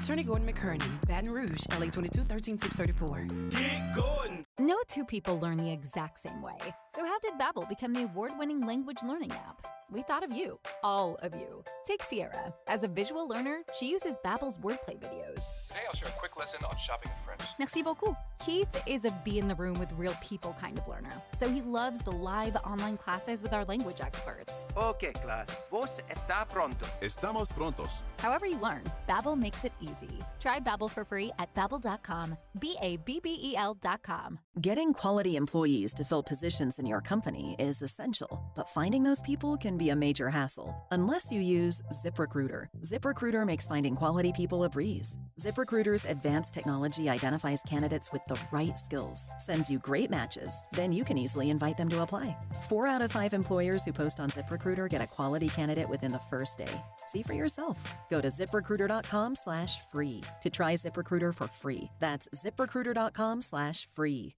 Attorney Gordon McKernan, Baton Rouge, LA 22 13634. Get Gordon. No two people learn the exact same way. So how did Babbel become the award-winning language learning app? We thought of you, all of you. Take Sierra. As a visual learner, she uses Babbel's wordplay videos. Today I'll share a quick lesson on shopping in French. Merci beaucoup. Keith is a be-in-the-room-with-real-people kind of learner, so he loves the live online classes with our language experts. Okay, class. Vos está pronto. Estamos prontos. However you learn, Babbel makes it easy. Try Babbel for free at Babbel.com. Babbel.com. Getting quality employees to fill positions in your company is essential, but finding those people can be a major hassle unless you use ZipRecruiter. ZipRecruiter makes finding quality people a breeze. ZipRecruiter's advanced technology identifies candidates with the right skills, sends you great matches, then you can easily invite them to apply. 4 out of 5 employers who post on ZipRecruiter get a quality candidate within the first day. See for yourself. Go to ZipRecruiter.com/free to try ZipRecruiter for free. That's ZipRecruiter.com/free.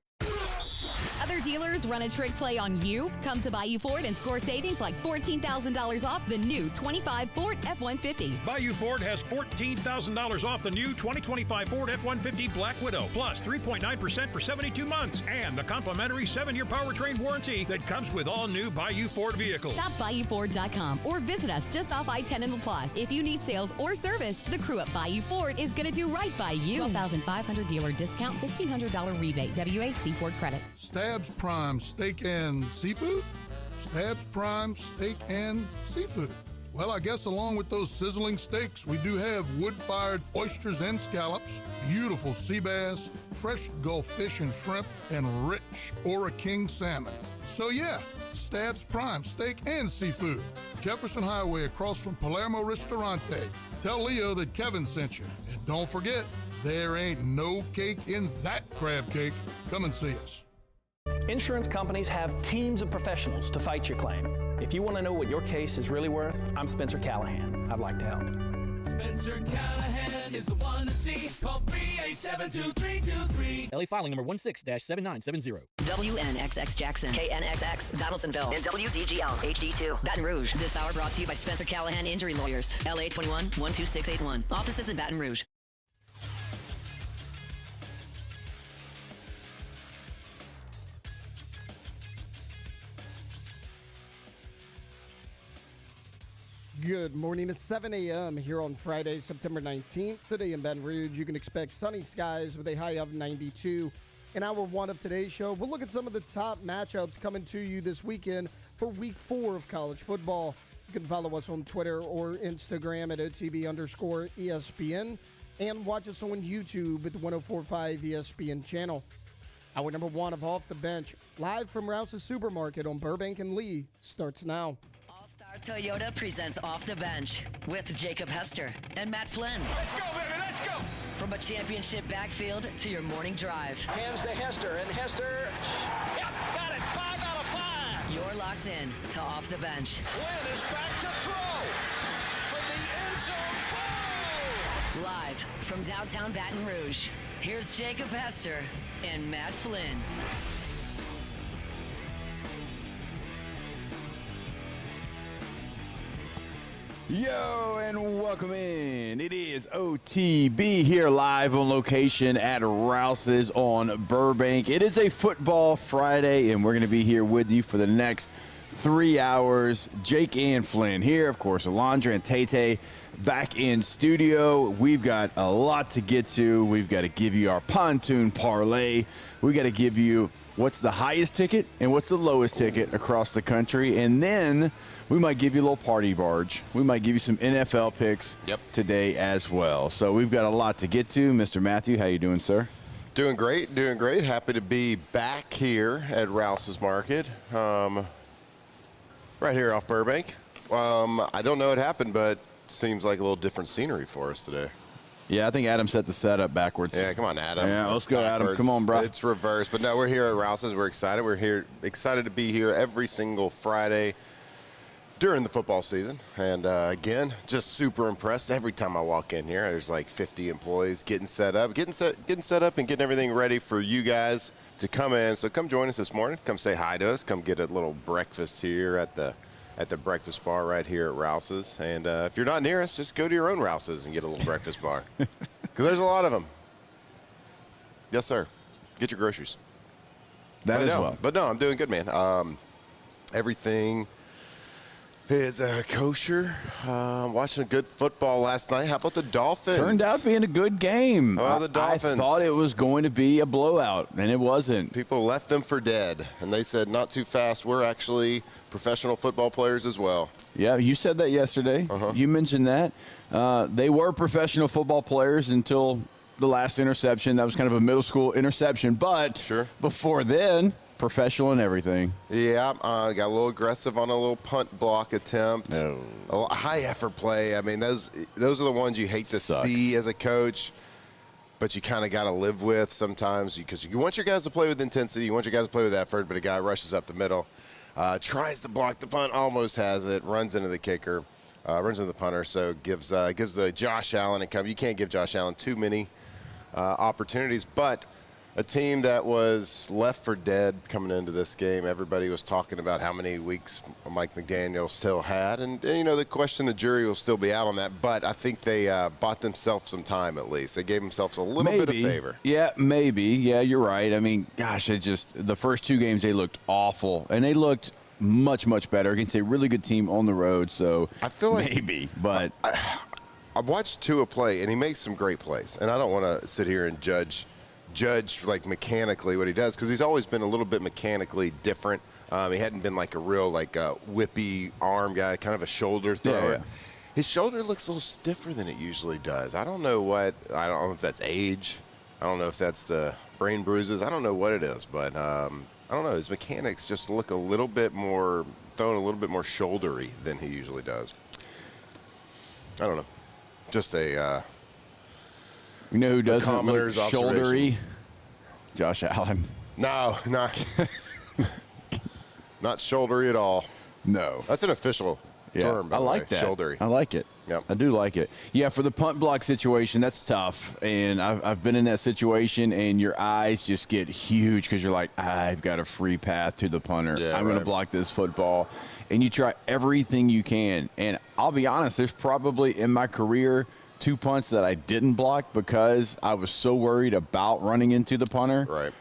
Other dealers run a trick play on you? Come to Bayou Ford and score savings like $14,000 off the new 25 Ford F-150. Bayou Ford has $14,000 off the new 2025 Ford F-150 Black Widow, plus 3.9% for 72 months, and the complimentary 7-year powertrain warranty that comes with all new Bayou Ford vehicles. Shop BayouFord.com or visit us just off I-10 in La Plaza. If you need sales or service, the crew at Bayou Ford is going to do right by you. $12,500 dealer discount, $1,500 rebate, WAC Ford credit. Stabs Prime Steak and Seafood? Stabs Prime Steak and Seafood. Well, I guess along with those sizzling steaks, we do have wood-fired oysters and scallops, beautiful sea bass, fresh Gulf fish and shrimp, and rich Ora King salmon. So yeah, Stabs Prime Steak and Seafood. Jefferson Highway across from Palermo Ristorante. Tell Leo that Kevin sent you. And don't forget, there ain't no cake in that crab cake. Come and see us. Insurance companies have teams of professionals to fight your claim. If you want to know what your case is really worth, I'm Spencer Callahan. I'd like to help. Spencer Callahan is the one to see. Call 387-2323. LA filing number 16-7970. WNXX Jackson, KNXX Donaldsonville, and WDGL HD2 Baton Rouge. This hour brought to you by Spencer Callahan Injury Lawyers. LA 21 12681. Offices in Baton Rouge. Good morning. It's 7 a.m. here on Friday, September 19th. Today in Baton Rouge, you can expect sunny skies with a high of 92. In hour one of today's show, we'll look at some of the top matchups coming to you this weekend for week 4 of college football. You can follow us on Twitter or Instagram at OTB_ESPN and watch us on YouTube at the 104.5 ESPN channel. Hour number 1 of Off the Bench, live from Rouse's Supermarket on Burbank and Lee, starts now. Toyota presents Off the Bench with Jacob Hester and Matt Flynn. Let's go, baby, let's go! From a championship backfield to your morning drive. Hands to Hester, and Hester, yep, got it, 5 out of 5! You're locked in to Off the Bench. Flynn is back to throw for the end zone goal! Live from downtown Baton Rouge, here's Jacob Hester and Matt Flynn. Yo, and welcome in. It is OTB here live on location at Rouse's on Burbank. It is a football Friday, and we're going to be here with you for the next 3 hours. Jake and Flynn here, of course, Alondra and Tay back in studio. We've got a lot to get to. We've got to give you our pontoon parlay. We got to give you what's the highest ticket and what's the lowest ticket across the country, and then we might give you a little party barge. We might give you some NFL picks today as well. So we've got a lot to get to. Mr. Matthew, how you doing, sir? Doing great, doing great. Happy to be back here at Rouse's Market, right here off Burbank. I don't know what happened, but seems like a little different scenery for us today. Yeah, I think Adam set the setup backwards. Yeah, come on, Adam. Yeah, let's go, Adam. Come on, bro. It's reversed. But no, we're here at Rouse's. We're excited. We're here, excited to be here every single Friday during the football season. And again, just super impressed. Every time I walk in here, there's like 50 employees getting set up and getting everything ready for you guys to come in. So come join us this morning. Come say hi to us. Come get a little breakfast here at the breakfast bar right here at Rouse's. And if you're not near us, just go to your own Rouse's and get a little breakfast bar. Because there's a lot of them. Yes, sir. Get your groceries. That as well. But no, I'm doing good, man. Everything is kosher. Watching good football last night. How about the Dolphins? Turned out being a good game. Well, the Dolphins. I thought it was going to be a blowout, and it wasn't. People left them for dead, and they said, not too fast. We're actually professional football players as well. Yeah, you said that yesterday. You mentioned that. They were professional football players until the last interception. That was kind of a middle school interception, but before then, professional and everything. Yeah, got a little aggressive on a little punt block attempt. A high effort play. I mean, those are the ones you hate to see as a coach, but you kind of got to live with sometimes because you want your guys to play with intensity. You want your guys to play with effort, but a guy rushes up the middle, tries to block the punt, almost has it, runs into the kicker, runs into the punter, so gives the Josh Allen and you can't give Josh Allen too many opportunities, but a team that was left for dead coming into this game. Everybody was talking about how many weeks Mike McDaniel still had. And you know, the jury will still be out on that. But I think they bought themselves some time at least. They gave themselves a little bit of favor. Yeah, maybe. Yeah, you're right. I mean, gosh, the first two games, they looked awful. And they looked much, much better against a really good team on the road. So I feel like maybe. But I watched Tua play, and he makes some great plays. And I don't want to sit here and judge like mechanically what he does because he's always been a little bit mechanically different. He hadn't been like a real whippy arm guy, kind of a shoulder thrower. Yeah. His shoulder looks a little stiffer than it usually does. I don't know if that's age. I don't know if that's the brain bruises. I don't know what it is, but I don't know. His mechanics just look a little bit more shouldery than he usually does. I don't know. Just a you know who doesn't look shouldery? Josh Allen. No, not shouldery at all. No. That's an official term, by I the like way. that. Shouldery. I like it. Yep. I do like it. Yeah, for the punt block situation, that's tough. And I've been in that situation, and your eyes just get huge because you're like, I've got a free path to the punter. I'm going to block this football. And you try everything you can. And I'll be honest, there's probably in my career 2 punts that I didn't block because I was so worried about running into the punter. Right.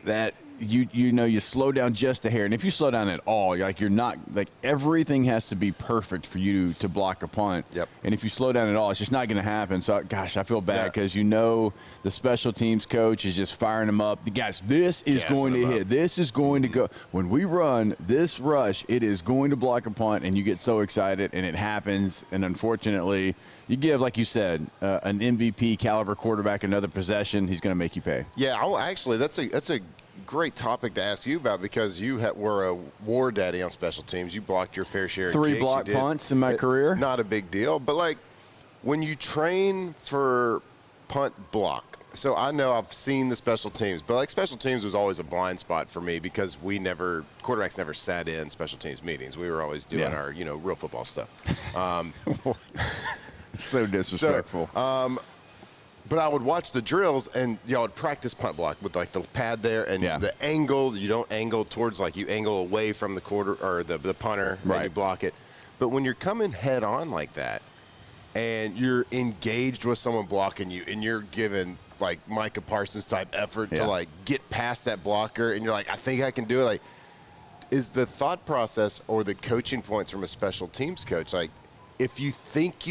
That you slow down just a hair. And if you slow down at all, you're not everything has to be perfect for you to block a punt. Yep. And if you slow down at all, it's just not going to happen. So, gosh, I feel bad because the special teams coach is just firing them up. The guys, this is going to hit. This is going to go. When we run this rush, it is going to block a punt, and you get so excited, and it happens. And unfortunately, you give, like you said, an MVP caliber quarterback another possession, he's going to make you pay. Yeah, actually, that's a great topic to ask you about because you were a war daddy on special teams. You blocked your fair share of 3 block punts in my career. Not a big deal. But, when you train for punt block, so I know I've seen the special teams, but, special teams was always a blind spot for me because quarterbacks never sat in special teams meetings. We were always doing our, real football stuff. So disrespectful. But I would watch the drills, and y'all would practice punt block with the pad there, and the angle. You don't angle towards you angle away from the quarter or the punter, and you block it. But when you're coming head on like that, and you're engaged with someone blocking you, and you're given Micah Parsons type effort to get past that blocker, and you're like, I think I can do it. Is the thought process or the coaching points from a special teams coach if you think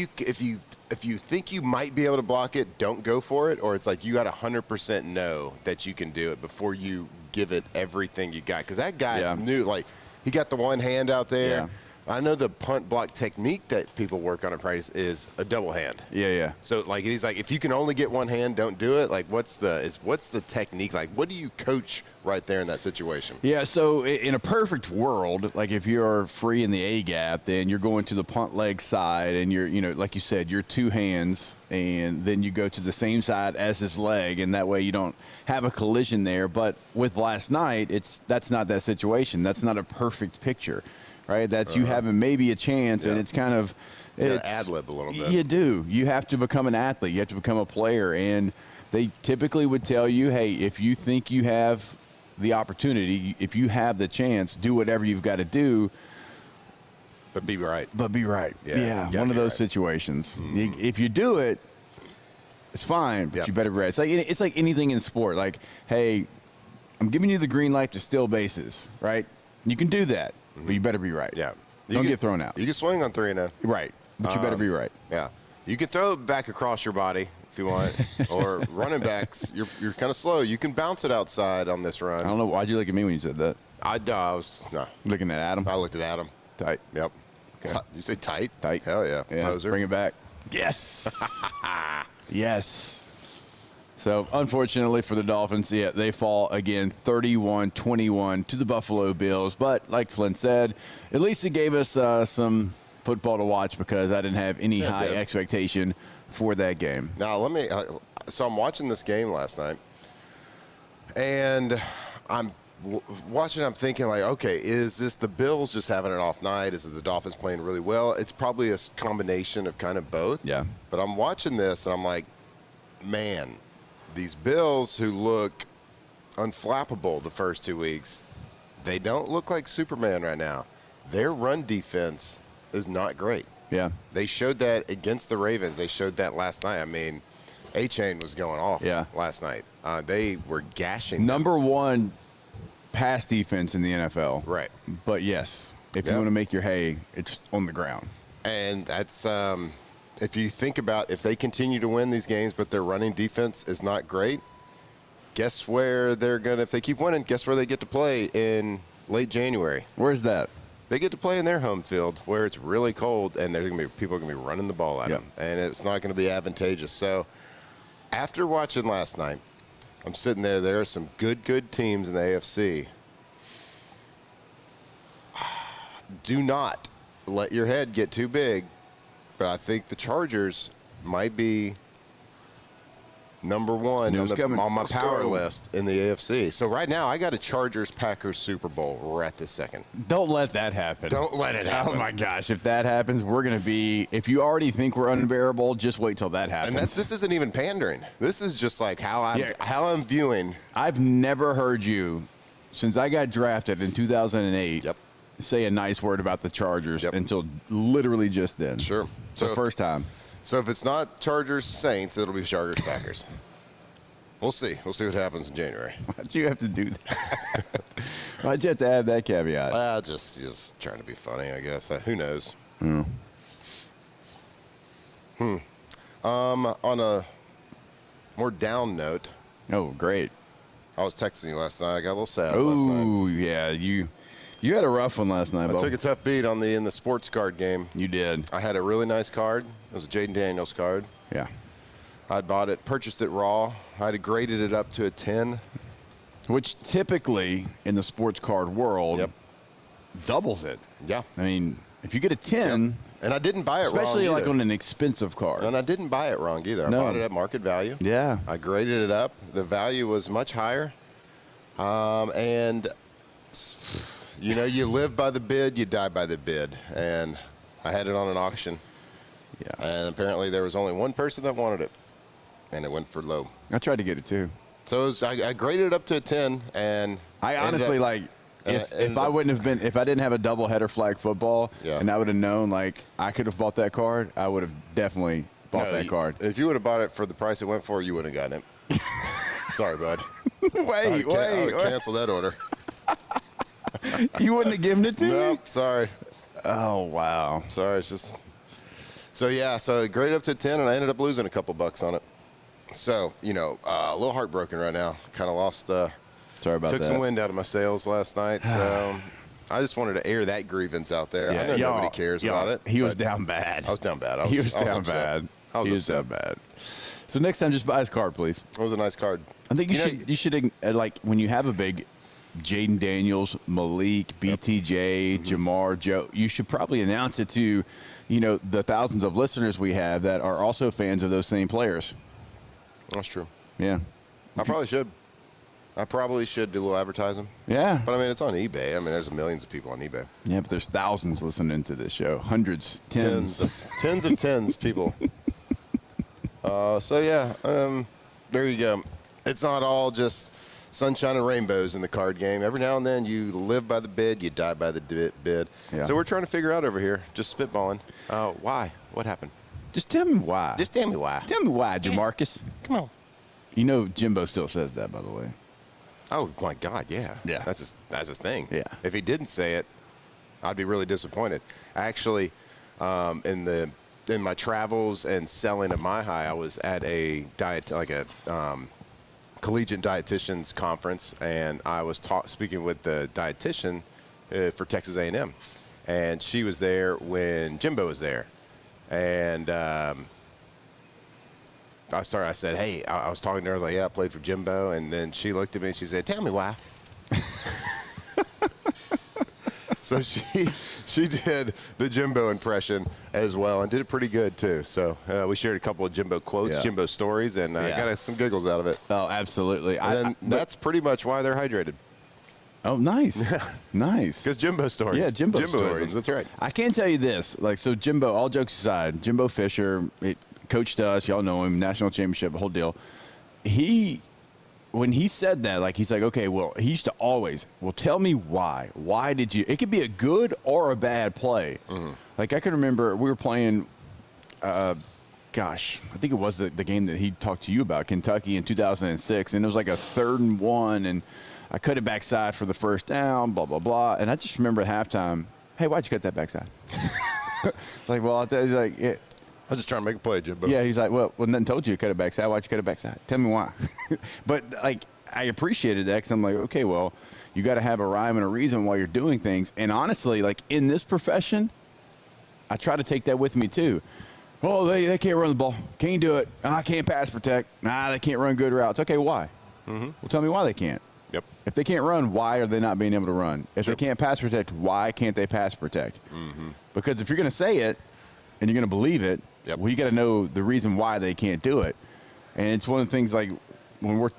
you might be able to block it, don't go for it, or it's you got 100% know that you can do it before you give it everything you got? Because that guy knew, he got the one hand out there. Yeah. I know the punt block technique that people work on in practice is a double hand. Yeah. So he's if you can only get one hand, don't do it. What's the technique? What do you coach right there in that situation? Yeah. So in a perfect world, if you're free in the A gap, then you're going to the punt leg side, and you're like you said, you're 2 hands, and then you go to the same side as his leg, and that way you don't have a collision there. But with last night, that's not that situation. That's not a perfect picture. Right, that's you having maybe a chance, and it's kind of ad-lib a little bit. You do. You have to become an athlete. You have to become a player, and they typically would tell you, hey, if you think you have the opportunity, if you have the chance, do whatever you've got to do. But be right. Yeah, one of those situations. If you do it, It's fine, but you better be right. It's like anything in sport. Like, hey, I'm giving you the green light to steal bases, right? You can do that, but you better be right. Yeah. Don't get thrown out. You can swing on 3-0. Right, but you better be right. Yeah. You can throw it back across your body if you want, or running backs, you're kind of slow. You can bounce it outside on this run. I don't know. Why'd you look at me when you said that? I was looking at Adam. I looked at Adam. Tight. Yep. Okay. You say tight? Tight. Hell yeah. Poser. Bring it back. Yes. Yes. So, unfortunately for the Dolphins, they fall again 31-21 to the Buffalo Bills. But like Flynn said, at least it gave us some football to watch because I didn't have any high expectation for that game. Now, so I'm watching this game last night, and I'm watching, I'm thinking like, okay, is this the Bills just having an off night? Is it the Dolphins playing really well? It's probably a combination of kind of both. Yeah. But I'm watching this, and I'm like, man, these Bills who look unflappable the first 2 weeks, they don't look like Superman right now. Their run defense is not great. Yeah. They showed that against the Ravens. They showed that last night. I mean, A-Chain was going off last night. They were gashing Number one pass defense in the NFL. Right. But, yes, if you want to make your hay, it's on the ground. And that's if you think about if they continue to win these games but their running defense is not great, guess where they're going to – if they keep winning, guess where they get to play in late January? Where's that? They get to play in their home field where it's really cold and people are going to be running the ball at them. And it's not going to be advantageous. So after watching last night, I'm sitting there. There are some good teams in the AFC. Do not let your head get too big, but I think the Chargers might be number one on my power list in the AFC. So right now, I got a Chargers-Packers Super Bowl right this second. Don't let that happen. Don't let it happen. Oh, my gosh. If that happens, we're going to be – if you already think we're unbearable, just wait till that happens. And this isn't even pandering. This is just like how I'm viewing. I've never heard you, since I got drafted in 2008, say a nice word about the Chargers until literally just then. Sure. So first time. So if it's not Chargers-Saints, it'll be Chargers-Packers. We'll see. We'll see what happens in January. Why'd you have to do that? Why'd you have to add that caveat? Just trying to be funny, I guess. Who knows? On a more down note. Oh, great. I was texting you last night. I got a little sad last night. Oh, yeah. You had a rough one last night, I took a tough beat in the sports card game. You did. I had a really nice card. It was a Jaden Daniels card. Yeah. I'd purchased it raw. I'd graded it up to a 10. Which typically, in the sports card world, doubles it. Yeah. I mean, if you get a 10. And I didn't buy it wrong especially like either. on an expensive card. And I didn't buy it wrong either. I bought it at market value. Yeah. I graded it up. The value was much higher. And... you know, you live by the bid, you die by the bid. And I had it on an auction. Yeah. And apparently there was only one person that wanted it. And it went for low. I tried to get it too. So I graded it up to a 10. And I honestly, if I wouldn't have been, if I didn't have a doubleheader flag football and I would have known, I could have bought that card, I would have definitely bought that card. If you would have bought it for the price it went for, you wouldn't have gotten it. Sorry, bud. Wait. I would have canceled that order. You wouldn't have given it to me? Nope, sorry. Oh, wow. Sorry, it's just... So, I graded up to 10, and I ended up losing a couple bucks on it. So, a little heartbroken right now. Kind of lost... Sorry about that. Took some wind out of my sails last night, so... I just wanted to air that grievance out there. I know nobody cares about it. He was down bad. I was down bad. He was down bad. So next time, just buy his card, please. It was a nice card. I think you should when you have a big Jaden Daniels, Malik, BTJ, Jamar, Joe, you should probably announce it to, the thousands of listeners we have that are also fans of those same players. That's true. Yeah. I probably should. I probably should do a little advertising. Yeah. But, it's on eBay. There's millions of people on eBay. Yeah, but there's thousands listening to this show. Hundreds, tens of tens people. There you go. It's not all just sunshine and rainbows in the card game. Every now and then you live by the bid, you die by the bid. Yeah. So we're trying to figure out over here, just spitballing, why? What happened? Just tell me why. Just tell me why. Tell me why, Jamarcus. Come on. You know Jimbo still says that, by the way. Oh, my God, yeah. Yeah. That's his thing. Yeah. If he didn't say it, I'd be really disappointed. Actually, in my travels and selling at My High, I was at a collegiate dietitians conference, and I was speaking with the dietitian for Texas A&M, and she was there when Jimbo was there, and I said, hey, I was talking to her, I was like, yeah, I played for Jimbo, and then she looked at me and she said, tell me why. So she did the Jimbo impression as well and did it pretty good too. So we shared a couple of Jimbo quotes, Jimbo stories, and got some giggles out of it. Oh, absolutely. And that's pretty much why they're hydrated. Oh, nice. Nice. Because Jimbo stories. Yeah, Jimbo stories. That's right. I can tell you this. So Jimbo, all jokes aside, Jimbo Fisher, coached us. Y'all know him, national championship, whole deal. When he said that, he's like, okay, well, he used to always, well, tell me why. Why did you? It could be a good or a bad play. Mm-hmm. I can remember we were playing, I think it was the game that he talked to you about, Kentucky in 2006, and it was like a 3rd and 1, and I cut it backside for the first down, blah, blah, blah. And I just remember at halftime, hey, why'd you cut that backside? It's like, well, he's like, yeah. I was just trying to make a play, Jimbo. Yeah, he's like, well, nothing told you to cut it backside. Why'd you cut it backside? Tell me why. But, I appreciated that because I'm like, okay, well, you got to have a rhyme and a reason why you're doing things. And honestly, in this profession, I try to take that with me too. Oh, they can't run the ball. Can't do it. I can't pass protect. They can't run good routes. Okay, why? Mm-hmm. Well, tell me why they can't. Yep. If they can't run, why are they not being able to run? If they can't pass protect, why can't they pass protect? Mm-hmm. Because if you're going to say it and you're going to believe it, well, you got to know the reason why they can't do it. And it's one of the things when we're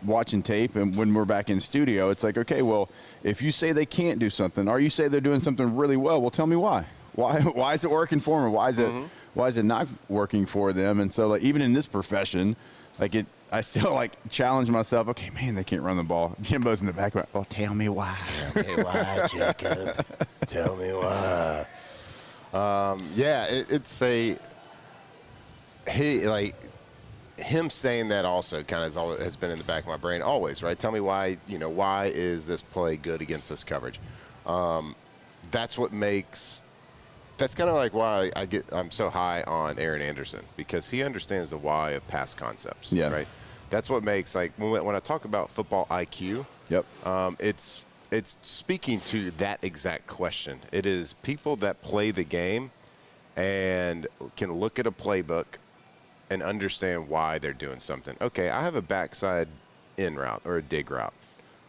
watching tape and when we're back in studio, it's like, okay, well, if you say they can't do something or you say they're doing something really well, tell me why. Why is it working for them? Why is it not working for them? And so even in this profession, I still challenge myself. Okay, man, they can't run the ball. Jimbo's in the back. Well, tell me why. Tell me why, Jacob. Tell me why. Him saying that also kind of has been in the back of my brain always, right? Tell me why. Why is this play good against this coverage? That's what makes. That's kind of why I'm so high on Aaron Anderson, because he understands the why of pass concepts. Yeah. Right. That's what makes when I talk about football IQ. Yep. It's speaking to that exact question. It is people that play the game and can look at a playbook and understand why they're doing something. Okay, I have a backside in route or a dig route.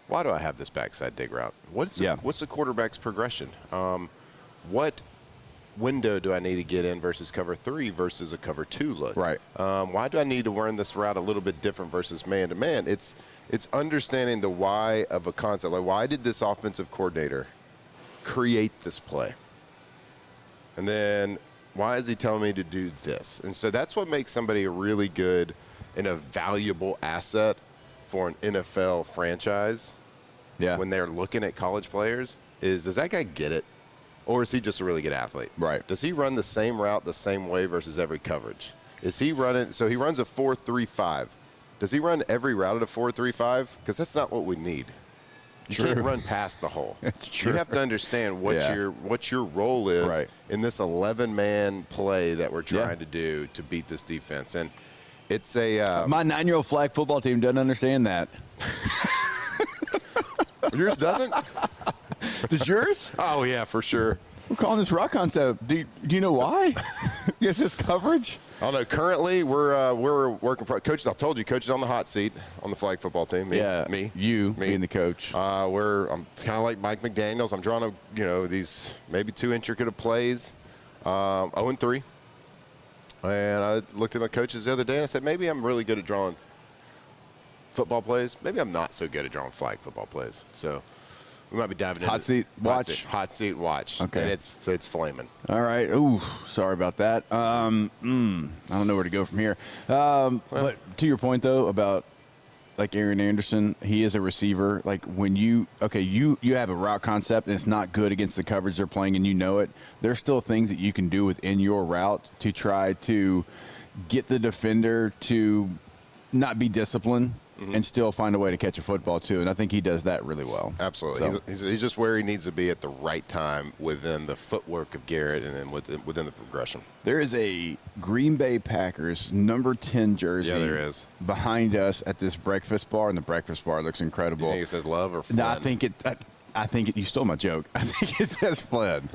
Why do I have this backside dig route? What's the quarterback's progression? What window do I need to get in versus cover 3 versus a cover 2 look? Right. Why do I need to run this route a little bit different versus man-to-man? It's understanding the why of a concept. Why did this offensive coordinator create this play? And then why is he telling me to do this? And so that's what makes somebody a really good and a valuable asset for an NFL franchise. Yeah. When they're looking at college players, does that guy get it? Or is he just a really good athlete? Right. Does he run the same route the same way versus every coverage? Is he running? So he runs a 4-3-5. Does he run every route at a 4-3-5? Because that's not what we need. You can't run past the hole. It's true. You have to understand what your role is in this 11-man play that we're trying to do to beat this defense. And it's a my 9-year-old flag football team doesn't understand that. Yours doesn't? Does yours? Oh yeah, for sure. We're calling this rock concept. Do you know why? Is this coverage? I don't know. Currently, we're working. Coaches, I told you, coaches on the hot seat on the flag football team. Me, being the coach. I'm kind of like Mike McDaniels. I'm drawing these maybe 2 intricate of plays. 0-3. And I looked at my coaches the other day and I said, maybe I'm really good at drawing football plays. Maybe I'm not so good at drawing flag football plays. So we might be diving into hot seat watch. Hot seat watch. Okay. And it's flaming. All right. Ooh, sorry about that. I don't know where to go from here. But to your point though about like Aaron Anderson, he is a receiver. Like when you have a route concept and it's not good against the coverage they're playing and you know it, there's still things that you can do within your route to try to get the defender to not be disciplined and still find a way to catch a football too. And I think he does that really well. Absolutely. So. He's just where he needs to be at the right time within the footwork of Garrett and then within the progression. There is a Green Bay Packers number 10 jersey there is. Behind us at this breakfast bar, and the breakfast bar looks incredible. You think it says Love or Flynn? No, I think it, you stole my joke. I think it says Flynn.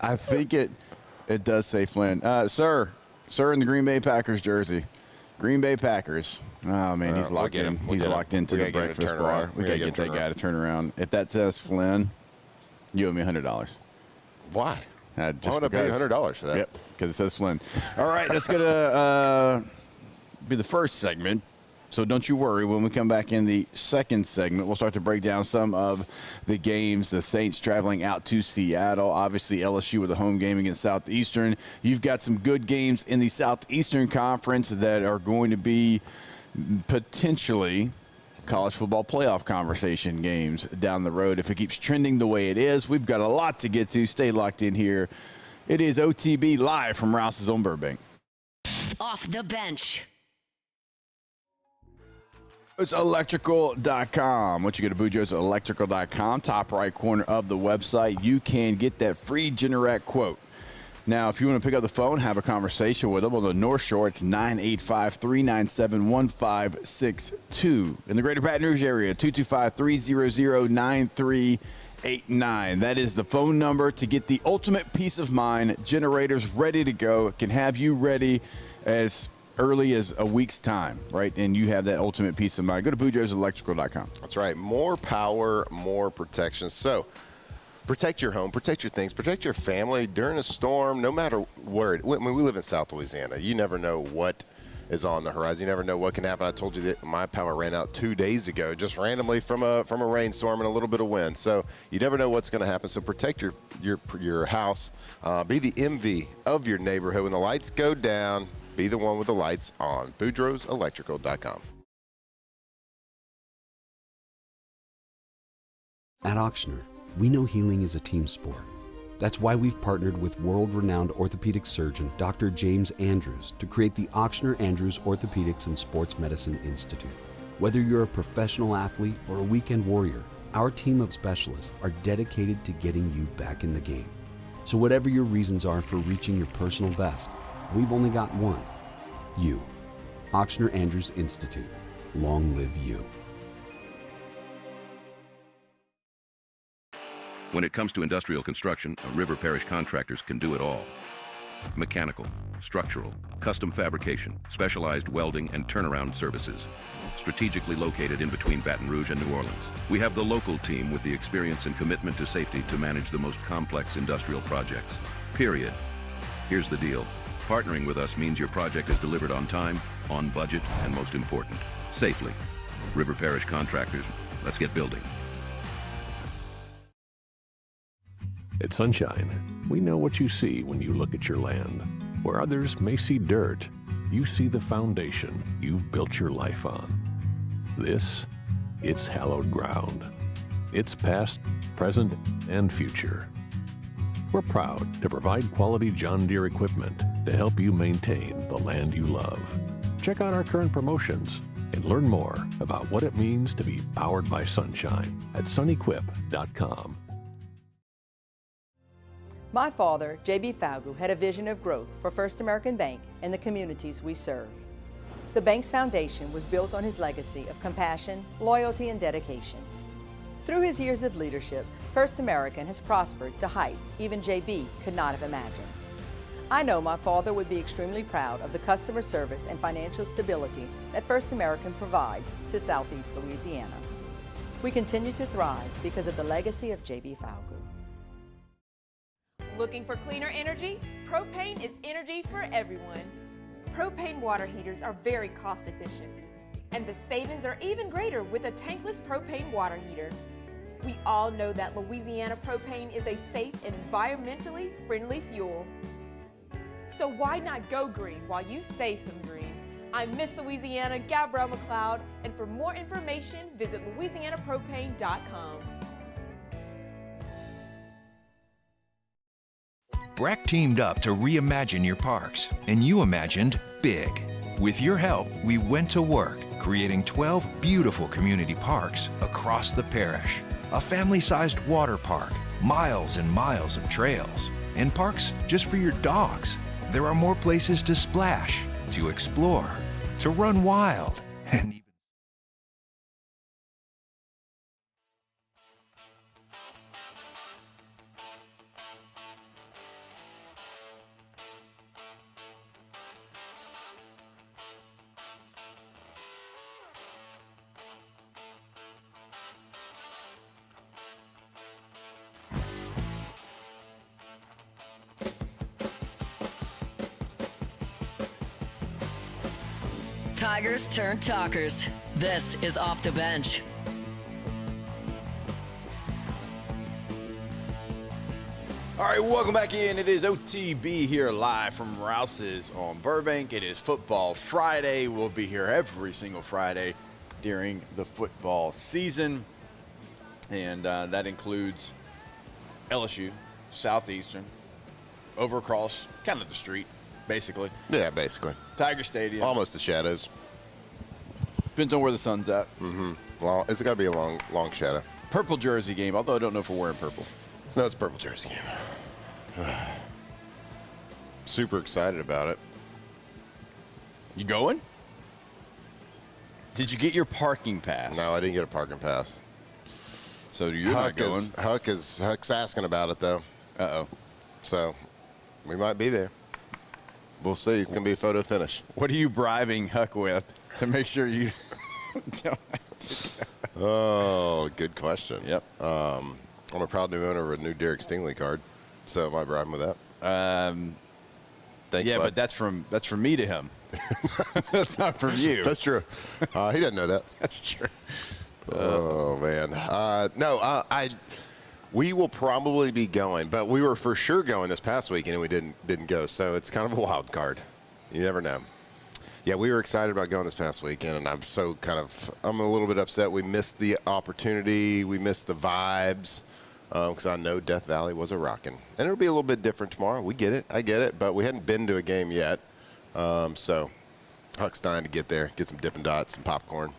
I think it does say Flynn. Sir, in the Green Bay Packers jersey. Green Bay Packers. Oh, man, he's locked in. He's locked into the breakfast bar. We got to get that guy to turn around. If that says Flynn, you owe me $100. Why? Why would I pay $100 for that? Yep, because it says Flynn. All right, that's going to be the first segment. So don't you worry. When we come back in the second segment, we'll start to break down some of the games. The Saints traveling out to Seattle. Obviously, LSU with a home game against Southeastern. You've got some good games in the Southeastern Conference that are going to be potentially college football playoff conversation games down the road. If it keeps trending the way it is, we've got a lot to get to. Stay locked in here. It is OTB live from Rouse's on Burbank. Off the bench. It's electrical.com. Once you go to Boudreaux's electrical.com, top right corner of the website, you can get that free Generac quote. Now, if you want to pick up the phone, have a conversation with them on the North Shore, it's 985-397-1562. In the greater Baton Rouge area, 225-300-9389. That is the phone number to get the ultimate peace of mind. Generators ready to go. It can have you ready as early as a week's time, right? And you have that ultimate peace of mind. Go to BoudreauxElectrical.com. That's right. More power, more protection. So protect your home, protect your things, protect your family during a storm, no matter where. We live in South Louisiana. You never know what is on the horizon. You never know what can happen. I told you that my power ran out 2 days ago, just randomly from a rainstorm and a little bit of wind. So you never know what's going to happen. So protect your house. Be the envy of your neighborhood. When the lights go down, be the one with the lights on. BoudreauxElectrical.com. At Ochsner, we know healing is a team sport. That's why we've partnered with world-renowned orthopedic surgeon Dr. James Andrews to create the Ochsner Andrews Orthopedics and Sports Medicine Institute. Whether you're a professional athlete or a weekend warrior, our team of specialists are dedicated to getting you back in the game. So whatever your reasons are for reaching your personal best, we've only got one. You. Ochsner Andrews Institute. Long live you. When it comes to industrial construction, River Parish Contractors can do it all. Mechanical, structural, custom fabrication, specialized welding, and turnaround services. Strategically located in between Baton Rouge and New Orleans, we have the local team with the experience and commitment to safety to manage the most complex industrial projects. Period. Here's the deal. Partnering with us means your project is delivered on time, on budget, and most important, safely. River Parish Contractors, let's get building. At Sunshine, we know what you see when you look at your land. Where others may see dirt, you see the foundation you've built your life on. It's hallowed ground. It's past, present, and future. We're proud to provide quality John Deere equipment to help you maintain the land you love. Check out our current promotions and learn more about what it means to be powered by sunshine at sunequip.com. My father, J.B. Falgu, had a vision of growth for First American Bank and the communities we serve. The bank's foundation was built on his legacy of compassion, loyalty, and dedication. Through his years of leadership, First American has prospered to heights even J.B. could not have imagined. I know my father would be extremely proud of the customer service and financial stability that First American provides to Southeast Louisiana. We continue to thrive because of the legacy of J.B. Falgu. Looking for cleaner energy? Propane is energy for everyone. Propane water heaters are very cost efficient, and the savings are even greater with a tankless propane water heater. We all know that Louisiana propane is a safe and environmentally friendly fuel. So why not go green while you save some green? I'm Miss Louisiana, Gabrielle McLeod, and for more information, visit louisianapropane.com. Breck teamed up to reimagine your parks, and you imagined big. With your help, we went to work, creating 12 beautiful community parks across the parish. A family-sized water park, miles and miles of trails, and parks just for your dogs. There are more places to splash, to explore, to run wild, and even Tigers turn talkers. This is Off the Bench. All right, welcome back in. It is OTB here live from Rouse's on Burbank. It is Football Friday. We'll be here every single Friday during the football season. And that includes LSU, Southeastern, over across kind of the street, basically. Yeah, basically. Tiger Stadium. Almost the shadows. Depends on where the sun's at. Mm-hmm. Well, it's got to be a long shadow. Purple jersey game, although I don't know if we're wearing purple. No, it's a purple jersey game. Super excited about it. You going? Did you get your parking pass? No, I didn't get a parking pass. So you're not going? Huck's asking about it, though. Uh-oh. So we might be there. We'll see. It's going to be a photo finish. What are you bribing Huck with to make sure you don't have to go? Oh, good question. Yep. I'm a proud new owner of a new Derek Stingley card, so am I bribing with that? Thanks, yeah, bud. but that's from me to him. That's not from you. That's true. He doesn't know that. That's true. Oh man. We will probably be going, but we were for sure going this past weekend and we didn't go. So it's kind of a wild card. You never know. Yeah, we were excited about going this past weekend, and I'm a little bit upset we missed the opportunity. We missed the vibes because I know Death Valley was a rockin'. And it'll be a little bit different tomorrow. We get it. I get it. But we hadn't been to a game yet. So Huck's dying to get there, get some Dippin' Dots, some popcorn.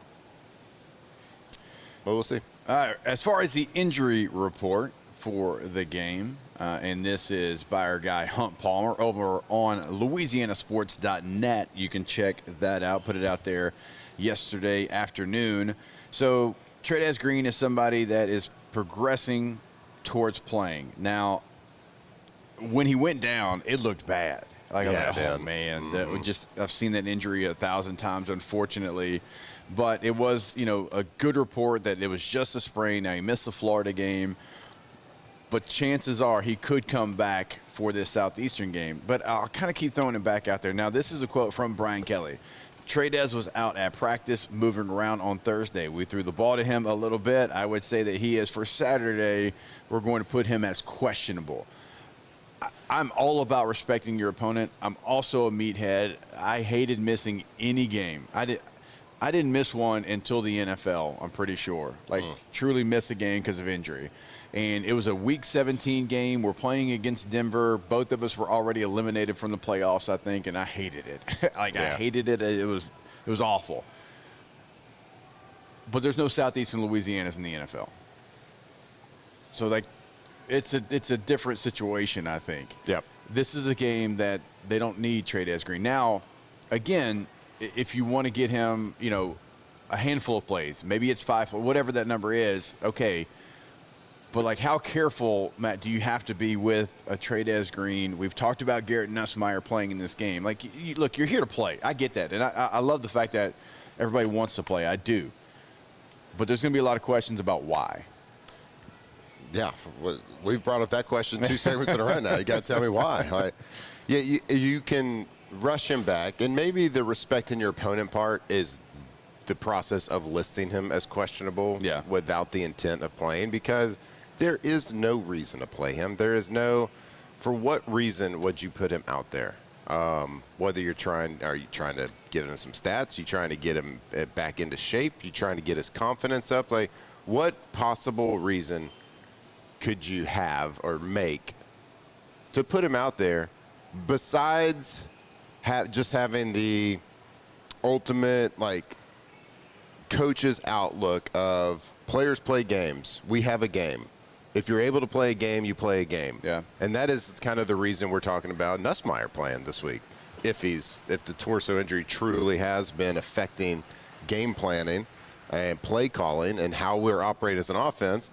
But we'll see. As far as the injury report for the game, and this is by our guy Hunt Palmer over on LouisianaSports.net. You can check that out. Put it out there yesterday afternoon. So Trey'Daz Green is somebody that is progressing towards playing. Now, when he went down, it looked bad. Like, yeah, oh man, I've seen that injury 1,000 times, unfortunately. But it was, a good report that it was just a sprain. Now, he missed the Florida game. But chances are he could come back for this Southeastern game. But I'll kind of keep throwing it back out there. Now, this is a quote from Brian Kelly. Trey'Daz was out at practice, moving around on Thursday. We threw the ball to him a little bit. I would say that he is, for Saturday, we're going to put him as questionable. I'm all about respecting your opponent. I'm also a meathead. I hated missing any game. I didn't miss one until the NFL, I'm pretty sure. Truly missed a game because of injury. And it was a Week 17 game. We're playing against Denver. Both of us were already eliminated from the playoffs, I think, and I hated it. I hated it. It was awful. But there's no Southeastern Louisianas in the NFL. So, it's a different situation, I think. Yep. This is a game that they don't need Trey'Daz Green. Now, again, if you want to get him, a handful of plays, maybe it's 5, whatever that number is, okay. But, how careful, Matt, do you have to be with a Trey'Daz Green? We've talked about Garrett Nussmeier playing in this game. Look, you're here to play. I get that. And I love the fact that everybody wants to play. I do. But there's going to be a lot of questions about why. Yeah, we've brought up that question 2 segments in a row now. You got to tell me why. You can rush him back, and maybe the respecting your opponent part is the process of listing him as questionable without the intent of playing, because there is no reason to play him. There is no – for what reason would you put him out there? Whether are you trying to give him some stats? You trying to get him back into shape? You trying to get his confidence up? Like, what possible reason could you have or make to put him out there besides just having the ultimate, like, coach's outlook of players play games. We have a game. If you're able to play a game, you play a game. Yeah. And that is kind of the reason we're talking about Nussmeier playing this week. If the torso injury truly has been affecting game planning and play calling and how we're operating as an offense,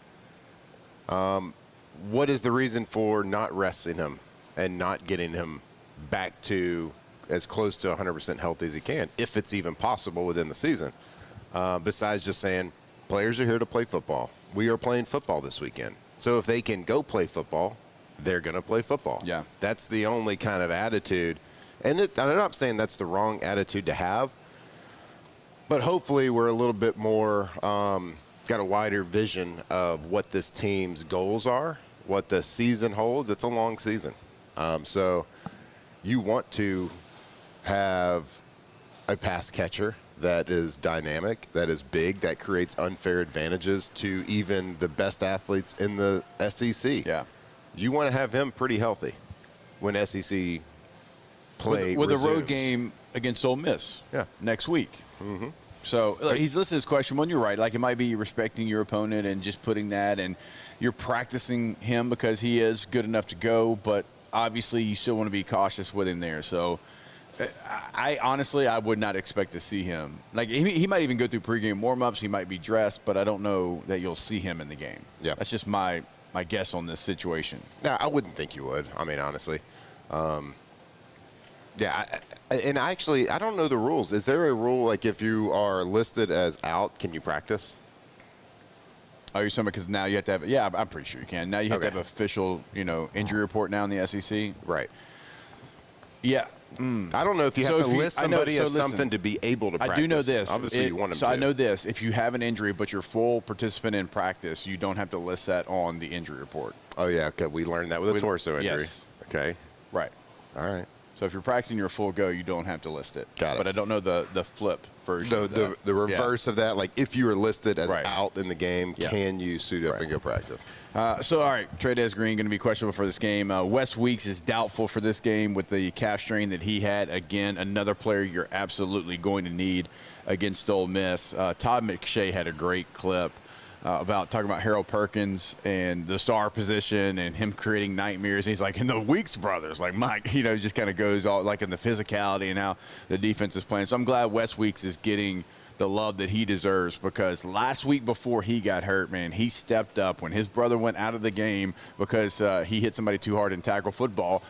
what is the reason for not resting him and not getting him back to as close to 100% healthy as he can, if it's even possible within the season? Besides just saying, players are here to play football. We are playing football this weekend. So if they can go play football, they're going to play football. Yeah. That's the only kind of attitude. And I'm not saying that's the wrong attitude to have, but hopefully we're a little bit more, got a wider vision of what this team's goals are, what the season holds. It's a long season. So you want to have a pass catcher that is dynamic, that is big, that creates unfair advantages to even the best athletes in the SEC. Yeah. You want to have him pretty healthy when SEC play with a road resumes. game against Ole Miss next week. Mm-hmm. So he's listening to this question. One, you're right. Like, it might be respecting your opponent and just putting that, and you're practicing him because he is good enough to go, but obviously you still want to be cautious with him there. So I honestly, I would not expect to see him. Like, he might even go through pregame warm-ups. He might be dressed, but I don't know that you'll see him in the game. Yeah. That's just my guess on this situation. Yeah, I wouldn't think you would. I mean, honestly. And actually, I don't know the rules. Is there a rule, like, if you are listed as out, can you practice? Oh, you're saying because now you have to have – yeah, I'm pretty sure you can. Now you have to have official, injury report now in the SEC. Right. Yeah. I don't know if you have to list somebody as something to be able to practice. I do know this. Obviously, you want them to. So I know this. If you have an injury but you're full participant in practice, you don't have to list that on the injury report. Oh, yeah. Okay. We learned that with a torso injury. Yes. Okay. Right. All right. So if you're practicing your full go, you don't have to list it. Got it. But I don't know the flip version. The reverse of that, like if you were listed as out in the game, can you suit up and go practice? All right, Trey'Dez Green going to be questionable for this game. Wes Weeks is doubtful for this game with the calf strain that he had. Again, another player you're absolutely going to need against Ole Miss. Todd McShay had a great clip about talking about Harold Perkins and the star position and him creating nightmares. And he's like, and the Weeks brothers, like Mike, just kind of goes all like in the physicality and how the defense is playing. So I'm glad Wes Weeks is getting the love that he deserves, because last week before he got hurt, man, he stepped up when his brother went out of the game because he hit somebody too hard in tackle football.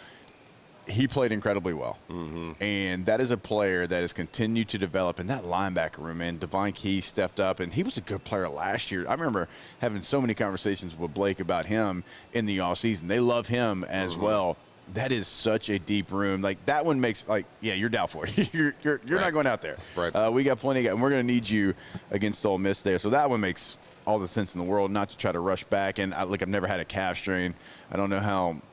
He played incredibly well. Mm-hmm. And that is a player that has continued to develop in that linebacker room. And Devon Key stepped up, and he was a good player last year. I remember having so many conversations with Blake about him in the offseason. They love him as well. That is such a deep room. Like, that one makes, like, yeah, you're doubtful. you're not going out there. Right. We got plenty of guys, and we're going to need you against Ole Miss there. So that one makes all the sense in the world, not to try to rush back. And, I've never had a calf strain. I don't know how –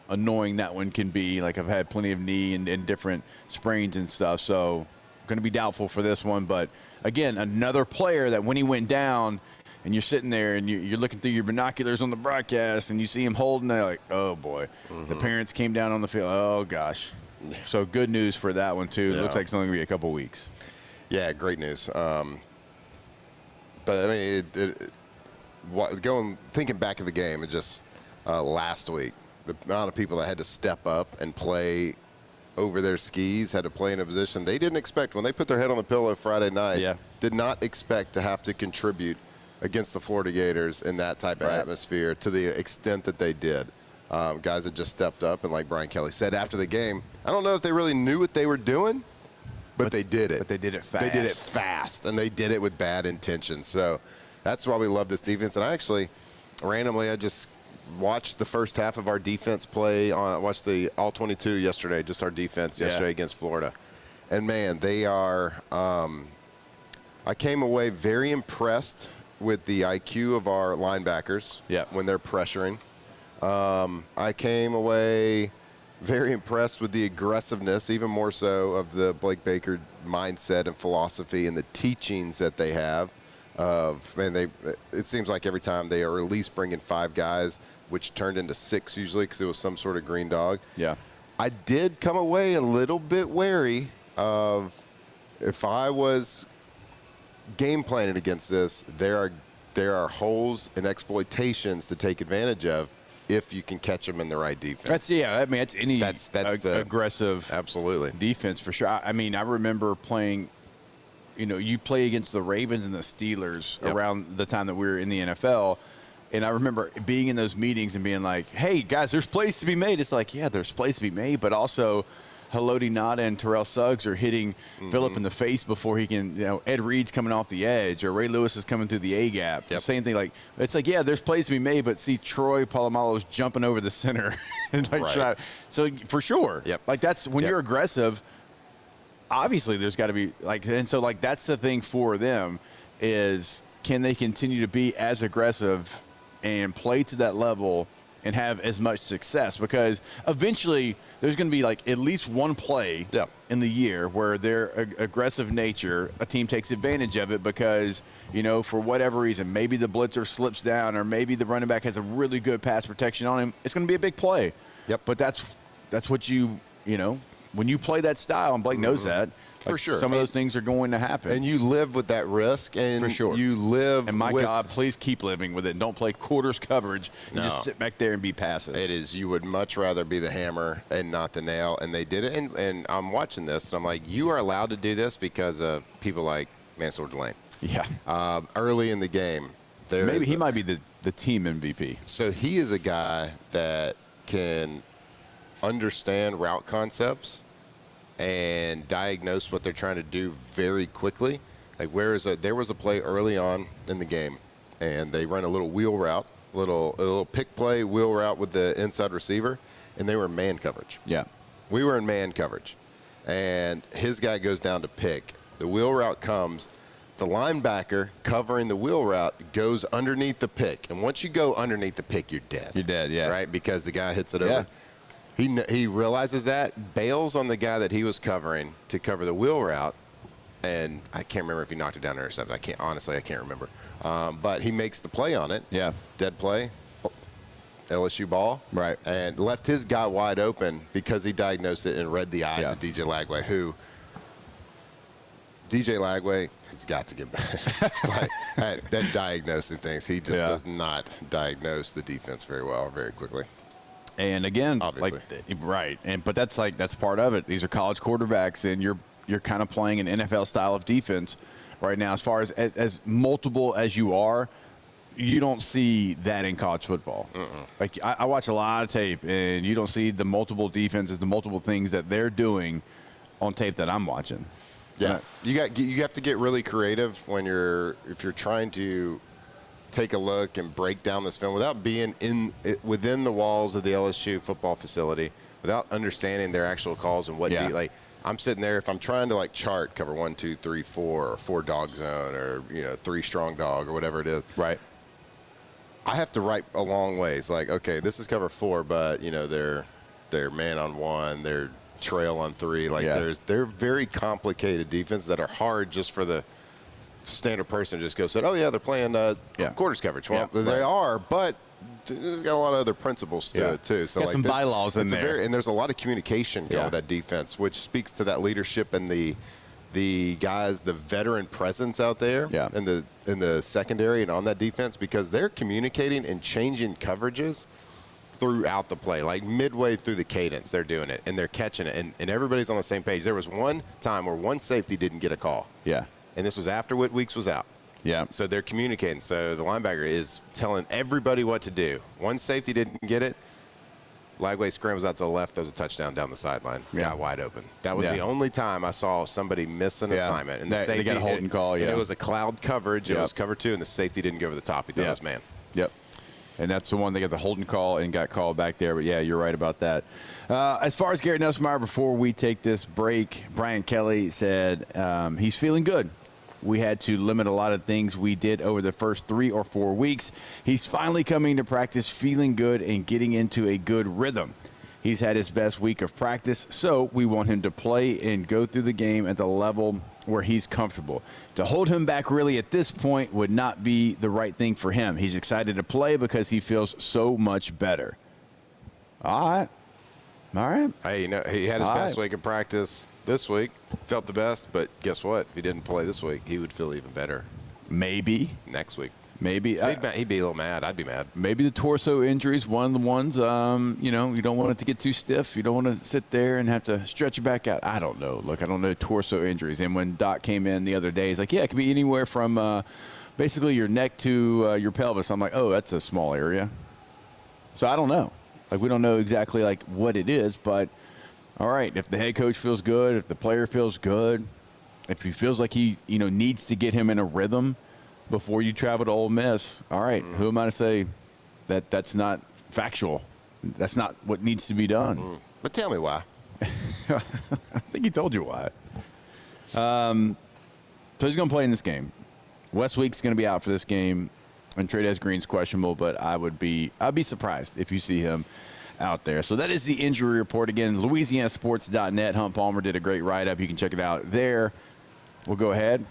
annoying that one can be. Like, I've had plenty of knee and different sprains and stuff. So going to be doubtful for this one. But, again, another player that when he went down and you're sitting there and you're looking through your binoculars on the broadcast and you see him holding it, like, oh, boy. The parents came down on the field. Oh, gosh. So good news for that one, too. Yeah. It looks like it's only going to be a couple weeks. Yeah, great news. But, I mean, thinking back of the game, it just last week, the amount of people that had to step up and play over their skis, had to play in a position they didn't expect when they put their head on the pillow Friday night, did not expect to have to contribute against the Florida Gators in that type of atmosphere to the extent that they did. Guys that just stepped up, and like Brian Kelly said after the game, I don't know if they really knew what they were doing, but they did it. But they did it fast. They did it fast, and they did it with bad intentions. So that's why we love this defense. And I actually, randomly, I just watched the first half of our defense play. Watched the All-22 yesterday, just our defense yesterday against Florida. And, man, they are I came away very impressed with the IQ of our linebackers when they're pressuring. I came away very impressed with the aggressiveness, even more so of the Blake Baker mindset and philosophy and the teachings that they have. It seems like every time they are at least bringing 5 guys, which turned into 6 usually because it was some sort of green dog. Yeah. I did come away a little bit wary of if I was game planning against this, there are holes and exploitations to take advantage of if you can catch them in the right defense. That's any that's the aggressive defense for sure. I remember playing, you play against the Ravens and the Steelers around the time that we were in the NFL. And I remember being in those meetings and being like, hey, guys, there's plays to be made. It's like, yeah, there's plays to be made, but also Haloti Ngata and Terrell Suggs are hitting Phillip in the face before he can, Ed Reed's coming off the edge, or Ray Lewis is coming through the A-gap. Yep. Same thing. It's like, yeah, there's plays to be made, but see Troy Polamalu's jumping over the center. And so for sure. Yep. That's when you're aggressive, obviously there's got to be, and so that's the thing for them is can they continue to be as aggressive and play to that level and have as much success, because eventually there's going to be at least one play in the year where their aggressive nature, a team takes advantage of it because, for whatever reason, maybe the blitzer slips down or maybe the running back has a really good pass protection on him. It's going to be a big play. Yep. But that's what when you play that style, and Blake knows that, for sure. Some of those things are going to happen. And you live with that risk. And for sure. You live and my God, please keep living with it. Don't play quarters coverage and just sit back there and be passive. It is. You would much rather be the hammer and not the nail. And they did it. And I'm watching this, and I'm like, you are allowed to do this because of people like Mansour Delane. Yeah. Early in the game. Maybe he might be the team MVP. So he is a guy that can understand route concepts and diagnose what they're trying to do very quickly. There was a play early on in the game, and they run a little wheel route, a little pick play wheel route with the inside receiver, and they were in man coverage. Yeah. We were in man coverage, and his guy goes down to pick. The wheel route comes. The linebacker covering the wheel route goes underneath the pick, and once you go underneath the pick, you're dead. You're dead, yeah. Right, because the guy hits it over. He realizes that, bails on the guy that he was covering to cover the wheel route, and I can't remember if he knocked it down or something. I can't remember. But he makes the play on it. Yeah. Dead play, LSU ball. Right. And left his guy wide open because he diagnosed it and read the eyes of DJ Lagway, who DJ Lagway has got to get back. That diagnosing things, he just does not diagnose the defense very well, very quickly. And again, obviously. but that's part of it. These are college quarterbacks, and you're kind of playing an NFL style of defense right now. As far as multiple as you are, you don't see that in college football. I watch a lot of tape, and you don't see the multiple defenses, the multiple things that they're doing on tape that I'm watching. Yeah, you have to get really creative if you're trying to take a look and break down this film without being within the walls of the LSU football facility, without understanding their actual calls and what I'm sitting there, if I'm trying to chart cover 1, 2, 3, 4, or 4 dog zone, or 3 strong dog, or whatever it is. Right. I have to write a long ways. Okay, this is cover 4, but they're man on 1, they're trail on 3. They're very complicated defenses that are hard just for the standard person just goes, oh, yeah, they're playing quarters coverage. Well, they are, but there's got a lot of other principles to it, too. So got some bylaws in there. And there's a lot of communication going with that defense, which speaks to that leadership and the guys, the veteran presence out there in the secondary and on that defense, because they're communicating and changing coverages throughout the play. Midway through the cadence, they're doing it, and they're catching it, and everybody's on the same page. There was one time where one safety didn't get a call. Yeah. And this was after Whit Weeks was out. Yeah. So they're communicating. So the linebacker is telling everybody what to do. One safety didn't get it. Lagway scrambles out to the left, throws a touchdown down the sideline. Got wide open. That was the only time I saw somebody miss an assignment. And the safety, they got a holding call, and it was a cloud coverage. It was cover 2, and the safety didn't go over the top. He thought it was man. Yep. And that's the one they got the holding call and got called back there. But, yeah, you're right about that. As far as Garrett Nussmeier, before we take this break, Brian Kelly said he's feeling good. We had to limit a lot of things we did over the first 3 or 4 weeks. He's finally coming to practice feeling good and getting into a good rhythm. He's had his best week of practice, so we want him to play and go through the game at the level where he's comfortable. To hold him back really at this point would not be the right thing for him. He's excited to play because he feels so much better. All right. Hey, he had his best week of practice this week. Felt the best, but guess what? If he didn't play this week, he would feel even better. Maybe. Next week. Maybe. He'd be a little mad. I'd be mad. Maybe the torso injury is one of the ones, you don't want it to get too stiff. You don't want to sit there and have to stretch it back out. I don't know. Look, I don't know torso injuries. And when Doc came in the other day, he's like, yeah, it can be anywhere from basically your neck to your pelvis. I'm like, oh, that's a small area. So I don't know. Like, we don't know exactly, like, what it is. But, all right, if the head coach feels good, if the player feels good, if he feels like he, needs to get him in a rhythm before you travel to Ole Miss, all right, who am I to say that that's not factual? That's not what needs to be done. But tell me why. I think he told you why. So he's going to play in this game. Westweek's going to be out for this game, and Trey Green's questionable, but I'd be surprised if you see him out there. So that is the injury report. Again, LouisianaSports.net. Hunt Palmer did a great write-up. You can check it out there. We'll go ahead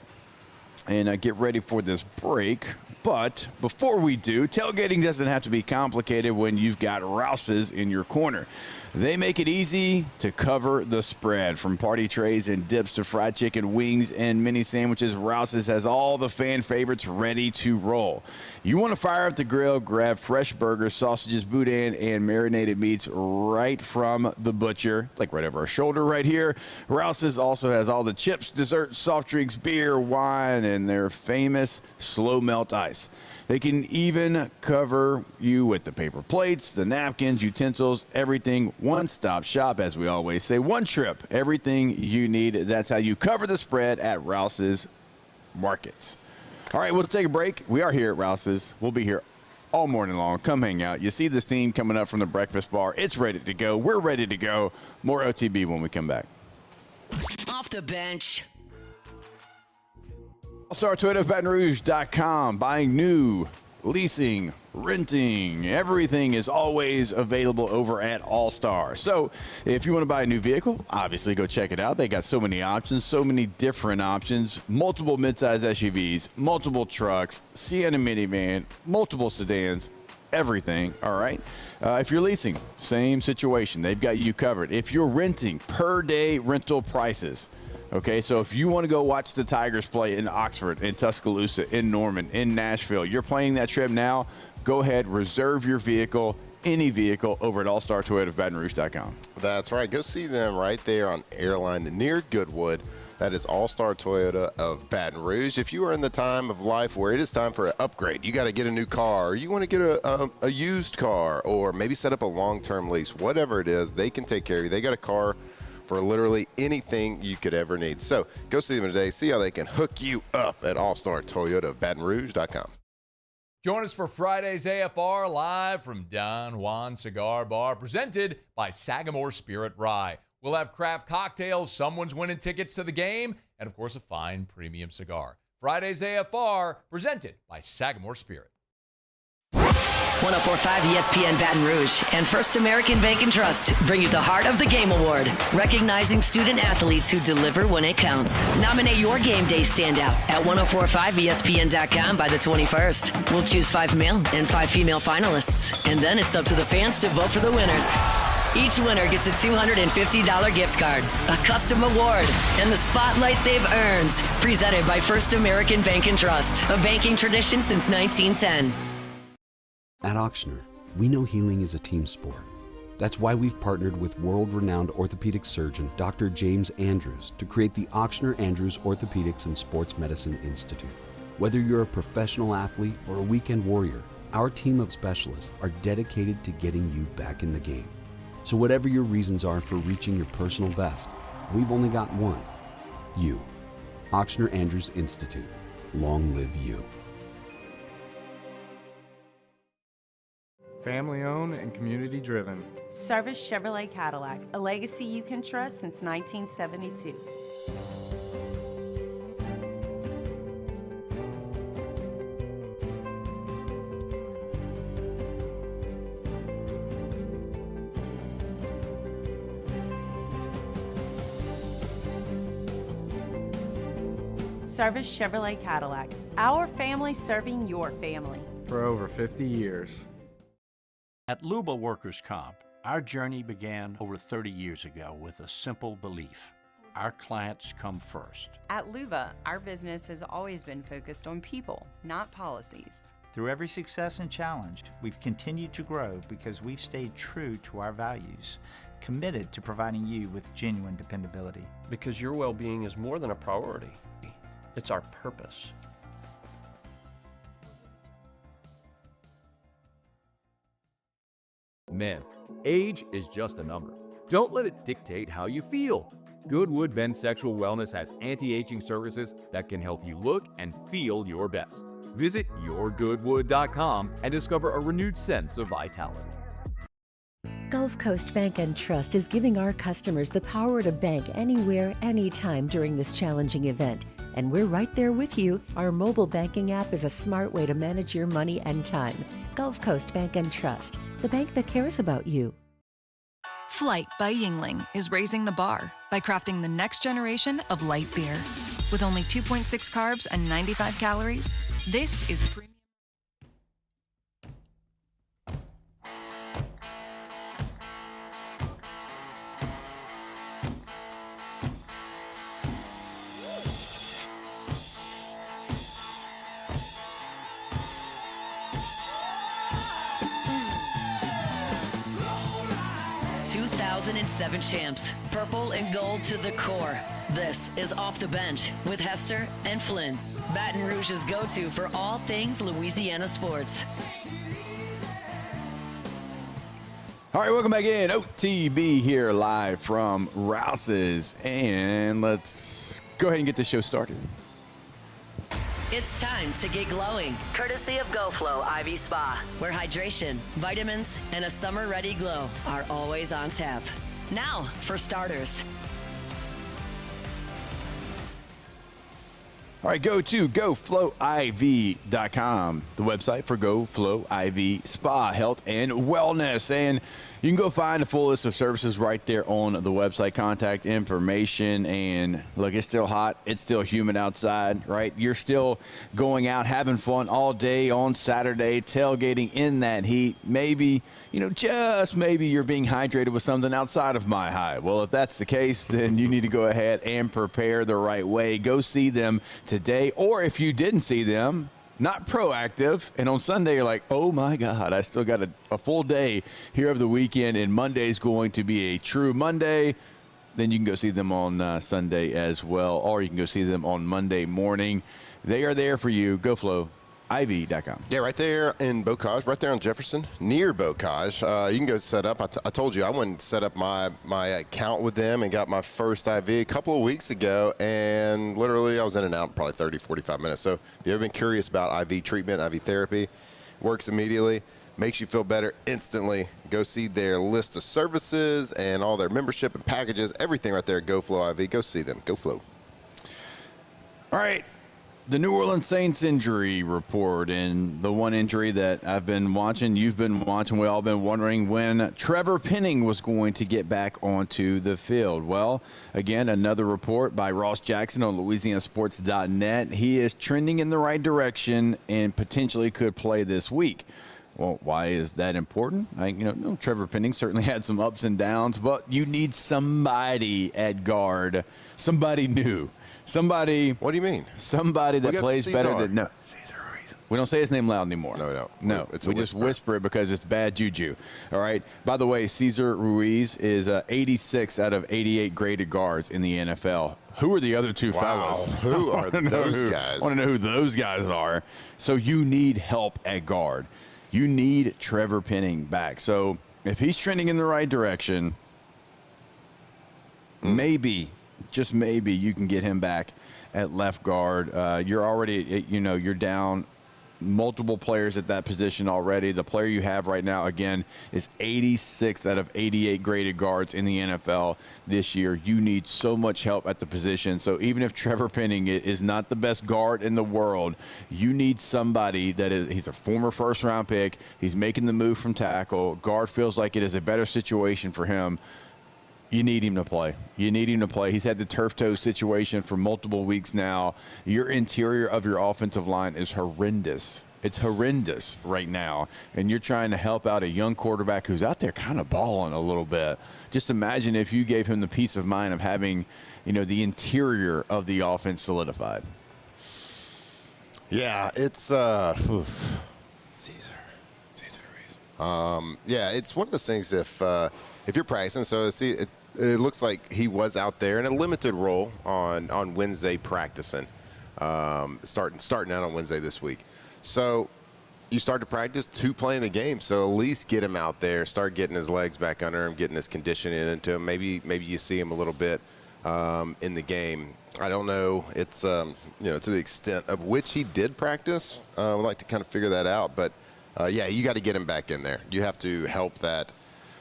and get ready for this break. But before we do, tailgating doesn't have to be complicated when you've got Rouse's in your corner. They make it easy to cover the spread. From party trays and dips to fried chicken, wings, and mini sandwiches, Rouse's has all the fan favorites ready to roll. You want to fire up the grill, grab fresh burgers, sausages, boudin, and marinated meats right from the butcher, like right over our shoulder right here. Rouse's also has all the chips, desserts, soft drinks, beer, wine, and their famous slow melt ice. They can even cover you with the paper plates, the napkins, utensils, everything. One-stop shop, as we always say. One trip, everything you need. That's how you cover the spread at Rouse's Markets. All right, we'll take a break. We are here at Rouse's. We'll be here all morning long. Come hang out. You see this team coming up from the breakfast bar. It's ready to go. We're ready to go. More OTB when we come back. Off the bench. All-Star Toyota of Baton Rouge.com. Buying new, leasing, renting, everything is always available over at All-Star. So if you want to buy a new vehicle, obviously go check it out. They got so many options, so many different options, multiple midsize SUVs, multiple trucks, Sienna minivan, multiple sedans, everything, all right? If you're leasing, same situation. They've got you covered. If you're renting, per-day rental prices. Okay, so if you want to go watch the Tigers play in Oxford, in Tuscaloosa, in Norman, in Nashville, you're planning that trip now, go ahead, reserve your vehicle, any vehicle, over at allstartoyotaofbatonrouge.com. That's right. Go see them right there on Airline near Goodwood. That is All-Star Toyota of Baton Rouge. If you are in the time of life where it is time for an upgrade, you got to get a new car, or you want to get a used car, or maybe set up a long-term lease, whatever it is, they can take care of you. They got a car for literally anything you could ever need. So go see them today. See how they can hook you up at allstartoyotaofbatonrouge.com. Join us for Friday's AFR live from Don Juan Cigar Bar, presented by Sagamore Spirit Rye. We'll have craft cocktails, someone's winning tickets to the game, and of course a fine premium cigar. Friday's AFR, presented by Sagamore Spirit. 104.5 ESPN Baton Rouge and First American Bank and Trust bring you the Heart of the Game Award, recognizing student athletes who deliver when it counts. Nominate your game day standout at 1045ESPN.com by the 21st. We'll choose 5 male and 5 female finalists, and then it's up to the fans to vote for the winners. Each winner gets a $250 gift card, a custom award, and the spotlight they've earned. Presented by First American Bank and Trust, a banking tradition since 1910. At Auctioner, we know healing is a team sport. That's why we've partnered with world-renowned orthopedic surgeon Dr. James Andrews to create the Auctioner Andrews Orthopedics and Sports Medicine Institute. Whether you're a professional athlete or a weekend warrior, our team of specialists are dedicated to getting you back in the game. So whatever your reasons are for reaching your personal best, we've only got one: you. Auctioner Andrews Institute. Long live you. Family owned and community driven. Service Chevrolet Cadillac, a legacy you can trust since 1972. Service Chevrolet Cadillac. Our family serving your family. For over 50 years. At Luba Workers' Comp, our journey began over 30 years ago with a simple belief. Our clients come first. At Luba, our business has always been focused on people, not policies. Through every success and challenge, we've continued to grow because we've stayed true to our values, committed to providing you with genuine dependability. Because your well-being is more than a priority. It's our purpose. Man, age is just a number. Don't let it dictate how you feel. Goodwood Men's Sexual Wellness has anti-aging services that can help you look and feel your best. Visit yourgoodwood.com and discover a renewed sense of vitality. Gulf Coast Bank and Trust is giving our customers the power to bank anywhere, anytime during this challenging event. And we're right there with you. Our mobile banking app is a smart way to manage your money and time. Gulf Coast Bank and Trust, the bank that cares about you. Flight by Yingling is raising the bar by crafting the next generation of light beer. With only 2.6 carbs and 95 calories, this is premium. Seven champs, purple and gold to the core. This is Off the Bench with Hester and Flynn, Baton Rouge's go-to for all things Louisiana sports. All right, welcome back in. OTB here live from Rouse's, and let's go ahead and get the show started. It's time to get glowing, courtesy of GoFlow IV Spa, where hydration, vitamins, and a summer-ready glow are always on tap. Now, for starters. All right, go to GoFlowIV.com, the website for GoFlow IV Spa, Health, and Wellness. And you can go find a full list of services right there on the website, contact information. And look, it's still hot. It's still humid outside, right? You're still going out, having fun all day on Saturday, tailgating in that heat. Maybe, just maybe you're being hydrated with something outside of My High. Well, if that's the case, then you need to go ahead and prepare the right way. Go see them today. Or if you didn't see them, not proactive, and on Sunday you're like, oh my God, I still got a full day here of the weekend, and Monday's going to be a true Monday, then you can go see them on Sunday as well, or you can go see them on Monday morning. They are there for you. GoFlowIV.com. Yeah, right there in Bocage, right there on Jefferson, near Bocage. You can go set up. I told you I went and set up my account with them and got my first IV a couple of weeks ago, and literally I was in and out in probably 30, 45 minutes. So if you've ever been curious about IV treatment, IV therapy, works immediately, makes you feel better instantly. Go see their list of services and all their membership and packages, everything right there at GoFlow IV. Go see them. GoFlow. All right. The New Orleans Saints injury report, and the one injury that I've been watching, you've been watching, we all been wondering when Trevor Penning was going to get back onto the field. Well, again, another report by Ross Jackson on LouisianaSports.net. He is trending in the right direction and potentially could play this week. Well, why is that important? Trevor Penning certainly had some ups and downs, but you need somebody at guard, somebody new. Somebody. What do you mean? Somebody that plays Cesar. better than Cesar Ruiz. We don't say his name loud anymore. No, we don't. No, we just whisper it because it's bad juju. All right. By the way, Cesar Ruiz is 86 out of 88 graded guards in the NFL. Who are the other two fellas? Who are those guys? I want to know who those guys are. So you need help at guard. You need Trevor Penning back. So if he's trending in the right direction, maybe. Just maybe you can get him back at left guard. You're already, you're down multiple players at that position already. The player you have right now, again, is 86th out of 88 graded guards in the NFL this year. You need so much help at the position. So even if Trevor Penning is not the best guard in the world, you need somebody he's a former first-round pick. He's making the move from tackle. Guard feels like it is a better situation for him. You need him to play. You need him to play. He's had the turf toe situation for multiple weeks now. Your interior of your offensive line is horrendous. It's horrendous right now. And you're trying to help out a young quarterback who's out there kind of balling a little bit. Just imagine if you gave him the peace of mind of having, the interior of the offense solidified. Yeah, it's Caesar Ruiz. Yeah, it's one of those things if you're practicing, so it looks like he was out there in a limited role on Wednesday practicing, starting out on Wednesday this week. So you start to practice to playing the game. So at least get him out there, start getting his legs back under him, getting his conditioning into him. Maybe you see him a little bit in the game. I don't know. It's to the extent of which he did practice. I'd like to kind of figure that out. But yeah, you got to get him back in there. You have to help that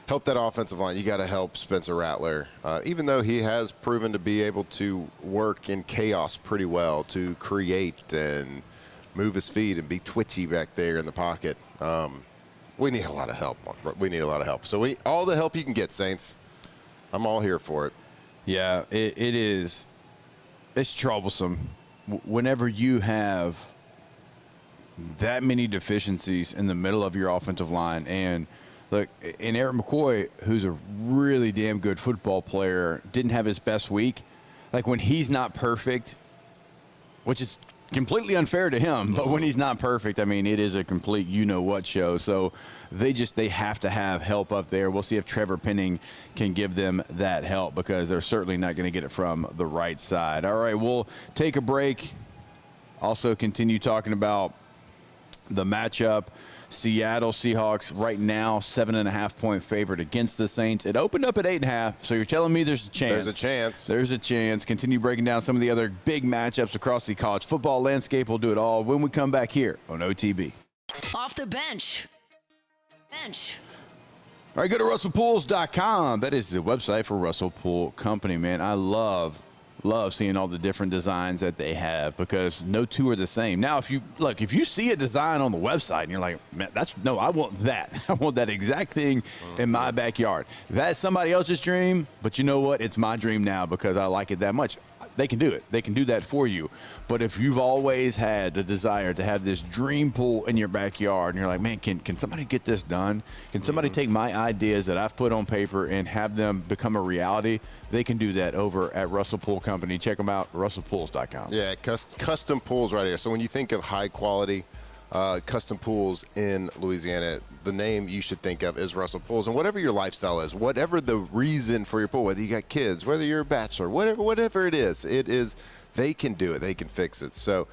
offensive line. You got to help Spencer Rattler, even though he has proven to be able to work in chaos pretty well, to create and move his feet and be twitchy back there in the pocket. We need a lot of help. We need a lot of help. So all the help you can get, Saints. I'm all here for it. Yeah, it is. It's troublesome whenever you have that many deficiencies in the middle of your offensive line. And look, and Eric McCoy, who's a really damn good football player, didn't have his best week. Like when he's not perfect, which is completely unfair to him, but when he's not perfect, I mean, it is a complete you-know-what show. So they have to have help up there. We'll see if Trevor Penning can give them that help because they're certainly not going to get it from the right side. All right, we'll take a break. Also continue talking about the matchup. Seattle Seahawks right now 7.5-point favorite against the Saints. It opened up at 8.5, so you're telling me there's a chance. There's a chance. Continue breaking down some of the other big matchups across the college football landscape. We'll do it all when we come back here on OTB. Off the bench. All right, go to RussellPools.com. That is the website for Russell Pool Company, man. I love seeing all the different designs that they have because no two are the same. Now, if you see a design on the website and you're like, man, I want that. I want that exact thing in my backyard. That's somebody else's dream, but you know what? It's my dream now because I like it that much. They can do it. They can do that for you. But if you've always had the desire to have this dream pool in your backyard and you're like, man, can somebody get this done? Can somebody take my ideas that I've put on paper and have them become a reality? They can do that over at Russell Pool Company. Check them out, russellpools.com. Yeah, custom pools right here. So when you think of high quality custom pools in Louisiana, the name you should think of is Russell Pools. And whatever your lifestyle is, whatever the reason for your pool, whether you got kids, whether you're a bachelor, whatever it is, they can do it. They can fix it. So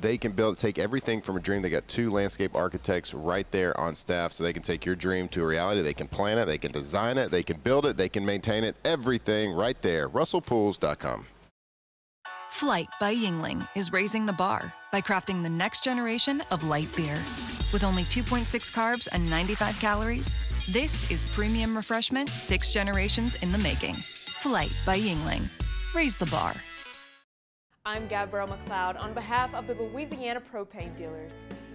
they can take everything from a dream. They got 2 landscape architects right there on staff, so they can take your dream to a reality. They can plan it. They can design it. They can build it. They can maintain it. Everything right there. RussellPools.com. Flight by Yingling is raising the bar by crafting the next generation of light beer. With only 2.6 carbs and 95 calories, this is premium refreshment 6 generations in the making. Flight by Yingling. Raise the bar. I'm Gabrielle McLeod on behalf of the Louisiana Propane Dealers.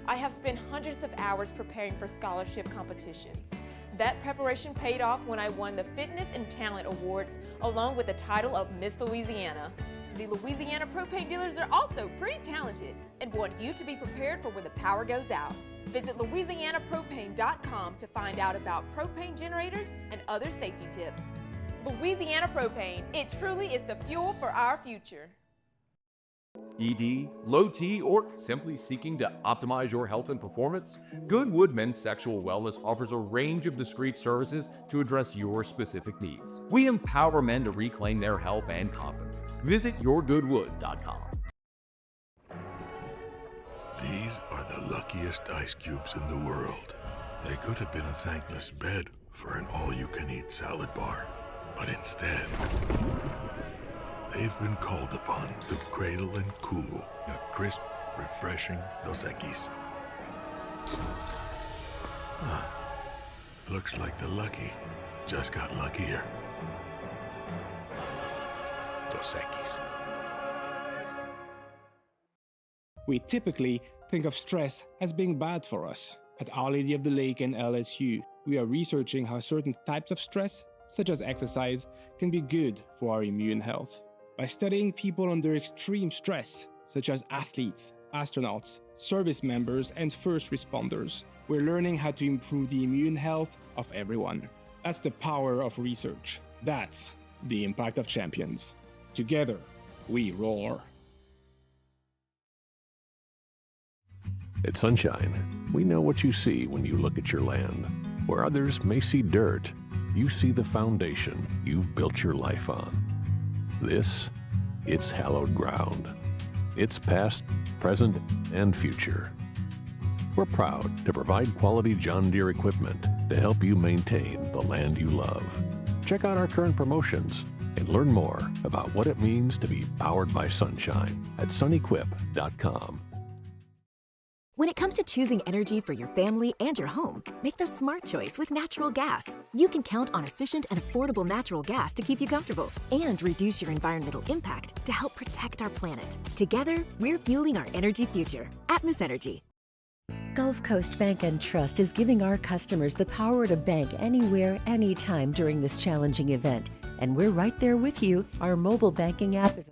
I have spent hundreds of hours preparing for scholarship competitions. That preparation paid off when I won the Fitness and Talent Awards along with the title of Miss Louisiana. The Louisiana Propane Dealers are also pretty talented and want you to be prepared for when the power goes out. Visit LouisianaPropane.com to find out about propane generators and other safety tips. Louisiana Propane, it truly is the fuel for our future. ED, low T, or simply seeking to optimize your health and performance? Goodwood Men's Sexual Wellness offers a range of discreet services to address your specific needs. We empower men to reclaim their health and confidence. Visit yourgoodwood.com. These are the luckiest ice cubes in the world. They could have been a thankless bed for an all-you-can-eat salad bar, but instead, they've been called upon to cradle and cool a crisp, refreshing Dos Equis. Looks like the lucky just got luckier. Dos Equis. We typically think of stress as being bad for us. At Our Lady of the Lake and LSU, we are researching how certain types of stress, such as exercise, can be good for our immune health. By studying people under extreme stress, such as athletes, astronauts, service members, and first responders, we're learning how to improve the immune health of everyone. That's the power of research. That's the impact of champions. Together, we roar. At Sunshine, we know what you see when you look at your land. Where others may see dirt, you see the foundation you've built your life on. It's hallowed ground. It's past, present, and future. We're proud to provide quality John Deere equipment to help you maintain the land you love. Check out our current promotions and learn more about what it means to be powered by sunshine at sunequip.com. When it comes to choosing energy for your family and your home, make the smart choice with natural gas. You can count on efficient and affordable natural gas to keep you comfortable and reduce your environmental impact to help protect our planet. Together, we're fueling our energy future. Atmos Energy. Gulf Coast Bank and Trust is giving our customers the power to bank anywhere, anytime during this challenging event. And we're right there with you. Our mobile banking app is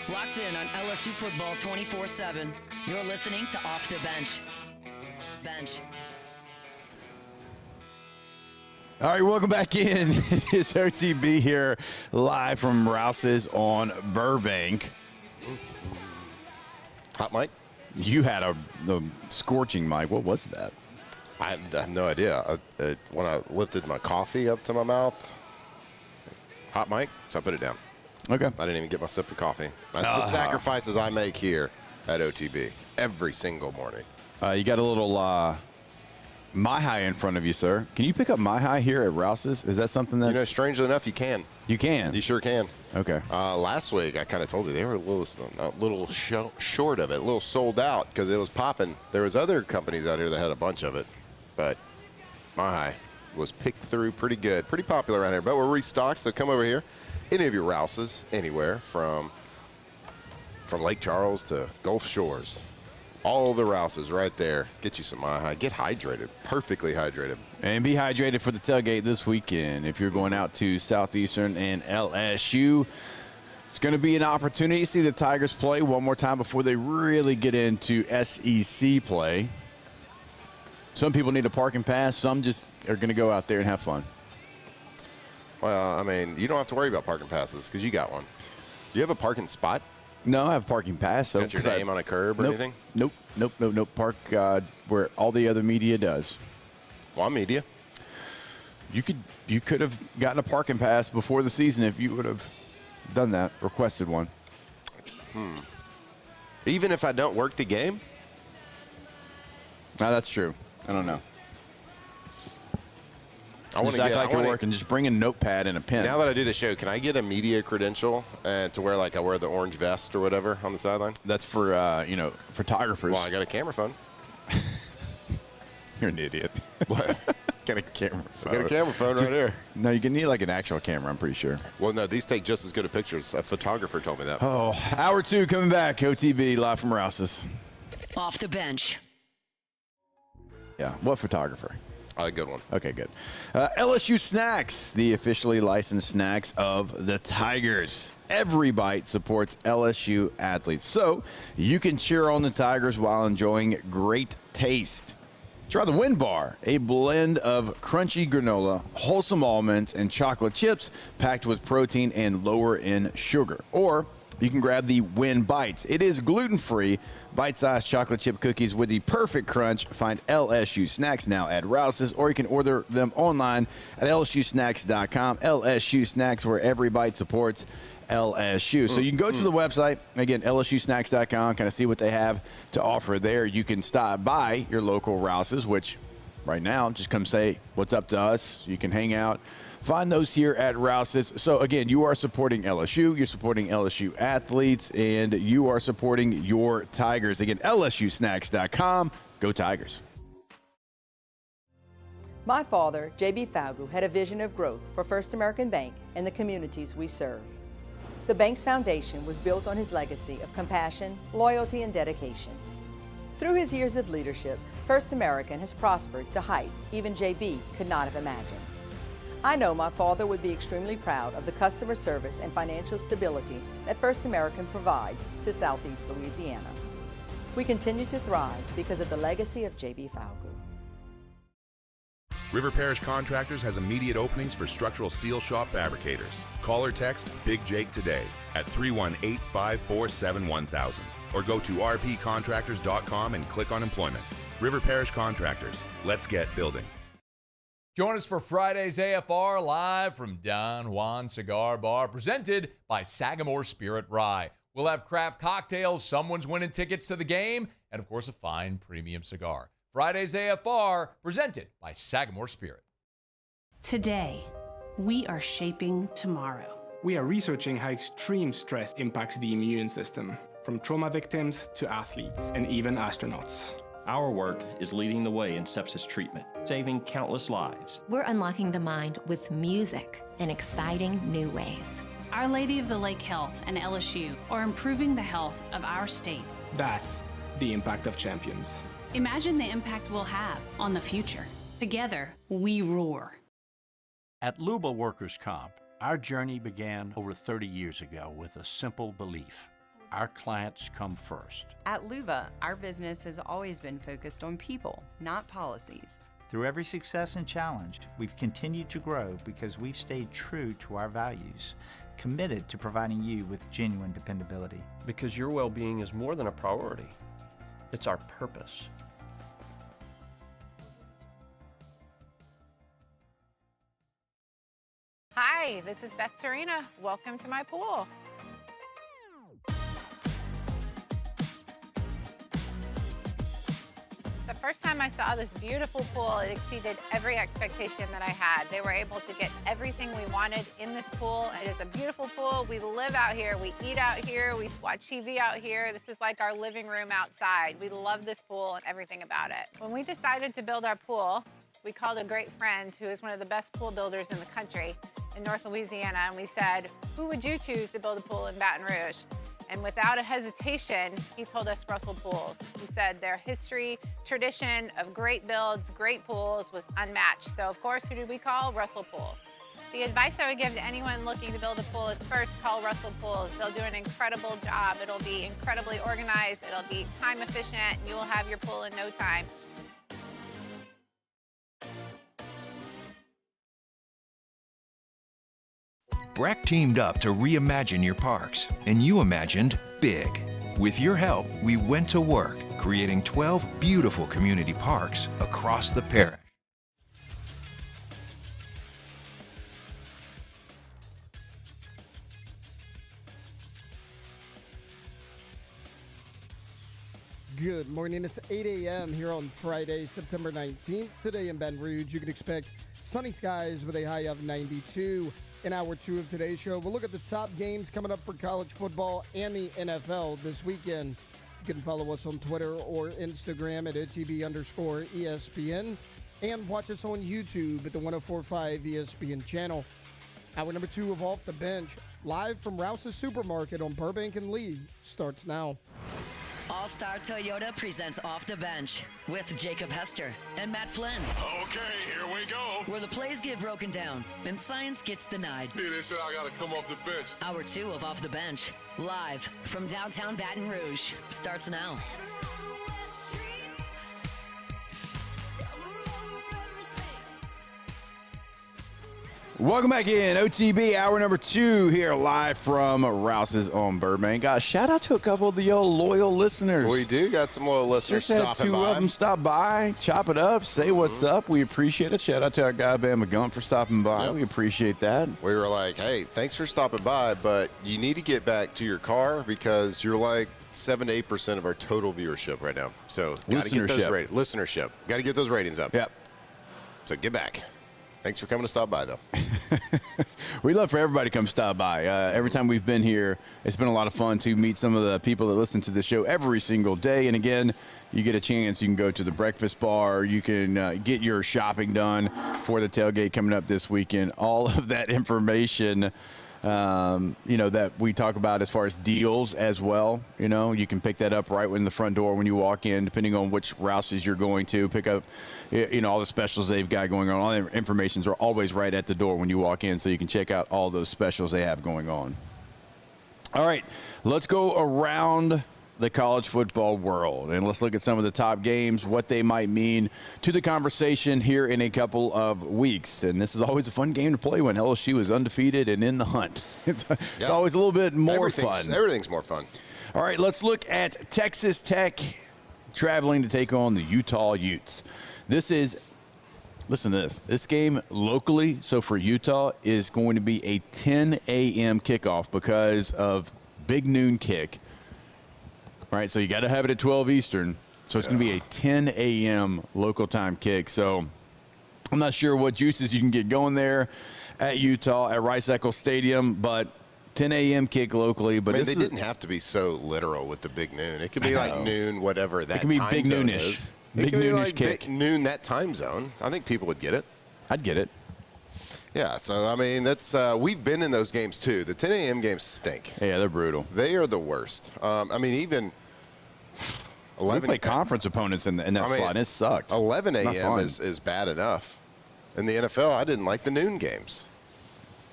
Locked in on LSU football 24/7. You're listening to Off the Bench. All right, welcome back in. It is OTB here, live from Rouse's on Burbank. Hot mic? You had the scorching mic. What was that? I have no idea. When I lifted my coffee up to my mouth, hot mic, so I put it down. Okay. I didn't even get my sip of coffee. That's the sacrifices I make here at OTB every single morning. You got a little My High in front of you, sir. Can you pick up My High here at Rouse's? Is that something that's... You know, strangely enough, you can. You can? You sure can. Okay. Last week, I kind of told you they were a little short of it, a little sold out because it was popping. There was other companies out here that had a bunch of it, but My High was picked through pretty good, pretty popular around here. But we're restocked, so come over here. Any of your Rouse's, anywhere from Lake Charles to Gulf Shores. All the Rouse's right there. Get you some My High. Get hydrated, perfectly hydrated. And be hydrated for the tailgate this weekend. If you're going out to Southeastern and LSU, it's going to be an opportunity to see the Tigers play one more time before they really get into SEC play. Some people need a parking pass. Some just are going to go out there and have fun. Well, I mean, you don't have to worry about parking passes because you got one. Do you have a parking spot? No, I have a parking pass. So got your name on a curb or anything? Nope. Park where all the other media does. Well, I'm media. You could have gotten a parking pass before the season if you would have done that, requested one. Even if I don't work the game? No, that's true. I don't know. I want to act like you're working. Just bring a notepad and a pen. Now that I do the show, can I get a media credential to where, like, I wear the orange vest or whatever on the sideline? That's for photographers. Well, I got a camera phone. You're an idiot. What? Got a camera phone. I got a camera phone right here. No, you can need like an actual camera, I'm pretty sure. Well, no, these take just as good of pictures. A photographer told me that. Oh, hour 2 coming back. OTB live from Rouse's. Off the Bench. Yeah, what photographer? Good one. Okay, good. LSU Snacks, the officially licensed snacks of the Tigers. Every bite supports LSU athletes, so you can cheer on the Tigers while enjoying great taste. Try the Win Bar, a blend of crunchy granola, wholesome almonds, and chocolate chips packed with protein and lower in sugar. Or you can grab the Win Bites. It is gluten-free, bite-sized chocolate chip cookies with the perfect crunch. Find LSU Snacks now at Rouse's, or you can order them online at lsusnacks.com. LSU Snacks, where every bite supports LSU. So you can go to the website, again, lsusnacks.com, kind of see what they have to offer there. You can stop by your local Rouse's, which right now, just come say what's up to us. You can hang out. Find those here at Rouse's. So, again, you are supporting LSU, you're supporting LSU athletes, and you are supporting your Tigers. Again, lsusnacks.com. Go Tigers. My father, J.B. Falgu, had a vision of growth for First American Bank and the communities we serve. The bank's foundation was built on his legacy of compassion, loyalty, and dedication. Through his years of leadership, First American has prospered to heights even JB could not have imagined. I know my father would be extremely proud of the customer service and financial stability that First American provides to Southeast Louisiana. We continue to thrive because of the legacy of JB Falgout. River Parish Contractors has immediate openings for structural steel shop fabricators. Call or text Big Jake today at 318-547-1000 or go to rpcontractors.com and click on employment. River Parish Contractors. Let's get building. Join us for Friday's AFR live from Don Juan Cigar Bar, presented by Sagamore Spirit Rye. We'll have craft cocktails, someone's winning tickets to the game, and of course a fine premium cigar. Friday's AFR, presented by Sagamore Spirit. Today, we are shaping tomorrow. We are researching how extreme stress impacts the immune system, from trauma victims to athletes and even astronauts. Our work is leading the way in sepsis treatment, saving countless lives. We're unlocking the mind with music in exciting new ways. Our Lady of the Lake Health and LSU are improving the health of our state. That's the impact of champions. Imagine the impact we'll have on the future. Together, we roar. At Luba Workers' Comp, our journey began over 30 years ago with a simple belief. Our clients come first. At Luba, our business has always been focused on people, not policies. Through every success and challenge, we've continued to grow because we've stayed true to our values, committed to providing you with genuine dependability. Because your well-being is more than a priority. It's our purpose. Hi, this is Beth Serena. Welcome to my pool. The first time I saw this beautiful pool, it exceeded every expectation that I had. They were able to get everything we wanted in this pool. It is a beautiful pool. We live out here, we eat out here, we watch TV out here. This is like our living room outside. We love this pool and everything about it. When we decided to build our pool, we called a great friend who is one of the best pool builders in the country in North Louisiana, and we said, who would you choose to build a pool in Baton Rouge? And without a hesitation, he told us Russell Pools. He said their history, tradition of great builds, great pools was unmatched. So of course, who did we call? Russell Pools. The advice I would give to anyone looking to build a pool is first call Russell Pools. They'll do an incredible job. It'll be incredibly organized. It'll be time efficient. And you will have your pool in no time. Breck teamed up to reimagine your parks, and you imagined big. With your help, we went to work, creating 12 beautiful community parks across the parish. Good morning. It's 8 a.m. here on Friday, September 19th. Today in Baton Rouge, you can expect sunny skies with a high of 92. In hour two of today's show, we'll look at the top games coming up for college football and the NFL this weekend. You can follow us on Twitter or Instagram at OTB_ESPN and watch us on YouTube at the 104.5 ESPN channel. Hour number two of Off the Bench, live from Rouse's Supermarket on Burbank and Lee, starts now. All-Star Toyota presents Off the Bench with Jacob Hester and Matt Flynn. Okay, here we go. Where the plays get broken down and science gets denied. Hey, they said I gotta come off the bench. Hour two of Off the Bench, live from downtown Baton Rouge, starts now. Welcome back in OTB, hour number two here live from Rouse's on Burbank. Shout out to a couple of the loyal listeners. We do got some loyal listeners Just stopping had two by. of them stop by, chop it up, say what's up. We appreciate it. Shout out to our guy Bama Gump for stopping by. Yep. We appreciate that. We were like, hey, thanks for stopping by, but you need to get back to your car because you're like 7 to 8% of our total viewership right now. So got to get those listenership. Got to get those ratings up. Yep. So get back. Thanks for coming to stop by, though. We'd love for everybody to come stop by. Every time we've been here, it's been a lot of fun to meet some of the people that listen to the show every single day. And again, you get a chance, you can go to the breakfast bar. You can get your shopping done for the tailgate coming up this weekend. All of that information that we talk about as far as deals as well. You can pick that up right in the front door when you walk in, depending on which Rouse's you're going to. Pick up, all the specials they've got going on. All the informations are always right at the door when you walk in, so you can check out all those specials they have going on. All right, let's go around the college football world, and let's look at some of the top games, what they might mean to the conversation here in a couple of weeks. And this is always a fun game to play when LSU is undefeated and in the hunt. It's always a little bit more fun. Everything's more fun. All right, let's look at Texas Tech traveling to take on the Utah Utes. Listen to this. This game locally, so for Utah, is going to be a 10 a.m. kickoff because of big noon kick. Right, so you got to have it at 12 Eastern. So it's going to be a 10 a.m. local time kick. So I'm not sure what juices you can get going there at Utah at Rice-Eccles Stadium, but 10 a.m. kick locally. But they didn't have to be so literal with the big noon. It could be like noon, whatever that time zone is. It can be big noonish. Big noonish kick. Big noon that time zone. I think people would get it. I'd get it. Yeah, so, that's we've been in those games, too. The 10 a.m. games stink. Yeah, they're brutal. They are the worst. Even 11 we play conference opponents in that slot. It sucked. 11 a.m. is bad enough. In the NFL, I didn't like the noon games.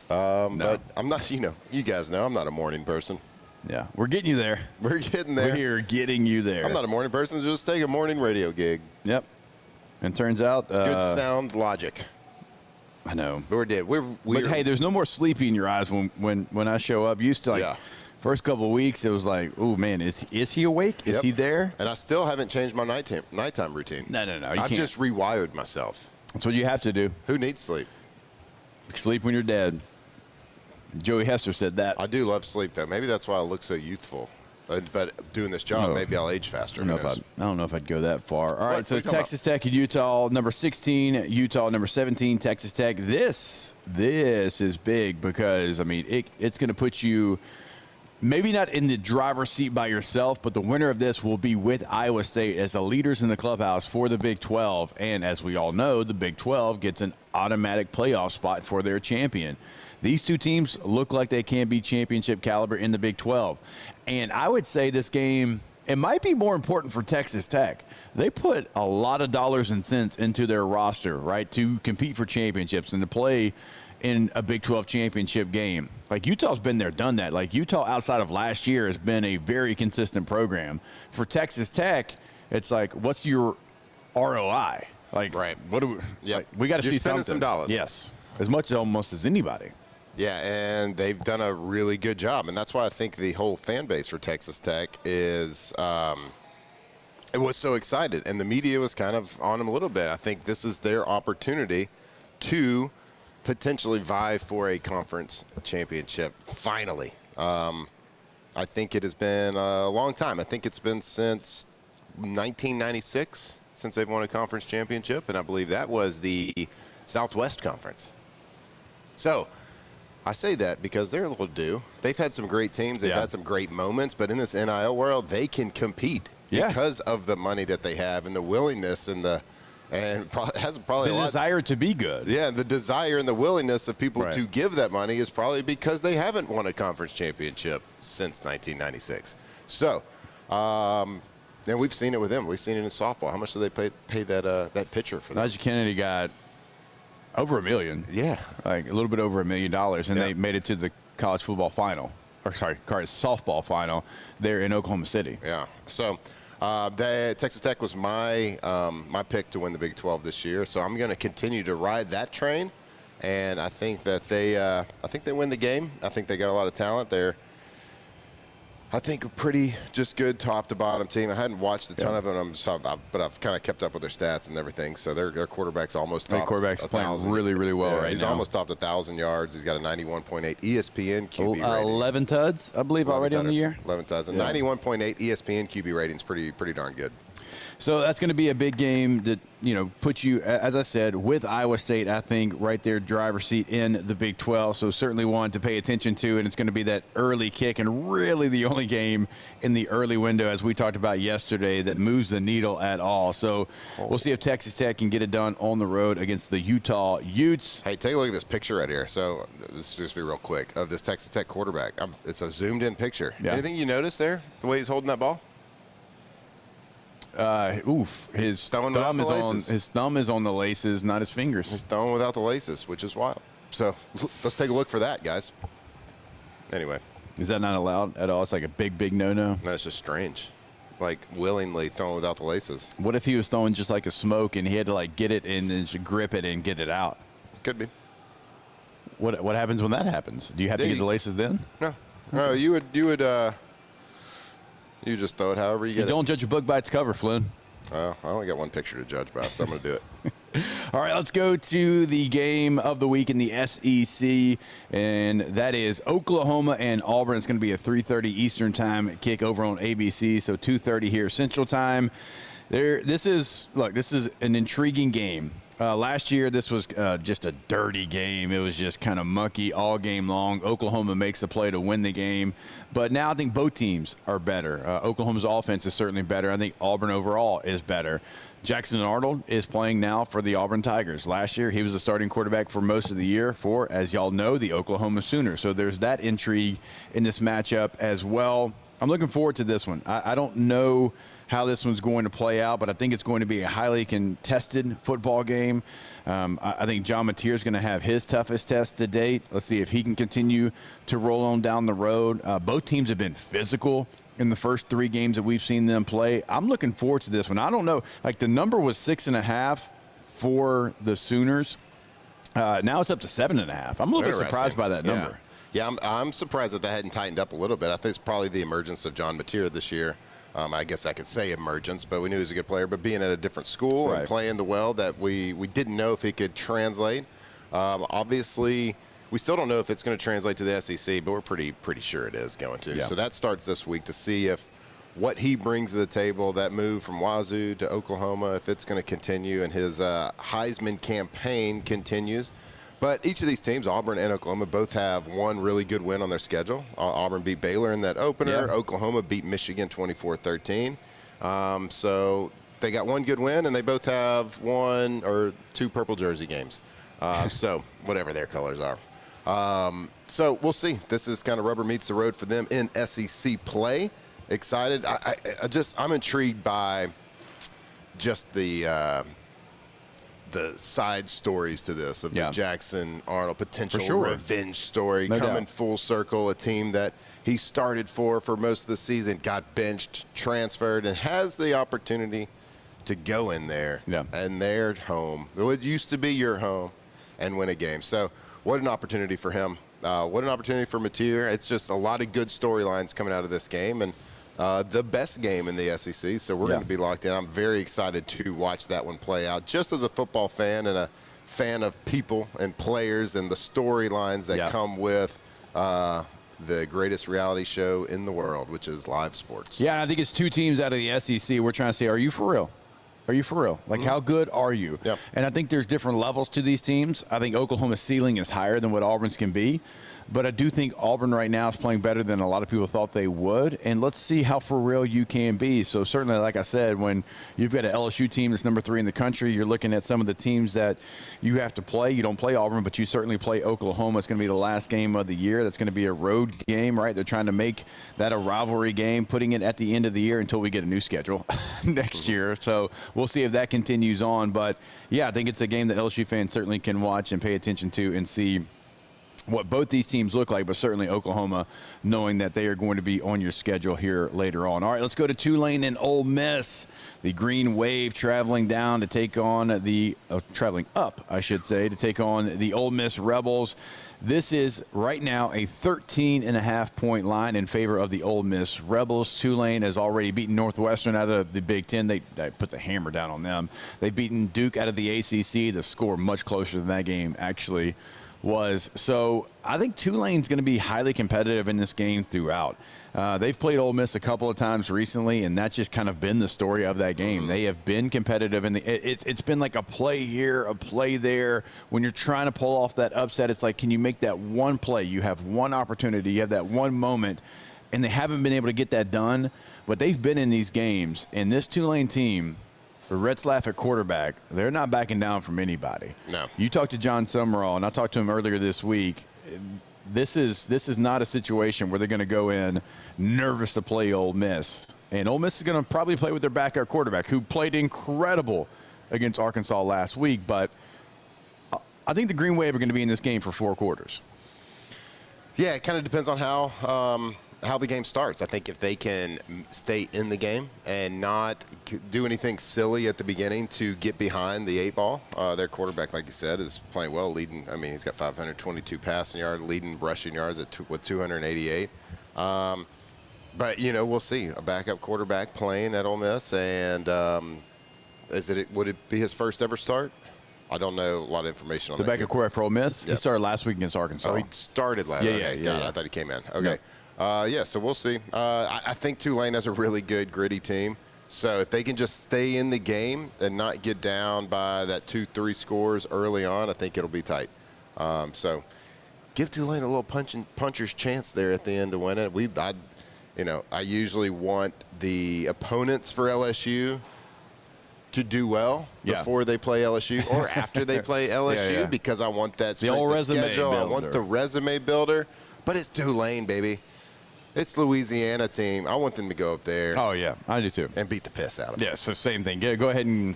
No. But I'm not, you guys know I'm not a morning person. Yeah, we're getting you there. We're getting there. We're getting you there. I'm not a morning person. Just take a morning radio gig. Yep. And turns out. Good sound logic. I know. But hey, there's no more sleepy in your eyes when I show up. Used to first couple of weeks, it was like, oh, man, is he awake? Is he there? And I still haven't changed my nighttime routine. No. I've just rewired myself. That's what you have to do. Who needs sleep? Sleep when you're dead. Joey Hester said that. I do love sleep, though. Maybe that's why I look so youthful. But doing this job, maybe I'll age faster. I don't know if I'd go that far. All right, so Texas Tech and Utah, number 16. Utah, number 17. Texas Tech. This is big because, it's going to put you maybe not in the driver's seat by yourself, but the winner of this will be with Iowa State as the leaders in the clubhouse for the Big 12. And as we all know, the Big 12 gets an automatic playoff spot for their champion. These two teams look like they can be championship caliber in the Big 12. And I would say this game, it might be more important for Texas Tech. They put a lot of dollars and cents into their roster, right, to compete for championships and to play in a Big 12 championship game. Like, Utah's been there, done that. Like, Utah outside of last year has been a very consistent program. For Texas Tech, it's like, what's your ROI? Like, what do we? Yeah, we got to see spending something. Some dollars. Yes, as much almost as anybody. Yeah, and they've done a really good job, and that's why I think the whole fan base for Texas Tech is it was so excited, and the media was kind of on them a little bit. I think this is their opportunity to potentially vie for a conference championship finally. I think it has been a long time. I think it's been since 1996 since they've won a conference championship, and I believe that was the Southwest Conference. So I say that because they're a little due. They've had some great teams. They've had some great moments, but in this NIL world, they can compete because of the money that they have and the willingness and the desire to be good. Yeah, the desire and the willingness of people to give that money is probably because they haven't won a conference championship since 1996. So, and we've seen it with them. We've seen it in softball. How much do they pay that pitcher for that? Elijah Kennedy got over $1 million. Yeah. Like a little bit over $1 million, and they made it to the college football final. Or sorry, college softball final there in Oklahoma City. Yeah. So Texas Tech was my pick to win the Big 12 this year. So I'm going to continue to ride that train, and I think that they win the game. I think they got a lot of talent. They're I think a pretty just good top to bottom team. I hadn't watched a ton of them, but I've kind of kept up with their stats and everything. So their quarterback's almost topped. Their quarterback's playing really, really well right now. He's almost topped 1,000 yards. He's got a 91.8 ESPN QB rating. 11 tuds, I believe, already on the year. 11 tuds. And 91.8 ESPN QB rating is pretty darn good. So that's going to be a big game that, put you, as I said, with Iowa State, I think, right there, driver's seat in the Big 12. So certainly one to pay attention to, and it's going to be that early kick, and really the only game in the early window, as we talked about yesterday, that moves the needle at all. So we'll see if Texas Tech can get it done on the road against the Utah Utes. Hey, take a look at this picture right here. So this will just be real quick of this Texas Tech quarterback. It's a zoomed-in picture. Yeah. Anything you notice there, the way he's holding that ball? His thumb is on the laces, not his fingers. He's throwing without the laces, which is wild. So let's take a look for that, guys. Anyway. Is that not allowed at all? It's like a big no-no? No, it's just strange. Like willingly throwing without the laces. What if he was throwing just like a smoke and he had to like get it and then just grip it and get it out? Could be. What happens when that happens? Do you have to get the laces then? No. No, you would you just throw it however you get it. Don't judge a book by its cover, Flynn. Well, I only got one picture to judge by, so I'm going to do it. All right, let's go to the game of the week in the SEC, and that is Oklahoma and Auburn. It's going to be a 3:30 Eastern time kick over on ABC, so 2:30 here Central time. This is an intriguing game. Last year, this was just a dirty game. It was just kind of mucky all game long. Oklahoma makes a play to win the game. But now I think both teams are better. Oklahoma's offense is certainly better. I think Auburn overall is better. Jackson Arnold is playing now for the Auburn Tigers. Last year, he was the starting quarterback for most of the year for, as y'all know, the Oklahoma Sooners. So there's that intrigue in this matchup as well. I'm looking forward to this one. I don't know how this one's going to play out, but I think it's going to be a highly contested football game. I think John Mateer is going to have his toughest test to date. Let's see if he can continue to roll on down the road. Both teams have been physical in the first 3 games that we've seen them play. I'm looking forward to this one. I don't know. Like, the number was 6.5 for the Sooners. Now it's up to 7.5. I'm a little bit surprised by that number. Yeah, I'm surprised that hadn't tightened up a little bit. I think it's probably the emergence of John Mateer this year. I guess I could say emergence, but we knew he was a good player. But being at a different school and playing the well that we didn't know if he could translate. Obviously, we still don't know if it's going to translate to the SEC, but we're pretty sure it is going to. Yeah. So that starts this week to see if what he brings to the table, that move from Wazoo to Oklahoma, if it's going to continue and his Heisman campaign continues. But each of these teams, Auburn and Oklahoma, both have one really good win on their schedule. Auburn beat Baylor in that opener. Yeah. Oklahoma beat Michigan 24-13. So they got one good win, and they both have 1 or 2 purple jersey games. So whatever their colors are. So we'll see. This is kind of rubber meets the road for them in SEC play. Excited. I'm intrigued by just the side stories to this of the Jackson Arnold potential revenge story coming full circle. A team that he started for most of the season, got benched, transferred, and has the opportunity to go in there and their home. It used to be your home and win a game. So what an opportunity for him. What an opportunity for Mateer. It's just a lot of good storylines coming out of this game, and the best game in the SEC, so we're going to be locked in. I'm very excited to watch that one play out, just as a football fan and a fan of people and players and the storylines that come with the greatest reality show in the world, which is live sports. Yeah, I think it's 2 teams out of the SEC. We're trying to say, are you for real? Are you for real? Like, how good are you? Yep. And I think there's different levels to these teams. I think Oklahoma's ceiling is higher than what Auburn's can be. But I do think Auburn right now is playing better than a lot of people thought they would. And let's see how for real you can be. So certainly, like I said, when you've got an LSU team that's number 3 in the country, you're looking at some of the teams that you have to play. You don't play Auburn, but you certainly play Oklahoma. It's going to be the last game of the year. That's going to be a road game, right? They're trying to make that a rivalry game, putting it at the end of the year until we get a new schedule next year. So we'll see if that continues on. But, yeah, I think it's a game that LSU fans certainly can watch and pay attention to and see what both these teams look like, but certainly Oklahoma, knowing that they are going to be on your schedule here later on. All right, let's go to Tulane and Ole Miss. The Green Wave traveling down to take on traveling up, I should say, to take on the Ole Miss Rebels. This is right now a 13.5-point line in favor of the Ole Miss Rebels. Tulane has already beaten Northwestern out of the Big Ten. They put the hammer down on them. They've beaten Duke out of the ACC. The score much closer than that game actually was, so I think Tulane's going to be highly competitive in this game throughout. They've played Ole Miss a couple of times recently, and that's just kind of been the story of that game. They have been competitive, and it's been like a play here, a play there. When you're trying to pull off that upset, it's like, can you make that one play? You have one opportunity. You have that one moment, and they haven't been able to get that done. But they've been in these games, and this Tulane team, Retzlaff at quarterback, they're not backing down from anybody. No. You talked to John Summerall, and I talked to him earlier this week. This is not a situation where they're going to go in nervous to play Ole Miss. And Ole Miss is going to probably play with their backup quarterback, who played incredible against Arkansas last week. But I think the Green Wave are going to be in this game for 4 quarters. Yeah, it kind of depends on how the game starts. I think if they can stay in the game and not do anything silly at the beginning to get behind the 8 ball, their quarterback, like you said, is playing well, leading. I mean, he's got 522 passing yards, leading rushing yards with 288. But, we'll see. A backup quarterback playing at Ole Miss, and would it be his first ever start? I don't know a lot of information on that. The backup quarterback for Ole Miss? Yep. He started last week against Arkansas. Oh, he started last week. Yeah. I thought he came in. Okay. No. So we'll see. I think Tulane has a really good, gritty team. So if they can just stay in the game and not get down by that 2-3 scores early on, I think it'll be tight. So give Tulane a little puncher's chance there at the end to win it. I usually want the opponents for LSU to do well before they play LSU or after they play LSU because I want that strength of schedule. I want the resume builder. But it's Tulane, baby. It's Louisiana team. I want them to go up there. Oh, yeah. I do, too. And beat the piss out of them. Yeah, so same thing. Go ahead and,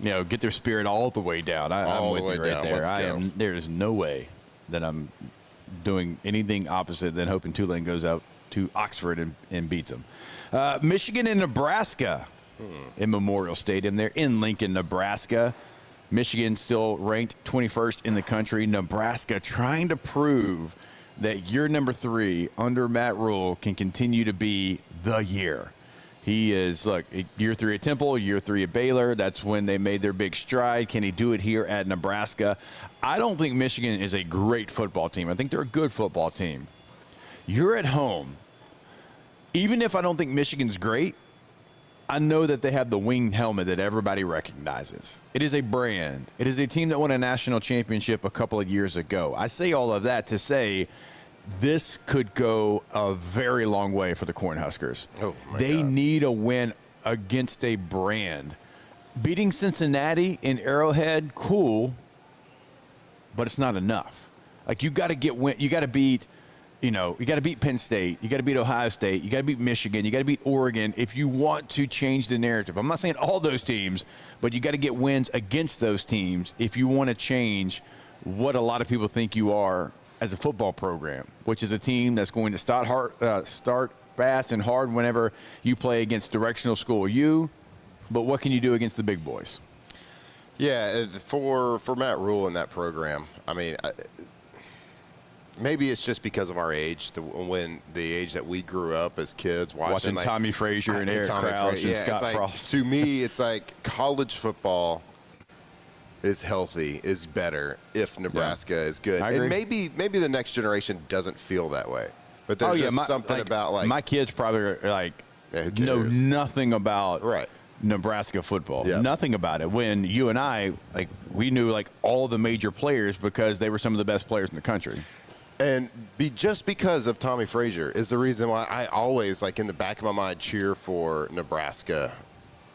get their spirit all the way down. I'm with you right there. There's no way that I'm doing anything opposite than hoping Tulane goes out to Oxford and beats them. Michigan and Nebraska in Memorial Stadium. They're in Lincoln, Nebraska. Michigan still ranked 21st in the country. Nebraska trying to prove that year number 3 under Matt Rule can continue to be the year. He is, year 3 at Temple, year 3 at Baylor. That's when they made their big stride. Can he do it here at Nebraska? I don't think Michigan is a great football team. I think they're a good football team. You're at home. Even if I don't think Michigan's great, I know that they have the winged helmet that everybody recognizes. It is a brand. It is a team that won a national championship a couple of years ago. I say all of that to say this could go a very long way for the Cornhuskers. They need a win against a brand. Beating Cincinnati in Arrowhead, cool, but it's not enough. You got to you got to beat. You got to beat Penn State. You got to beat Ohio State. You got to beat Michigan. You got to beat Oregon if you want to change the narrative. I'm not saying all those teams, but you got to get wins against those teams if you want to change what a lot of people think you are as a football program, which is a team that's going to start fast and hard whenever you play against directional school U. But what can you do against the big boys? Yeah, for Matt Rule and that program, I mean, maybe it's just because of our age, the age that we grew up as kids watching Tommy Frazier and Eric Crouch and Scott Frost. To me, it's like college football is healthy, is better if Nebraska is good. And maybe the next generation doesn't feel that way. But there's something about my kids probably know nothing about Nebraska football. Nothing about it. When you and I, we knew all the major players because they were some of the best players in the country. And just because of Tommy Frazier is the reason why I always, in the back of my mind, cheer for Nebraska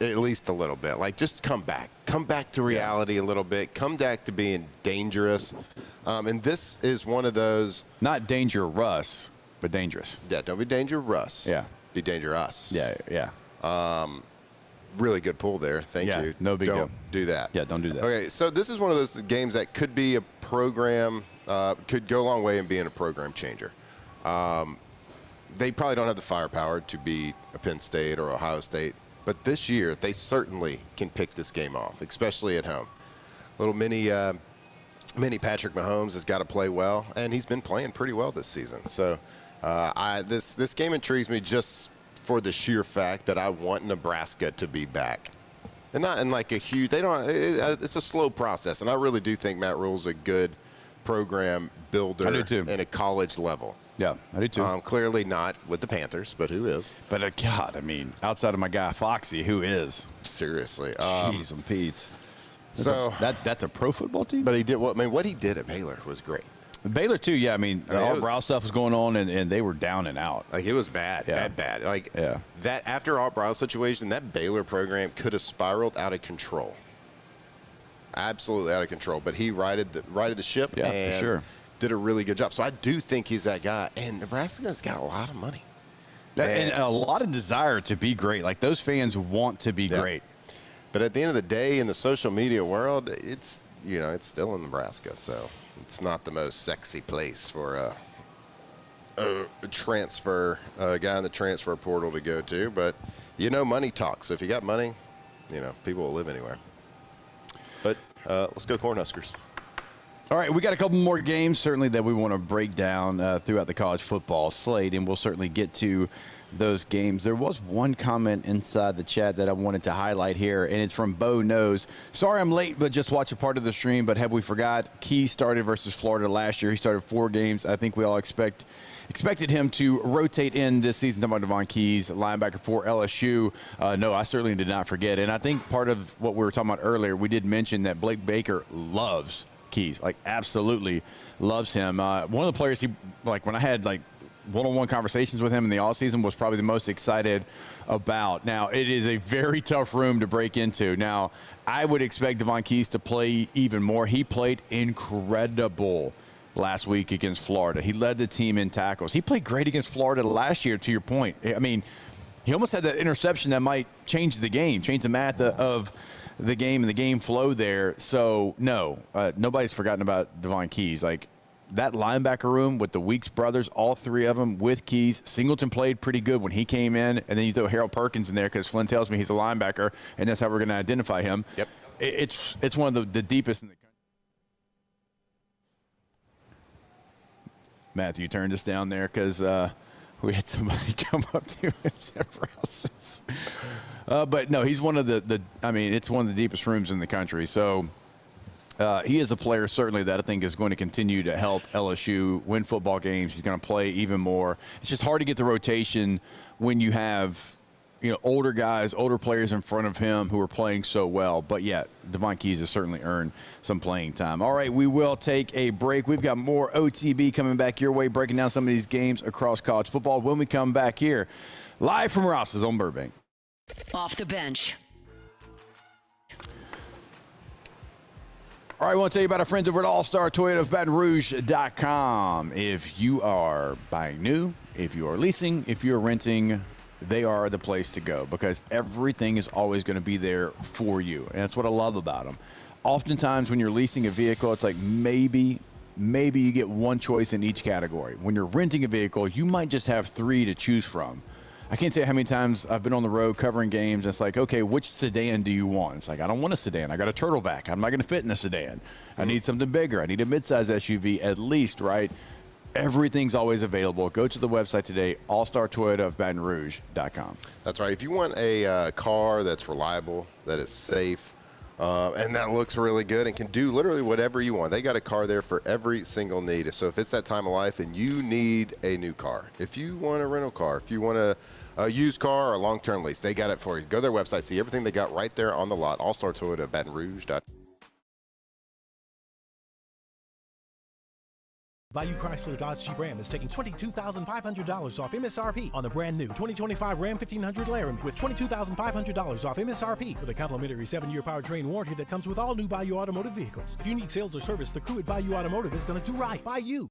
at least a little bit. Just come back. Come back to reality a little bit. Come back to being dangerous. And this is one of those. Not dangerous, but dangerous. Yeah, don't be dangerous. Yeah. Be dangerous. Yeah. Really good pull there. Thank you. No big deal. Don't do that. Yeah, don't do that. Okay, so this is one of those games that could be a program. Could go a long way in being a program changer. They probably don't have the firepower to beat a Penn State or Ohio State, but this year they certainly can pick this game off, especially at home. Little mini Patrick Mahomes has got to play well, and he's been playing pretty well this season. So this game intrigues me just for the sheer fact that I want Nebraska to be back. And not in a huge – it's a slow process, and I really do think Matt Rule's a good program builder I do too. in a college level. Yeah, I do too. Clearly not with the Panthers, but who is? But God, I mean, outside of my guy Foxy, who is? Seriously. Jeez and Pete's. That's a pro football team? But he did what he did at Baylor was great. Brow stuff was going on, and they were down and out. Like, it was bad, bad. Like, that after Art Brow situation, that Baylor program could have spiraled out of control. Absolutely out of control. But he righted the ship and for sure. did a really good job. So I do think he's that guy. And Nebraska's got a lot of money. And a lot of desire to be great. Like, those fans want to be great. But at the end of the day, in the social media world, it's still in Nebraska. So it's not the most sexy place for a guy in the transfer portal to go to. But, money talks. So if you got money, people will live anywhere. But let's go Cornhuskers. All right, we got a couple more games, certainly, that we want to break down throughout the college football slate, and we'll certainly get to those games. There was one comment inside the chat that I wanted to highlight here, and it's from Bo Knows. Sorry I'm late, but just watch a part of the stream, but have we forgot? Key started versus Florida last year. He started 4 games. I think we all expected him to rotate in this season. Talking about Devon Keys, linebacker for LSU. No, I certainly did not forget. And I think part of what we were talking about earlier, we did mention that Blake Baker loves Keys, like absolutely loves him. One of the players when I had one-on-one conversations with him in the offseason was probably the most excited about. Now, it is a very tough room to break into. Now, I would expect Devon Keys to play even more. He played incredible last week against Florida. He led the team in tackles. He played great against Florida last year, to your point. I mean, he almost had that interception that might change the game, change the math of the game and the game flow there. So, no, nobody's forgotten about Devon Keys. Like, that linebacker room with the Weeks brothers, all 3 of them with Keys. Singleton played pretty good when he came in, and then you throw Harold Perkins in there because Flynn tells me he's a linebacker, and that's how we're going to identify him. Yep. It's one of the deepest in the country. Matthew, turn this down there because we had somebody come up to us at Rouse's. But no, he's one of it's one of the deepest rooms in the country. So he is a player certainly that I think is going to continue to help LSU win football games. He's going to play even more. It's just hard to get the rotation when you have older guys, older players in front of him who are playing so well. But yet, Devon Keys has certainly earned some playing time. All right, we will take a break. We've got more OTB coming back your way, breaking down some of these games across college football when we come back here, live from Rouse's on Burbank. Off the bench. All right, I want to tell you about our friends over at All-Star Toyota of Baton Rouge.com. If you are buying new, if you are leasing, if you're renting, they are the place to go because everything is always going to be there for you. And that's what I love about them. Oftentimes when you're leasing a vehicle, it's like maybe you get one choice in each category. When you're renting a vehicle, you might just have 3 to choose from. I can't say how many times I've been on the road covering games. And it's like, okay, which sedan do you want? It's like, I don't want a sedan. I got a turtleback. I'm not going to fit in a sedan. I need something bigger. I need a midsize SUV at least, right? Everything's always available. Go to the website today, allstartoyotaofbatonrouge.com. That's right. If you want a car that's reliable, that is safe, and that looks really good and can do literally whatever you want, they got a car there for every single need. So if it's that time of life and you need a new car, if you want a rental car, if you want a used car or a long-term lease, they got it for you. Go to their website, see everything they got right there on the lot, allstartoyotaofbatonrouge.com. Bayou Chrysler Dodge Jeep Ram is taking $22,500 off MSRP on the brand new 2025 Ram 1500 Laramie with $22,500 off MSRP with a complimentary 7-year powertrain warranty that comes with all new Bayou Automotive vehicles. If you need sales or service, the crew at Bayou Automotive is going to do right by you.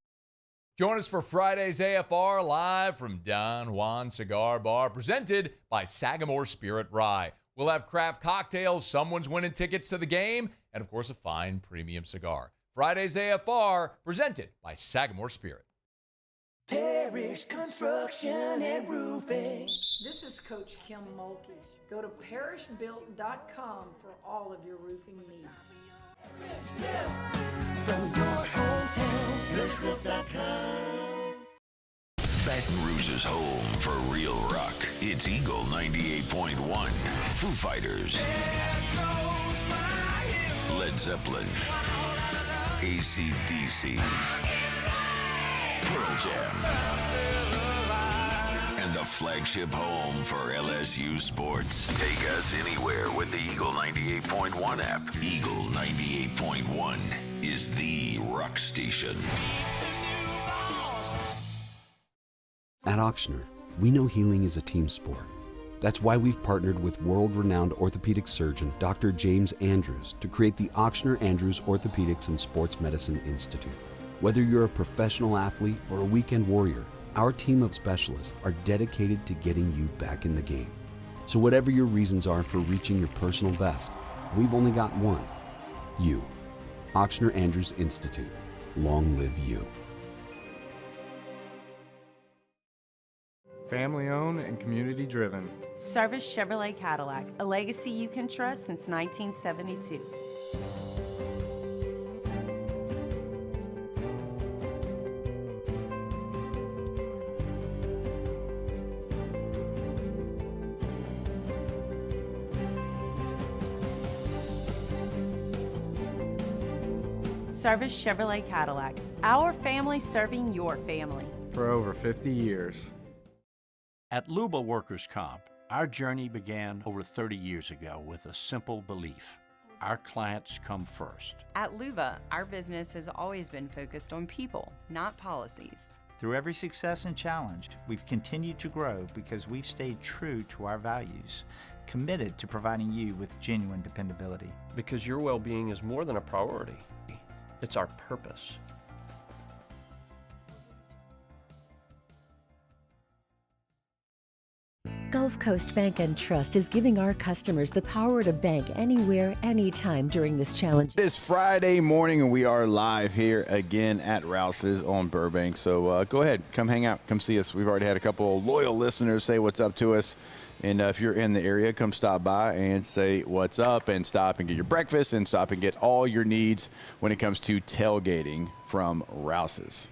Join us for Friday's AFR live from Don Juan Cigar Bar, presented by Sagamore Spirit Rye. We'll have craft cocktails, someone's winning tickets to the game, and of course a fine premium cigar. Friday's AFR, presented by Sagamore Spirit. Parish Construction and Roofing. This is Coach Kim Mulkey. Go to parishbuilt.com for all of your roofing needs. From your hometown, parishbuilt.com. Baton Rouge's home for real rock. It's Eagle 98.1. Foo Fighters. Led Zeppelin. AC/DC, Pearl Jam, and the flagship home for LSU sports. Take us anywhere with the Eagle 98.1 app. Eagle 98.1 is the rock station. At Auctioner, we know healing is a team sport. That's why we've partnered with world-renowned orthopedic surgeon Dr. James Andrews to create the Auctioner Andrews Orthopedics and Sports Medicine Institute. Whether you're a professional athlete or a weekend warrior, our team of specialists are dedicated to getting you back in the game. So whatever your reasons are for reaching your personal best, we've only got one: you. Auctioner Andrews Institute. Long live you. Family owned and community driven. Service Chevrolet Cadillac, a legacy you can trust since 1972. Service Chevrolet Cadillac, our family serving your family. For over 50 years. At Luba Workers' Comp, our journey began over 30 years ago with a simple belief: our clients come first. At Luba, our business has always been focused on people, not policies. Through every success and challenge, we've continued to grow because we've stayed true to our values, committed to providing you with genuine dependability. Because your well-being is more than a priority. It's our purpose. Gulf Coast Bank and Trust is giving our customers the power to bank anywhere, anytime during this challenge. It is Friday morning, and we are live here again at Rouse's on Burbank. So go ahead, come hang out, come see us. We've already had a couple of loyal listeners say what's up to us. And if you're in the area, come stop by and say what's up, and stop and get your breakfast, and stop and get all your needs when it comes to tailgating from Rouse's.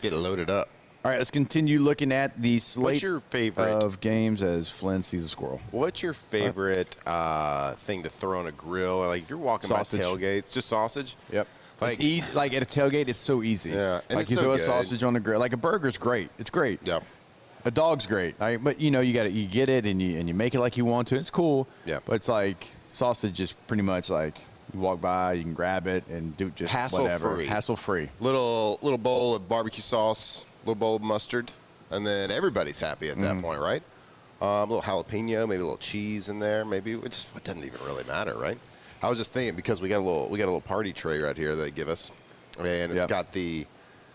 Get loaded up. All right, let's continue looking at the slate What's your favorite of games as Flynn sees a squirrel. What's your favorite thing to throw on a grill? Like if you're walking Sausage. by tailgates, just sausage? Yep. Like It's easy. Like at a tailgate, it's so easy. Yeah, and like it's you so throw good. a sausage on the grill. Like a burger's great. It's great. Yep. A dog's great. But you know, you get it and you make it like you want to. It's cool. Yeah. But it's like sausage is pretty much like you walk by, you can grab it and do just whatever. Hassle-free. Little bowl of barbecue sauce, little bowl of mustard, and then everybody's happy at that point, right? A little jalapeno, maybe a little cheese in there, maybe it doesn't even really matter, right? I was just thinking because we got a little party tray right here that they give us, and it's got the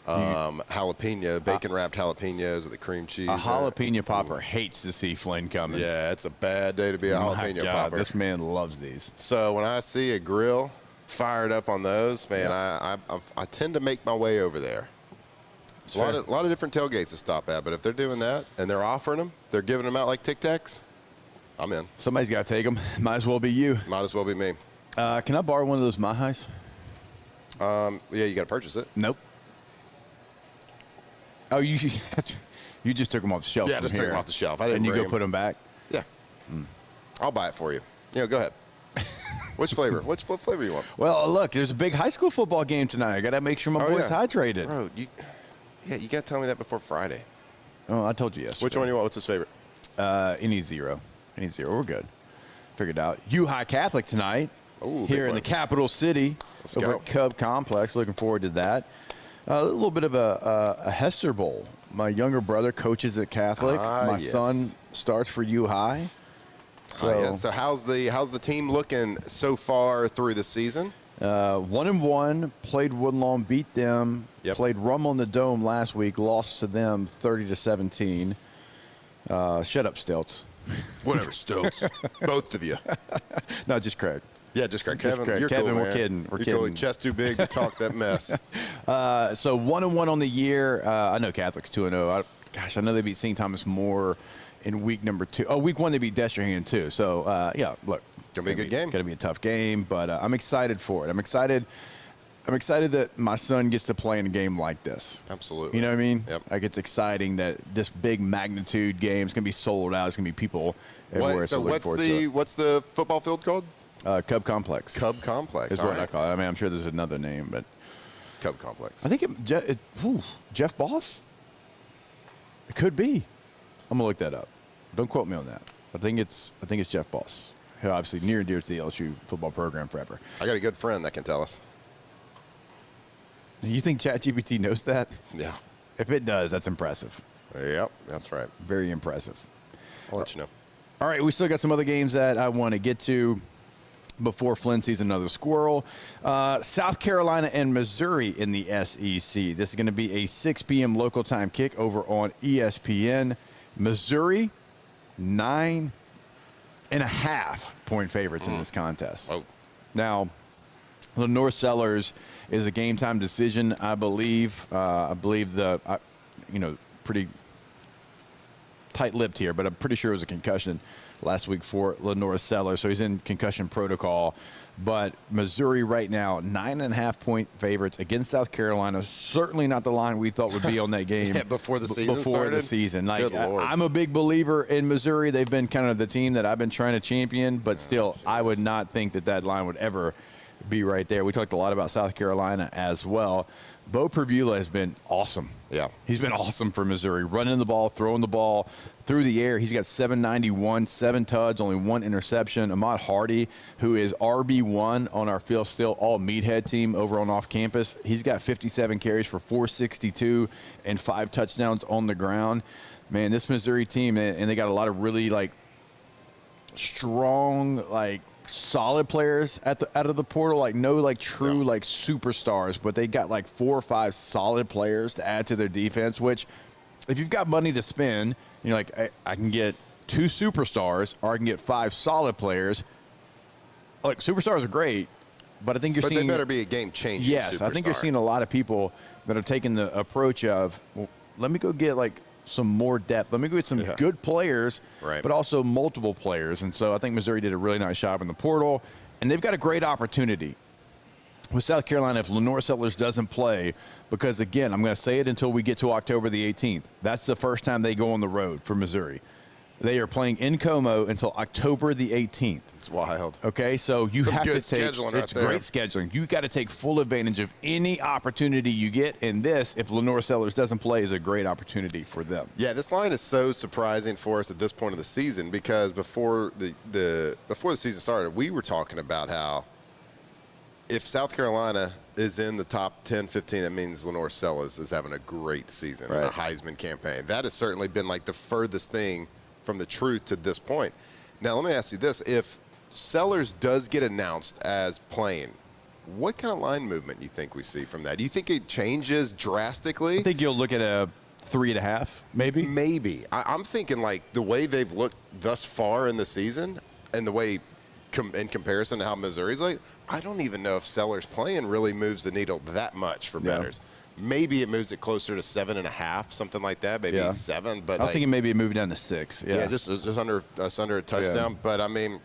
jalapeno, bacon wrapped jalapenos with the cream cheese. A jalapeno popper hates to see Flynn coming. Yeah, it's a bad day to be a jalapeno popper. This man loves these. So when I see a grill fired up on those, man, I tend to make my way over there. A lot of different tailgates to stop at, but if they're doing that and they're offering them, they're giving them out like Tic Tacs, I'm in. Somebody's got to take them. Might as well be you. Might as well be me. Can I borrow one of those Mahais? Yeah, you got to purchase it. Nope. Oh, you just took them off the shelf. Yeah, from just here. took them off the shelf. I didn't and you bring go put them back. Yeah. I'll buy it for you. Go ahead. Which flavor? What flavor you want? Well, look, there's a big high school football game tonight. I got to make sure my boy's hydrated. Bro, you got to tell me that before Friday. Oh, I told you yesterday. Which one you want? What's his favorite? Any zero. We're good. Figured out. U-High Catholic tonight. Ooh, here in the capital city. Let's over go. at Cub Complex. Looking forward to that. A little bit of a Hester Bowl. My younger brother coaches at Catholic. My son starts for U-High. So how's the team looking so far through the season? 1-1. Played Woodlawn, beat them. Yep. Played Rummel in the Dome last week. Lost to them 30-17. Shut up, Stilts. Whatever, Stilts. Both of you. No, just Craig. Yeah, just Craig. Just Kevin, Craig. you're Kevin, cool, we're man. kidding. We're you're kidding. Cool. Chest too big to talk that mess. So 1-1 on the year. I know Catholic's 2-0. I know they beat St. Thomas More in week number 2. Oh, week 1 they beat Destrehan too. So yeah, look, gonna be a good game. Gonna be a tough game, but I'm excited for it. I'm excited that my son gets to play in a game like this. Absolutely. You know what I mean? Yep. Like it's exciting that this big magnitude game is gonna be sold out. It's gonna be people everywhere. What's the football field called? Cub Complex. Cub Complex. Is what I call it. I mean, I'm sure there's another name, but Cub Complex. I think Jeff Boss. It could be. I'm gonna look that up. Don't quote me on that. I think it's Jeff Boss, who obviously near and dear to the LSU football program forever. I got a good friend that can tell us. You think ChatGPT knows that? Yeah. If it does, that's impressive. Yep, that's right. Very impressive. I'll let you know. All right, we still got some other games that I want to get to before Flynn sees another squirrel. South Carolina and Missouri in the SEC. This is going to be a 6 p.m. local time kick over on ESPN. Missouri, 9.5-point favorites in this contest. Oh. Now, Lenore Sellers is a game time decision, I believe. Pretty tight-lipped here, but I'm pretty sure it was a concussion last week for Lenore Sellers, so he's in concussion protocol. But Missouri right now, 9.5-point favorites against South Carolina. Certainly not the line we thought would be on that game. Yeah, before the season started? Like, Good Lord. I'm a big believer in Missouri. They've been kind of the team that I've been trying to champion, but still, I would not think that line would ever be right there. We talked a lot about South Carolina as well. Bo Perbula has been awesome. Yeah. He's been awesome for Missouri, running the ball, throwing the ball through the air. He's got 791, 7 tuds, only 1 interception. Ahmad Hardy, who is RB1 on our Phil Still all meathead team over on off campus, he's got 57 carries for 462 and 5 touchdowns on the ground. Man, this Missouri team, and they got a lot of really strong, solid players out of the portal, no true superstars, but they got 4 or 5 solid players to add to their defense, which if you've got money to spend, you're like, I can get 2 superstars or I can get 5 solid players. Superstars are great, but I think you're seeing— But they better be a game-changing Yes, superstar. I think you're seeing a lot of people that are taking the approach of, well, let me go get some more depth. Let me go get some good players, but also multiple players. And so I think Missouri did a really nice job in the portal, and they've got a great opportunity with South Carolina if Lenore Sellers doesn't play, because, again, I'm going to say it until we get to October the 18th. That's the first time they go on the road for Missouri. They are playing in Como until October the 18th. It's wild. Okay, so you have to take— scheduling right it's there. great scheduling. You got to take full advantage of any opportunity you get, and this, if Lenore Sellers doesn't play, is a great opportunity for them. Yeah, this line is so surprising for us at this point of the season, because before the season started, we were talking about how if South Carolina is in the top 10, 15, that means Lenore Sellers is having a great season, a Heisman campaign. That has certainly been the furthest thing from the truth to this point. Now, let me ask you this. If Sellers does get announced as playing, what kind of line movement you think we see from that? Do you think it changes drastically? I think you'll look at a 3.5, maybe. Maybe. I'm thinking the way they've looked thus far in the season and the way in comparison to how Missouri's I don't even know if Sellers playing really moves the needle that much for bettors. Maybe it moves it closer to 7.5, something like that. Maybe 7. But I was thinking maybe it moved down to 6. Yeah, just under a touchdown. But I mean,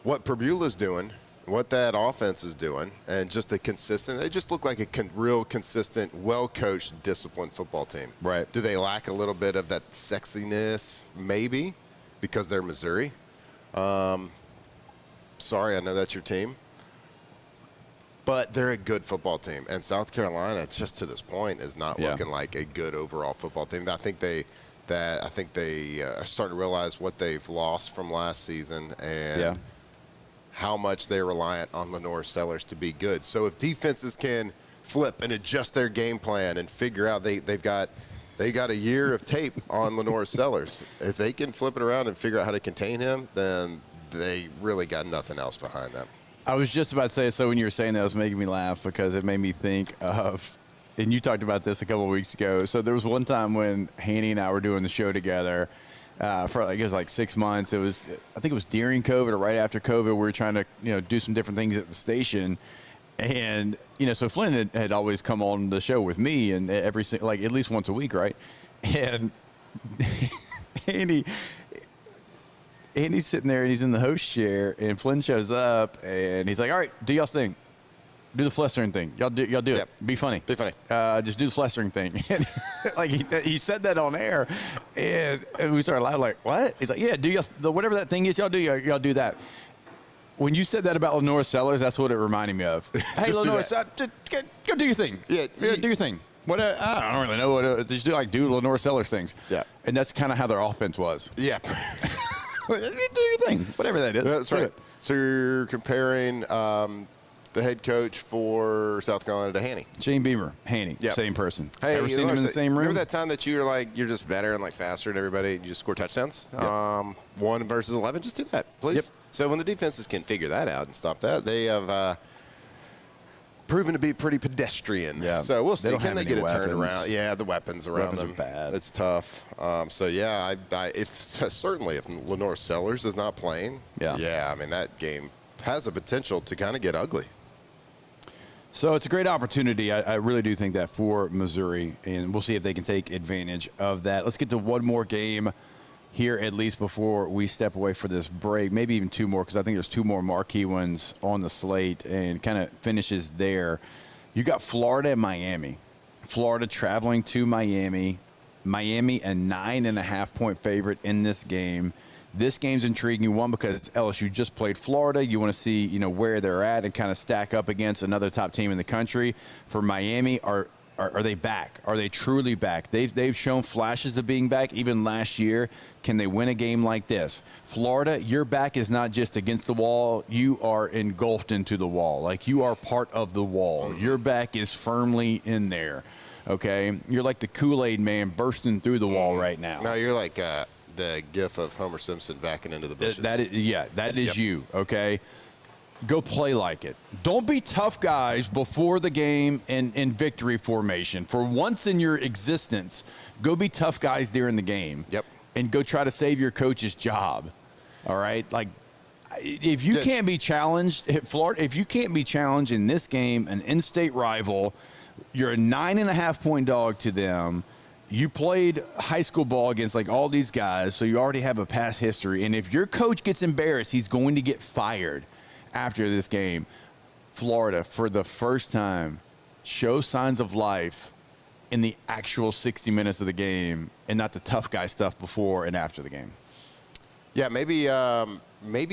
what Perbula's doing, what that offense is doing, and just they just look like a real consistent, well-coached, disciplined football team. Right. Do they lack a little bit of that sexiness? Maybe, because they're Missouri. Sorry, I know that's your team. But they're a good football team, and South Carolina, just to this point, is not looking like a good overall football team. I think they are starting to realize what they've lost from last season and how much they're reliant on Lenore Sellers to be good. So if defenses can flip and adjust their game plan and figure out they've got a year of tape on Lenore Sellers, if they can flip it around and figure out how to contain him, then they really got nothing else behind them. I was just about to say, so when you were saying that, it was making me laugh because it made me think of, and you talked about this a couple of weeks ago. So there was one time when Haney and I were doing the show together for it was 6 months. I think it was during COVID or right after COVID. We were trying to do some different things at the station, and so Flynn had always come on the show with me, and at least once a week, right? And Andy's sitting there, and he's in the host chair, and Flynn shows up, and he's like, all right, do y'all's thing. Do the flustering thing. Y'all do it. Be funny. Be funny. Just do the flustering thing. And he said that on air, and we started laughing what? He's like, yeah, do y'all, whatever that thing is y'all do, y'all do that. When you said that about Lenore Sellers, that's what it reminded me of. Hey, Lenore, go do your thing. Yeah, do your thing. What? I don't really know what. Just do Lenore Sellers things. Yeah. And that's kind of how their offense was. Yeah. Do your thing, whatever that is. That's right. So you're comparing the head coach for South Carolina to Haney. Shane Beamer, Haney, Yep. same person. Hey, ever seen them in the same room? Remember that time that you were like, you're just better and like faster than everybody, and you just score touchdowns? Yep. 1 versus 11, just do that, please. Yep. So when the defenses can figure that out and stop that, they have proven to be pretty pedestrian. Yeah. So we'll see. They don't Can have they any get it turned weapons. around? Yeah, the weapons around Weapons them. are bad. It's tough. So yeah, certainly if Lenore Sellers is not playing, I mean that game has a potential to kind of get ugly. So it's a great opportunity. I really do think that for Missouri, and we'll see if they can take advantage of that. Let's get to one more game here at least before we step away for this break, maybe even two more, because I think there's two more marquee ones on the slate, and kind of finishes there. You got Florida and Miami. Florida traveling to Miami. Miami a 9.5-point favorite in this game. This game's intriguing, one, because LSU just played Florida. You want to see, where they're at and kind of stack up against another top team in the country. For Miami, are they back? Are they truly back? They've shown flashes of being back even last year. Can they win a game like this? Florida, your back is not just against the wall. You are engulfed into the wall. Like, you are part of the wall. Your back is firmly in there, okay? You're like the Kool-Aid man bursting through the wall right now. No, you're like the gif of Homer Simpson backing into the bushes. That is you, okay? Go play like it. Don't be tough guys before the game and in victory formation. For once in your existence, go be tough guys during the game. Yep. And go try to save your coach's job. All right? Like, if you can't be challenged, if you can't be challenged in this game, an in-state rival, you're a 9.5-point dog to them. You played high school ball against like all these guys, so you already have a past history. And if your coach gets embarrassed, he's going to get fired after this game. Florida, for the first time, show signs of life in the actual 60 minutes of the game and not the tough guy stuff before and after the game. Yeah, maybe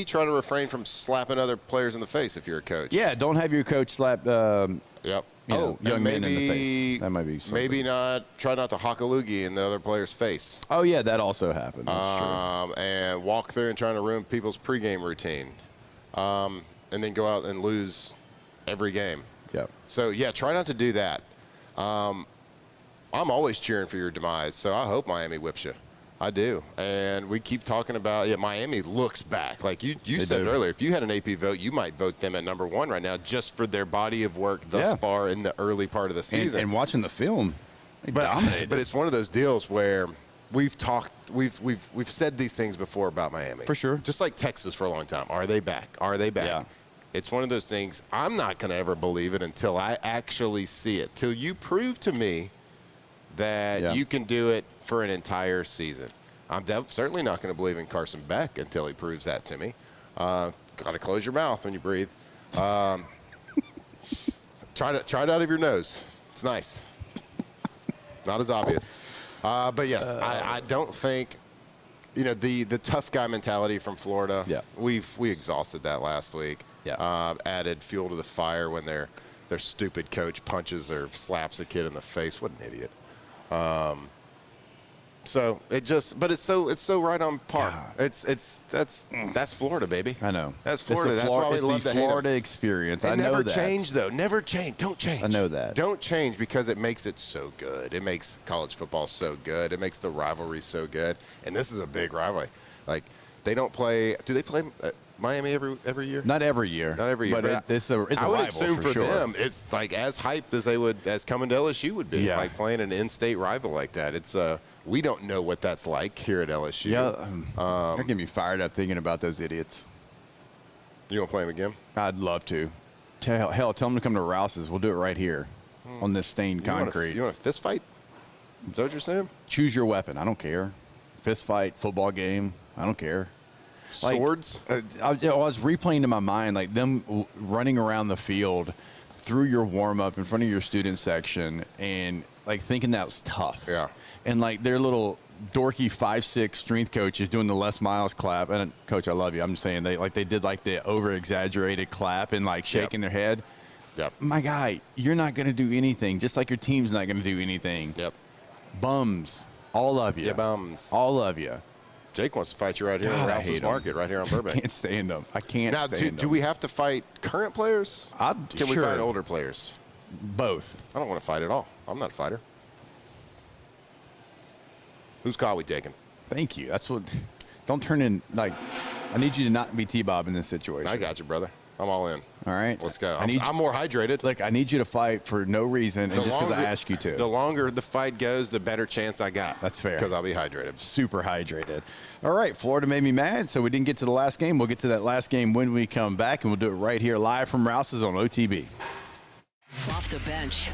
try to refrain from slapping other players in the face if you're a coach. Yeah, don't have your coach slap young men in the face. That might be something. Maybe try not to hock a loogie in the other player's face. Oh, yeah, that also happened. That's true. And walk through and trying to ruin people's pregame routine. And then go out and lose every game. Yeah. So, yeah, try not to do that. I'm always cheering for your demise, so I hope Miami whips you. I do. And we keep talking about, Miami looks back. Like you said it earlier, if you had an AP vote, you might vote them at number one right now just for their body of work thus far in the early part of the season. And watching the film, they dominated. But it's one of those deals where we've said these things before about Miami. For sure. Just like Texas for a long time. Are they back? Are they back? Yeah. It's one of those things, I'm not going to ever believe it until I actually see it. Till you prove to me that you can do it for an entire season. I'm certainly not going to believe in Carson Beck until he proves that to me. Got to close your mouth when you breathe. Try it out of your nose. It's nice. Not as obvious. But yes, I don't think, the tough guy mentality from Florida. Yeah. We exhausted that last week. Yeah. Added fuel to the fire when their stupid coach punches or slaps a kid in the face. What an idiot. So but it's so right on par. That's Florida, baby. I know. That's Florida. That's why we love the Florida experience. I know never that. change though. Never change. Don't change. I know that. Don't change because it makes it so good. It makes college football so good. It makes the rivalry so good. And this is a big rivalry. Like they don't play. Do they play Miami every year? Not every year. Not every year. But it's a I would rival assume for sure. them, it's like as hyped as coming to LSU would be. Yeah. Like playing an in-state rival like that. It's we don't know what that's like here at LSU. Yeah, they're getting me fired up thinking about those idiots. You want to play them again? I'd love to. Hell, tell them to come to Rouse's. We'll do it right here on this stained concrete. You want a fist fight? Is that what you're saying? Choose your weapon. I don't care. Fist fight, football game. I don't care. Swords? I was replaying in my mind, like them running around the field through your warm-up in front of your student section and like thinking that was tough. Yeah. And like their little dorky 5'6" strength coach is doing the Les Miles clap. And coach, I love you. I'm just saying they did like the over exaggerated clap and like shaking their head. Yep. My guy, you're not going to do anything. Just like your team's not going to do anything. Yep. Bums, all of you. Yeah, bums. All of you. Jake wants to fight you right here in Rouse's Market, right here on Burbank. I can't stand them. I can't stand them. Now, do we have to fight current players? Can we sure. fight older players? Both. I don't want to fight at all. I'm not a fighter. Whose call we taking? Thank you. That's what. Don't turn in like. I need you to not be T-Bob in this situation. I got you, brother. I'm all in. All right. Let's go. I'm more hydrated. Look, I need you to fight for no reason, and just because I ask you to. The longer the fight goes, the better chance I got. That's fair. Because I'll be hydrated. Super hydrated. All right. Florida made me mad, so we didn't get to the last game. We'll get to that last game when we come back, and we'll do it right here live from Rouse's on OTB. Off the bench.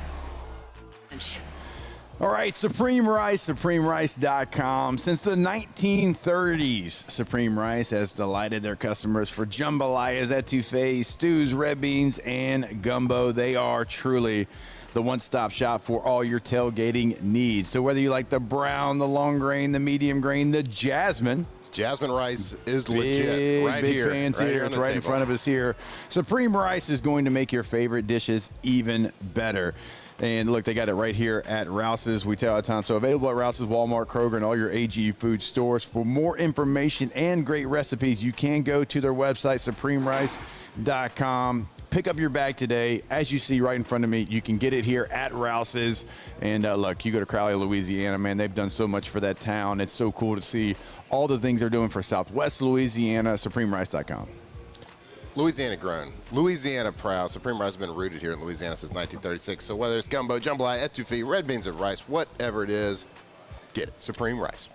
All right, Supreme Rice, SupremeRice.com. Since the 1930s, Supreme Rice has delighted their customers for jambalayas, etouffees, stews, red beans, and gumbo. They are truly the one-stop shop for all your tailgating needs. So whether you like the brown, the long grain, the medium grain, the jasmine rice is legit. Right big here. Fans right here. here It's right in front of us here. Supreme Rice is going to make your favorite dishes even better. And look, they got it right here at Rouse's. We tell all the time. So available at Rouse's, Walmart, Kroger, and all your AG food stores. For more information and great recipes, you can go to their website, SupremeRice.com. Pick up your bag today. As you see right in front of me, you can get it here at Rouse's. And look, you go to Crowley, Louisiana, man, they've done so much for that town. It's so cool to see all the things they're doing for Southwest Louisiana. SupremeRice.com. Louisiana grown. Louisiana proud. Supreme Rice has been rooted here in Louisiana since 1936. So whether it's gumbo, jambalaya, etouffee, red beans, or rice, whatever it is, get it. Supreme Rice.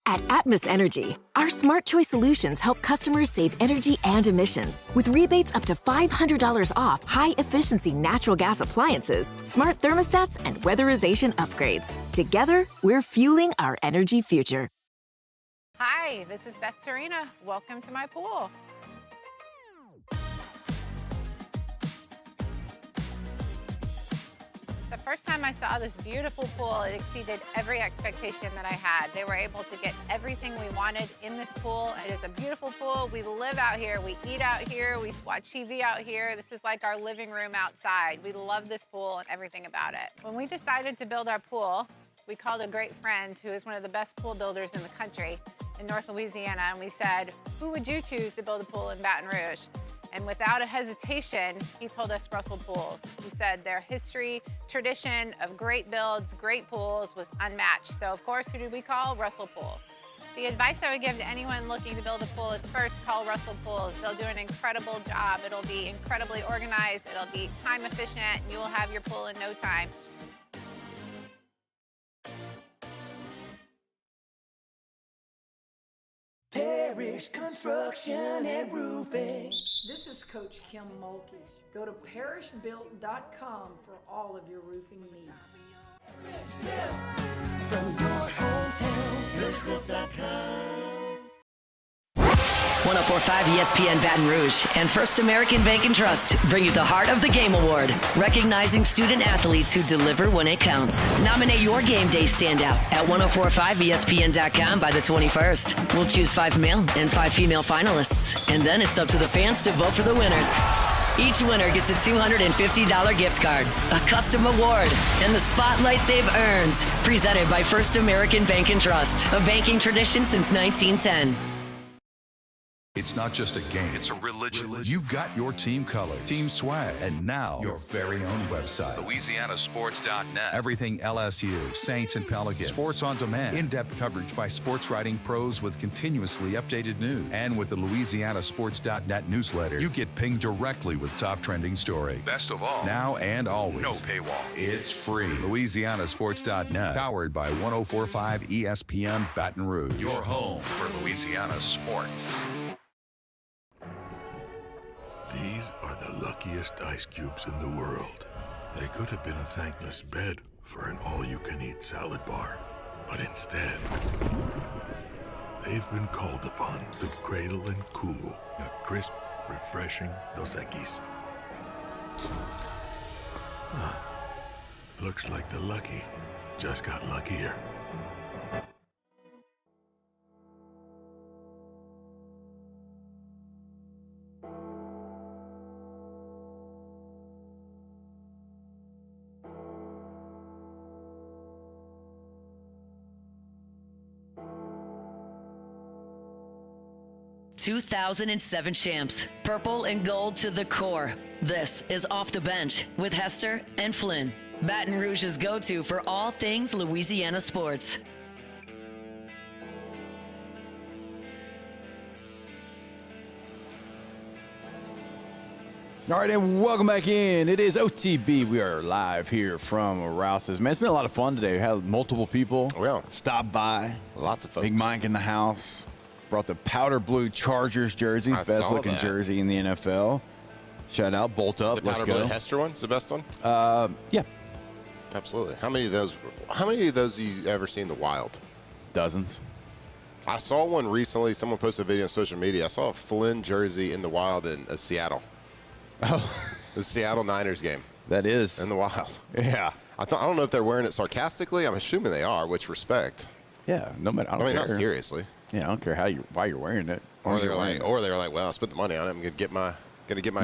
At Atmos Energy, our smart choice solutions help customers save energy and emissions with rebates up to $500 off high-efficiency natural gas appliances, smart thermostats, and weatherization upgrades. Together, we're fueling our energy future. Hi, this is Beth Serena. Welcome to my pool. The first time I saw this beautiful pool, it exceeded every expectation that I had. They were able to get everything we wanted in this pool. It is a beautiful pool. We live out here. We eat out here. We watch TV out here. This is like our living room outside. We love this pool and everything about it. When we decided to build our pool, we called a great friend who is one of the best pool builders in the country in North Louisiana, and we said, who would you choose to build a pool in Baton Rouge? And without a hesitation, he told us Russell Pools. He said their history, tradition of great builds, great pools was unmatched. So of course, who did we call? Russell Pools. The advice I would give to anyone looking to build a pool is first call Russell Pools. They'll do an incredible job. It'll be incredibly organized. It'll be time efficient, and you will have your pool in no time. Parish Construction and Roofing. This is Coach Kim Mulkey. Go to parishbuilt.com for all of your roofing needs. From your hometown, parishbuilt.com. 104.5 ESPN Baton Rouge and First American Bank and Trust bring you the Heart of the Game Award, recognizing student athletes who deliver when it counts. Nominate your game day standout at 1045ESPN.com by the 21st. We'll choose 5 male and 5 female finalists, and then it's up to the fans to vote for the winners. Each winner gets a $250 gift card, a custom award, and the spotlight they've earned. Presented by First American Bank and Trust, a banking tradition since 1910. It's not just a game, it's a religion. You've got your team colors, team swag, and now your very own website. LouisianaSports.net. Everything LSU, Saints, and Pelicans. Sports on demand. In-depth coverage by sports writing pros with continuously updated news. And with the LouisianaSports.net newsletter, you get pinged directly with top trending stories. Best of all, now and always. No paywall. It's free. LouisianaSports.net. Powered by 104.5 ESPN Baton Rouge. Your home for Louisiana sports. These are the luckiest ice cubes in the world. They could have been a thankless bed for an all-you-can-eat salad bar. But instead, they've been called upon to cradle and cool a crisp, refreshing Dos Equis. Looks like the lucky just got luckier. ...2007 champs, purple and gold to the core. This is Off the Bench with Hester and Flynn. Baton Rouge's go-to for all things Louisiana sports. All right, and welcome back in. It is OTB. We are live here from Rouse's. Man, it's been a lot of fun today. We had multiple people stop by. Lots of folks. Big Mike in the house. Brought the powder blue Chargers jersey, best looking jersey in the NFL. Shout out, bolt up. The powder blue Hester one, is the best one. Yeah, absolutely. How many of those you ever seen in the wild? Dozens. I saw one recently. Someone posted a video on social media. I saw a Flynn jersey in the wild in Seattle. Oh, the Seattle Niners game. That is in the wild. Yeah. I don't know if they're wearing it sarcastically. I'm assuming they are, which respect. Yeah. No matter. I mean, not seriously. Yeah, I don't care why you're wearing it. Or they were like, well, I spent the money on it. I'm gonna get my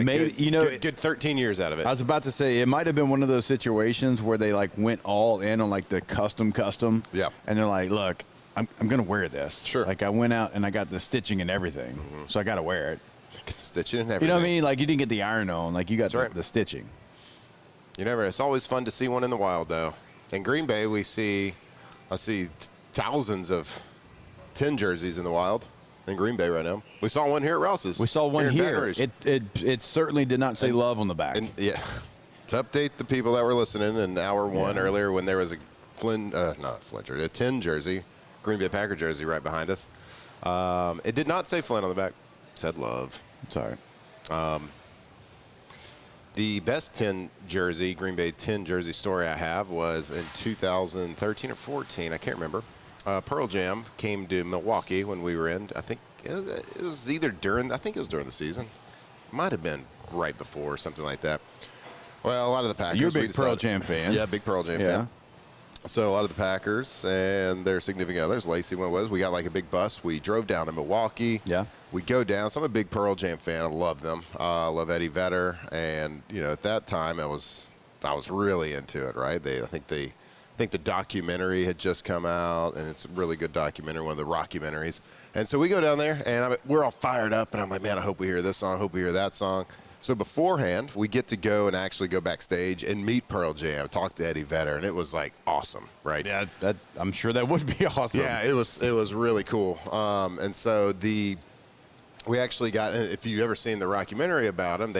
Maybe, good 13 years out of it. I was about to say it might have been one of those situations where they like went all in on like the custom. Yeah. And they're like, look, I'm gonna wear this. Sure. Like I went out and I got the stitching and everything, so I got to wear it. Get the stitching and everything. You know what I mean? Like you didn't get the iron on, like you got the stitching. You never. It's always fun to see one in the wild, though. In Green Bay, I see thousands of 10 jerseys in the wild. In Green Bay right now. We saw one here at Rouse's. We saw one here. It certainly did not say love on the back. And yeah. To update the people that were listening in hour one earlier when there was a a 10 jersey, Green Bay Packer jersey right behind us. It did not say Flynn on the back. It said love. Sorry. The best 10 jersey, Green Bay 10 jersey story I have was in 2013 or 14. I can't remember. Pearl Jam came to Milwaukee when we were in. I think it was during the season. Might have been right before or something like that. Well, a lot of the Packers. You're a big Pearl Jam fan. Yeah, big Pearl Jam fan. So a lot of the Packers and their significant others, Lacey one was, we got like a big bus. We drove down to Milwaukee. Yeah. We go down. So I'm a big Pearl Jam fan. I love them. I love Eddie Vedder. And, at that time I was really into it, right? I think the documentary had just come out, and it's a really good documentary, one of the Rockumentaries. And so we go down there, and we're all fired up, and I'm like, man, I hope we hear this song, I hope we hear that song. So beforehand, we get to go and actually go backstage and meet Pearl Jam, talk to Eddie Vedder, and it was like awesome, right? Yeah, I'm sure that would be awesome. Yeah, it was really cool. And so we actually got, if you've ever seen the Rockumentary about him,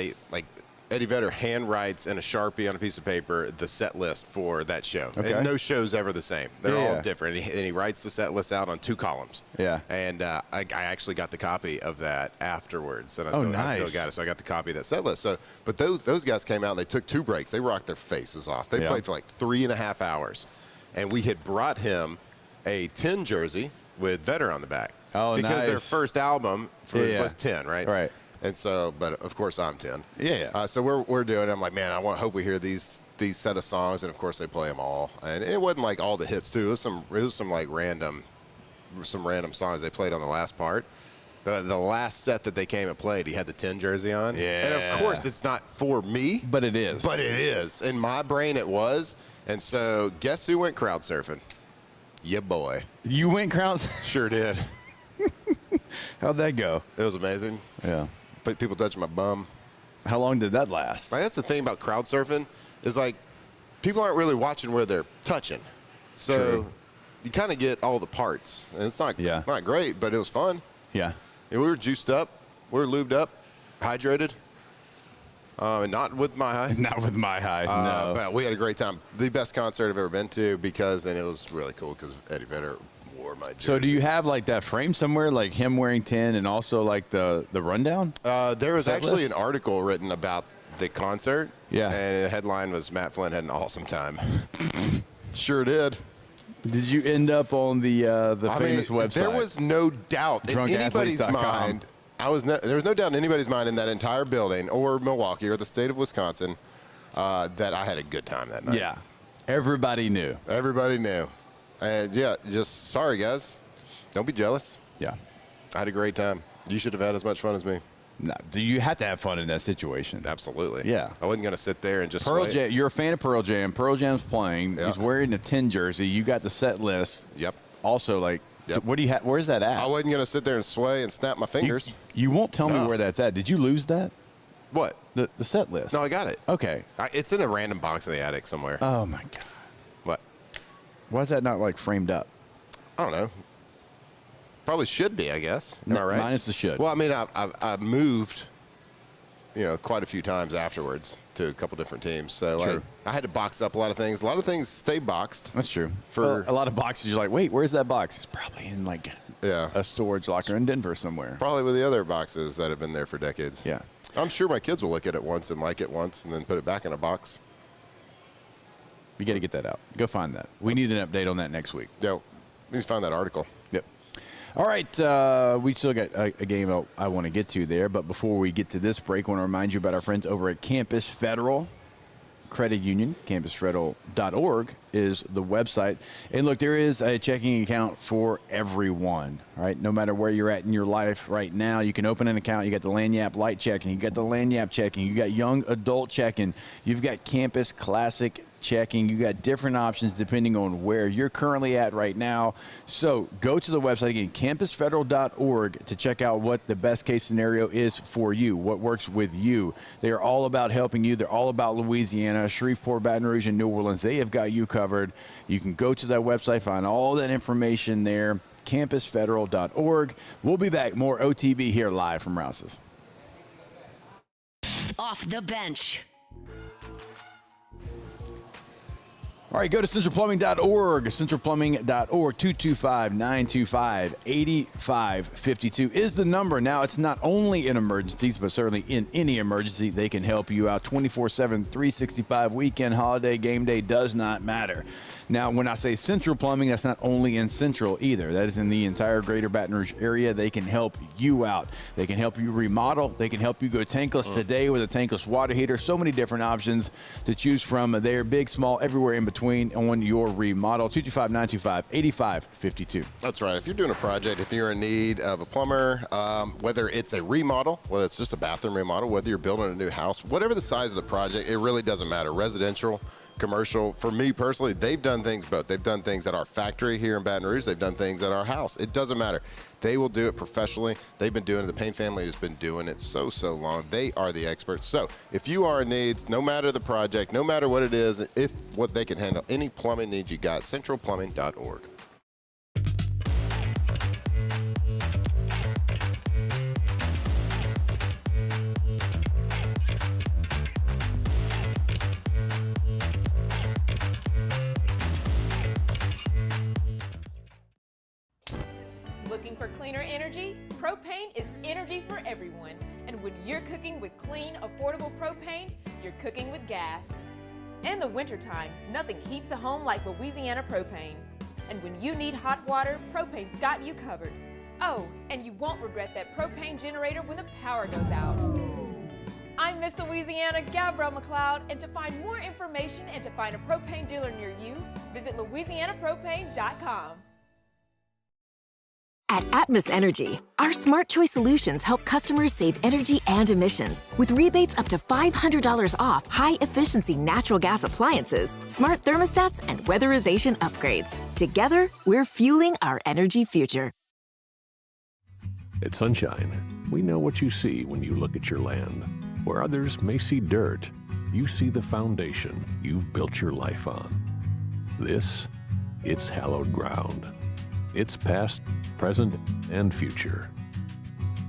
Eddie Vedder hand writes in a Sharpie on a piece of paper the set list for that show. Okay. And no show's ever the same. They're all different. And he writes the set list out on 2 columns. Yeah. And I actually got the copy of that afterwards. And I nice. still got it. So I got the copy of that set list. So, but those guys came out and they took 2 breaks. They rocked their faces off. They played for like 3.5 hours. And we had brought him a 10 jersey with Vedder on the back. Oh, because their nice. first album was 10, right? Right. And so, but of course I'm 10. Yeah. So we're doing it. I'm like, man, hope we hear these set of songs, and of course they play them all. And it wasn't like all the hits too. It was some like random songs they played on the last part. The last set that they came and played, he had the 10 jersey on. Yeah. And of course it's not for me. But it is. But it is. In my brain it was. And so guess who went crowd surfing? Yeah, boy. You went crowd surfing? Sure did. How'd that go? It was amazing. Yeah. People touching my bum. How long did that last? That's the thing about crowd surfing is like people aren't really watching where they're touching. So you kind of get all the parts. And it's not great, but it was fun. Yeah. And we were juiced up. We were lubed up, hydrated. And not with my high. Not with my high, no. But we had a great time. The best concert I've ever been to and it was really cool because Eddie Vedder wore my jersey. So do you have like that frame somewhere, like him wearing 10 and also like the rundown? There was actually an article written about the concert. Yeah. And the headline was Matt Flynn had an awesome time. Sure did. Did you end up on the famous website? There was no doubt in anybody's mind. There was no doubt in anybody's mind in that entire building or Milwaukee or the state of Wisconsin that I had a good time that night. Yeah. Everybody knew. Everybody knew. And, yeah, just sorry, guys. Don't be jealous. Yeah. I had a great time. You should have had as much fun as me. No, do you have to have fun in that situation? Absolutely. Yeah. I wasn't going to sit there and just Pearl Jam. You're a fan of Pearl Jam. Pearl Jam's playing. Yep. He's wearing a 10 jersey. You got the set list. Yep. Also, like, what do you have? Where's that at? I wasn't going to sit there and sway and snap my fingers. You won't tell me where that's at. Did you lose that? What? The set list. No, I got it. Okay. It's in a random box in the attic somewhere. Oh, my God. What? Why is that not, like, framed up? I don't know. Probably should be, I guess. Am I right? Minus the should. Well, I mean, I moved, quite a few times afterwards to a couple different teams. So True. I had to box up a lot of things. A lot of things stay boxed. That's true. For a lot of boxes, you're like, wait, where's that box? It's probably in, like, a storage locker in Denver somewhere. Probably with the other boxes that have been there for decades. Yeah. I'm sure my kids will look at it once and like it once and then put it back in a box. You got to get that out. Go find that. We need an update on that next week. Yeah. We need to find that article. Yep. All right. We still got a game I want to get to there. But before we get to this break, I want to remind you about our friends over at Campus Federal Credit Union. CampusFederal.org is the website. And look, there is a checking account for everyone. All right. No matter where you're at in your life right now, you can open an account. You got the Lanyap Light checking. You got the Lanyap checking. You got Young Adult checking. You've got Campus Classic checking. You got different options depending on where you're currently at right now. So go to the website again, campusfederal.org, to check out what the best case scenario is for you, what works with you. They are all about helping you. They're all about Louisiana, Shreveport, Baton Rouge, and New Orleans. They have got you covered. You can go to that website, find all that information there, campusfederal.org. We'll be back. More OTB here live from Rouse's. Off the bench. All right, go to centralplumbing.org, centralplumbing.org, 225-925-8552 is the number. Now, it's not only in emergencies, but certainly in any emergency, they can help you out 24/7, 365, weekend, holiday, game day, does not matter. Now, when I say Central Plumbing, that's not only in Central either. That is in the entire greater Baton Rouge area. They can help you out. They can help you remodel. They can help you go tankless today with a tankless water heater. So many different options to choose from. They're big, small, everywhere in between on your remodel. 225-925-8552. That's right. If you're doing a project, if you're in need of a plumber, whether it's a remodel, whether it's just a bathroom remodel, whether you're building a new house, whatever the size of the project, it really doesn't matter. Residential, commercial. For me personally, they've done things both. They've done things at our factory here in Baton Rouge. They've done things at our house. It doesn't matter. They will do it professionally. They've been doing it. The Payne family has been doing it so long. They are the experts. So if you are in needs, no matter the project, no matter what it is, if what they can handle, any plumbing needs you got, centralplumbing.org. Looking for cleaner energy? Propane is energy for everyone. And when you're cooking with clean, affordable propane, you're cooking with gas. In the wintertime, nothing heats a home like Louisiana propane. And when you need hot water, propane's got you covered. Oh, and you won't regret that propane generator when the power goes out. I'm Miss Louisiana, Gabrielle McLeod, and to find more information and to find a propane dealer near you, visit louisianapropane.com. At Atmos Energy, our Smart Choice solutions help customers save energy and emissions with rebates up to $500 off high-efficiency natural gas appliances, smart thermostats, and weatherization upgrades. Together, we're fueling our energy future. At Sunshine, we know what you see when you look at your land. Where others may see dirt, you see the foundation you've built your life on. It's hallowed ground. It's past, present, and future.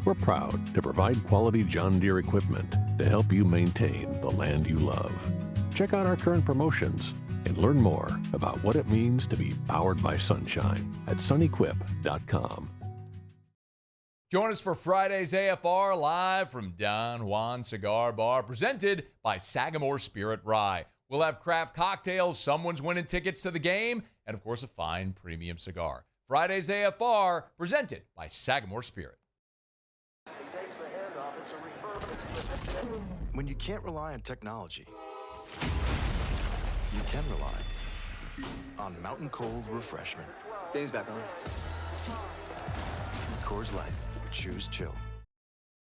We're proud to provide quality John Deere equipment to help you maintain the land you love. Check out our current promotions and learn more about what it means to be powered by sunshine at sunequip.com. Join us for Friday's AFR live from Don Juan Cigar Bar, presented by Sagamore Spirit Rye. We'll have craft cocktails, someone's winning tickets to the game, and of course a fine premium cigar. Friday's AFR, presented by Sagamore Spirit. When you can't rely on technology, you can rely on Mountain Cold Refreshment. Dave's back on. Coors Light. Choose chill.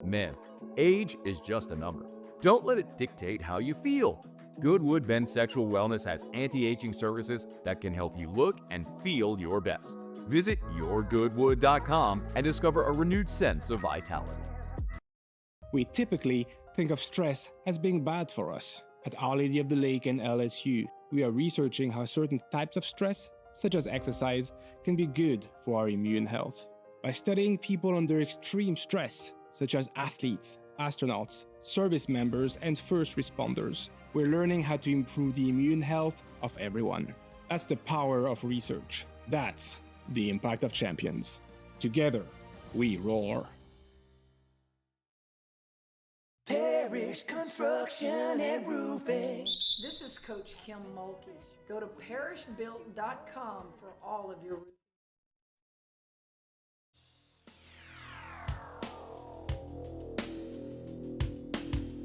Man, age is just a number. Don't let it dictate how you feel. Goodwood Men's Sexual Wellness has anti-aging services that can help you look and feel your best. Visit yourgoodwood.com and discover a renewed sense of vitality. We typically think of stress as being bad for us. At Our Lady of the Lake and LSU, we are researching how certain types of stress, such as exercise, can be good for our immune health. By studying people under extreme stress, such as athletes, astronauts, service members, and first responders, we're learning how to improve the immune health of everyone. That's the power of research. That's the impact of champions. Together, we roar. Parrish Construction and Roofing. This is Coach Kim Mulkey. Go to parrishbuilt.com for all of your roofing.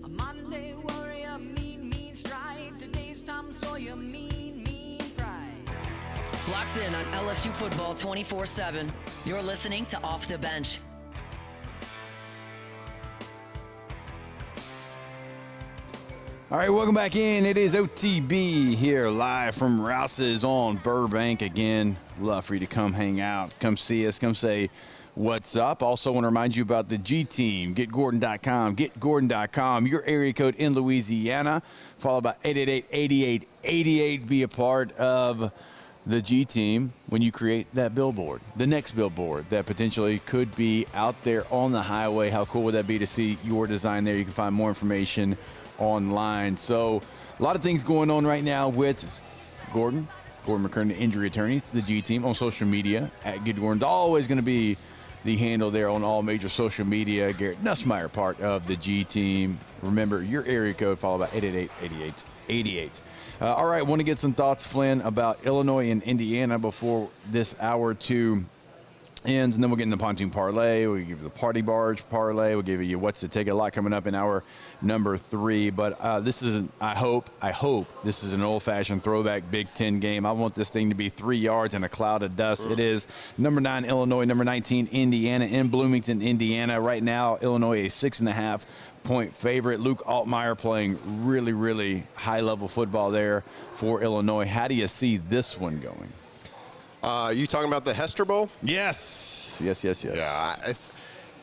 A Monday warrior, mean stride. Today's Tom Sawyer, mean pride. Locked in on LSU football 24/7. You're listening to Off the Bench. All right, welcome back in. It is OTB here live from Rouse's on Burbank. Again, love for you to come hang out, come see us, come say what's up. Also want to remind you about the G Team, getgordon.com, getgordon.com, your area code in Louisiana, followed by 888-8888. Be a part of the G Team when you create that billboard, the next billboard that potentially could be out there on the highway. How cool would that be to see your design there? You can find more information online. So a lot of things going on right now with Gordon McKernan, the injury attorney, the G Team on social media at Get Gordon. Always going to be the handle there on all major social media. Garrett Nussmeier, part of the G Team. Remember, your area code followed by 888-8888. All right, want to get some thoughts, Flynn, about Illinois and Indiana before this hour two ends, and then we'll get into the pontoon parlay. We'll give you the party barge parlay. We'll give you what's the ticket. A lot coming up in hour number 3. But this is I hope this is an old-fashioned throwback Big Ten game. I want this thing to be 3 yards in a cloud of dust. It is number 9 Illinois, number 19 Indiana in Bloomington, Indiana. Right now, Illinois a 6.5-point favorite. Luke Altmaier playing really, really high-level football there for Illinois. How do you see this one going? You talking about the Hester Bowl? Yes. Yeah.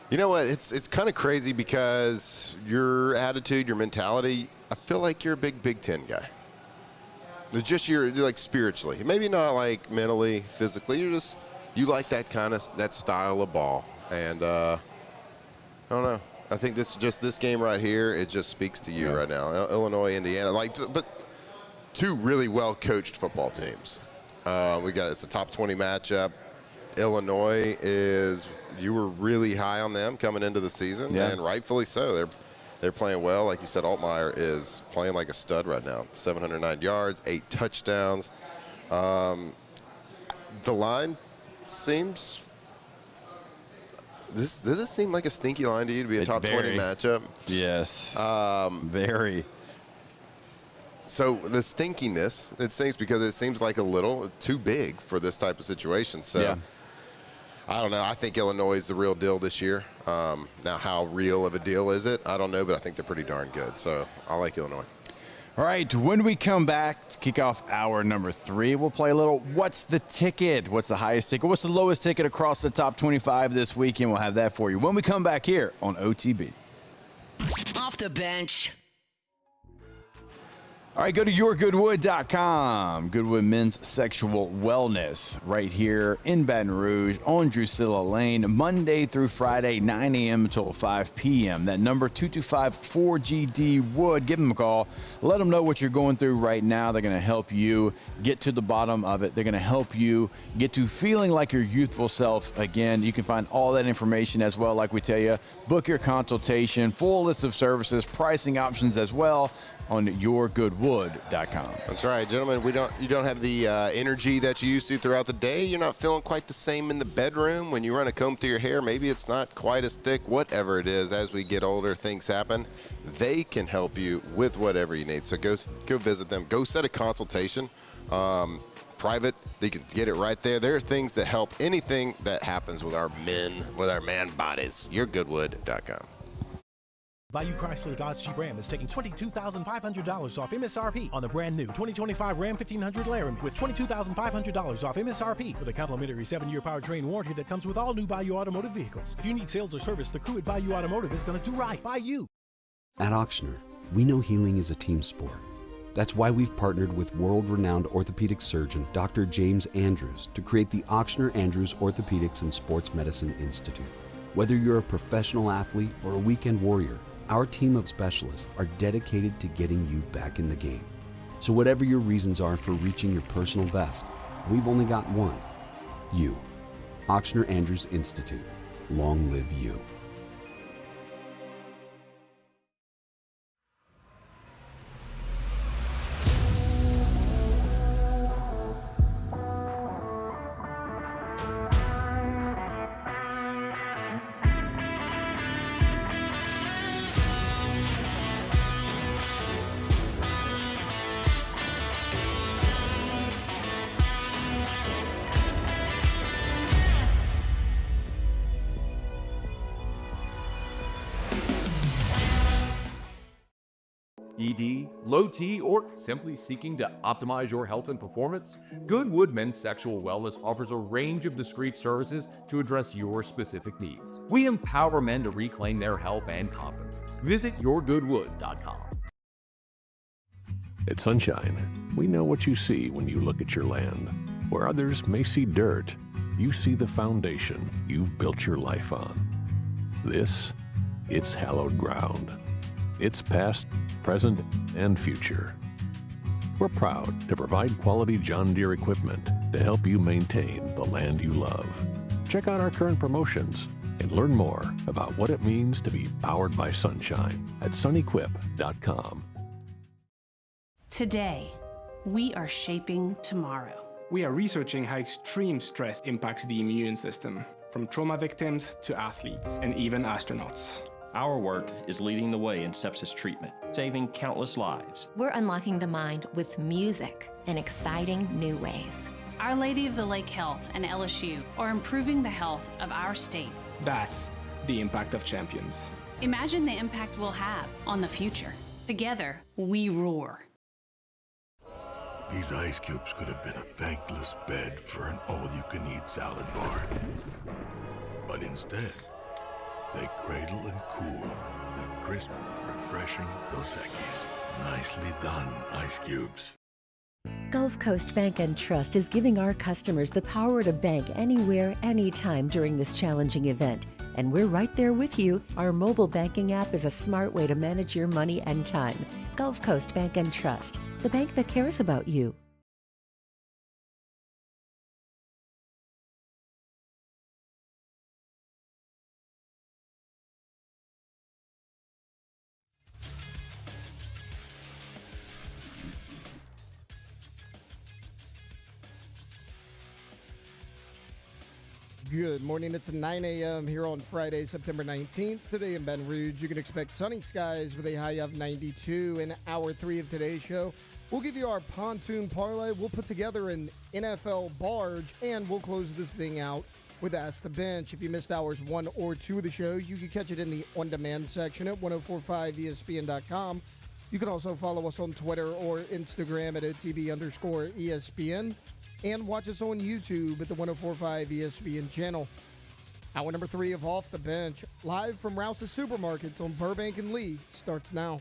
You know what? It's kind of crazy because your attitude, your mentality, I feel like you're a big Ten guy. It's just you're like spiritually, maybe not like mentally, physically. You like that that style of ball, and I don't know. I think this game right here, it just speaks to you right now. Illinois, Indiana, but two really well coached football teams. It's a top 20 matchup. Illinois you were really high on them coming into the season, and rightfully so. They're playing well. Like you said, Altmaier is playing like a stud right now. 709 yards, 8 touchdowns. The line seems does this seem like a stinky line to you to be a top 20 matchup? Yes. Very. So the stinkiness, it stinks because it seems like a little too big for this type of situation. So I don't know. I think Illinois is the real deal this year. Now, how real of a deal is it? I don't know, but I think they're pretty darn good. So I like Illinois. All right, when we come back to kick off hour number 3, we'll play a little What's the Ticket? What's the highest ticket? What's the lowest ticket across the top 25 this weekend? We'll have that for you when we come back here on OTB. Off the Bench. All right, go to yourgoodwood.com. Goodwood Men's Sexual Wellness right here in Baton Rouge on Drusilla Lane, Monday through Friday, 9 a.m. until 5 p.m. That number, 225-4GD-WOOD. Give them a call. Let them know what you're going through right now. They're going to help you get to the bottom of it. They're going to help you get to feeling like your youthful self again. You can find all that information as well, like we tell you. Book your consultation, full list of services, pricing options as well on yourgoodwood.com. That's right, gentlemen. You don't have the energy that you used to throughout the day. You're not feeling quite the same in the bedroom. When you run a comb through your hair, maybe it's not quite as thick. Whatever it is, as we get older, things happen. They can help you with whatever you need. So go visit them. Go set a consultation. private. They can get it right there. There are things that help anything that happens with our man bodies. YourGoodwood.com. Bayou Chrysler Dodge Jeep Ram is taking $22,500 off MSRP on the brand new 2025 Ram 1500 Laramie with $22,500 off MSRP with a complimentary 7-year powertrain warranty that comes with all new Bayou Automotive vehicles. If you need sales or service, the crew at Bayou Automotive is going to do right by you. At Auctioner, we know healing is a team sport. That's why we've partnered with world-renowned orthopedic surgeon Dr. James Andrews to create the Auctioner Andrews Orthopedics and Sports Medicine Institute. Whether you're a professional athlete or a weekend warrior, our team of specialists are dedicated to getting you back in the game. So whatever your reasons are for reaching your personal best, we've only got one: you. Auctioner Andrews Institute. Long live you. ED, low T, or simply seeking to optimize your health and performance? Goodwood Men's Sexual Wellness offers a range of discreet services to address your specific needs. We empower men to reclaim their health and confidence. Visit yourgoodwood.com. At Sunshine, we know what you see when you look at your land. Where others may see dirt, you see the foundation you've built your life on. This, it's hallowed ground. It's past, present, and future. We're proud to provide quality John Deere equipment to help you maintain the land you love. Check out our current promotions and learn more about what it means to be powered by sunshine at sunequip.com. Today, we are shaping tomorrow. We are researching how extreme stress impacts the immune system, from trauma victims to athletes and even astronauts. Our work is leading the way in sepsis treatment, saving countless lives. We're unlocking the mind with music in exciting new ways. Our Lady of the Lake Health and LSU are improving the health of our state. That's the impact of champions. Imagine the impact we'll have on the future. Together, we roar. These ice cubes could have been a thankless bed for an all-you-can-eat salad bar. But instead, they cradle and cool the crisp, refreshing Dos Equis. Nicely done, ice cubes. Gulf Coast Bank and Trust is giving our customers the power to bank anywhere, anytime during this challenging event. And we're right there with you. Our mobile banking app is a smart way to manage your money and time. Gulf Coast Bank and Trust, the bank that cares about you. Good morning. It's 9 a.m. here on Friday, September 19th. Today in Baton Rouge, you can expect sunny skies with a high of 92. In hour 3 of today's show, we'll give you our pontoon parlay. We'll put together an NFL barge, and we'll close this thing out with Ask the Bench. If you missed hours 1 or 2 of the show, you can catch it in the on-demand section at 1045ESPN.com. You can also follow us on Twitter or Instagram at OTB_ESPN. And watch us on YouTube at the 1045 ESPN channel. Hour number 3 of Off the Bench, live from Rouse's Supermarkets on Burbank and Lee, starts now.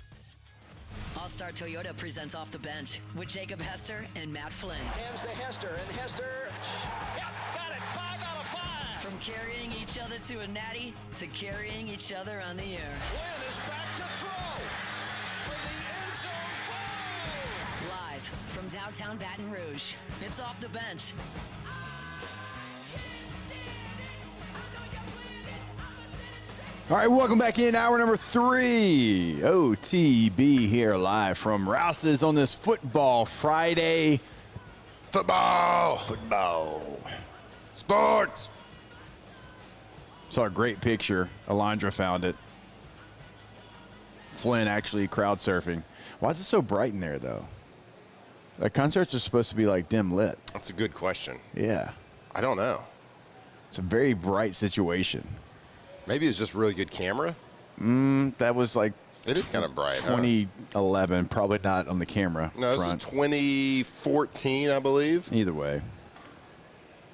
All-Star Toyota presents Off the Bench with Jacob Hester and Matt Flynn. Hands to Hester, and Hester, yep, got it, 5 out of 5. From carrying each other to a natty to carrying each other on the air. Flynn is back to throw for the end zone. Live from downtown Baton Rouge, it's Off the Bench. All right, welcome back in hour number 3. OTB here live from Rouse's on this Football Friday. Football. Sports. Saw a great picture. Alondra found it. Flynn actually crowd surfing. Why is it so bright in there, though? The concerts are supposed to be like dim lit. That's a good question. Yeah. I don't know. It's a very bright situation. Maybe it's just really good camera. That was like it is kind of bright. 2011, probably not on the camera. No, this is 2014, I believe. Either way.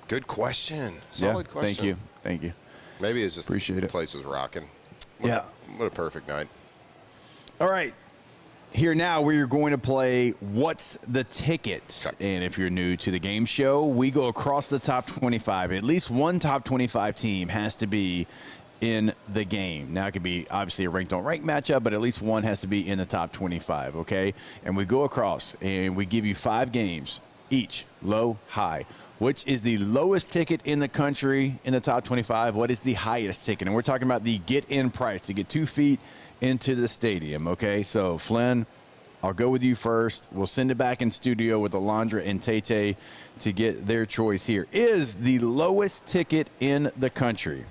Good question. Solid question. Thank you. Maybe it's just Appreciate the it. place was rocking. What a perfect night. All right. Here now, we're going to play What's the Ticket? Okay. And if you're new to the game show, we go across the top 25. At least one top 25 team has to be in the game. Now, it could be obviously a ranked on ranked matchup, but at least one has to be in the top 25, okay? And we go across, and we give you 5 games, each low, high. Which is the lowest ticket in the country in the top 25? What is the highest ticket? And we're talking about the get-in price to get 2 feet into the stadium, okay? So, Flynn, I'll go with you first. We'll send it back in studio with Alondra and Tay to get their choice here. Is the lowest ticket in the country?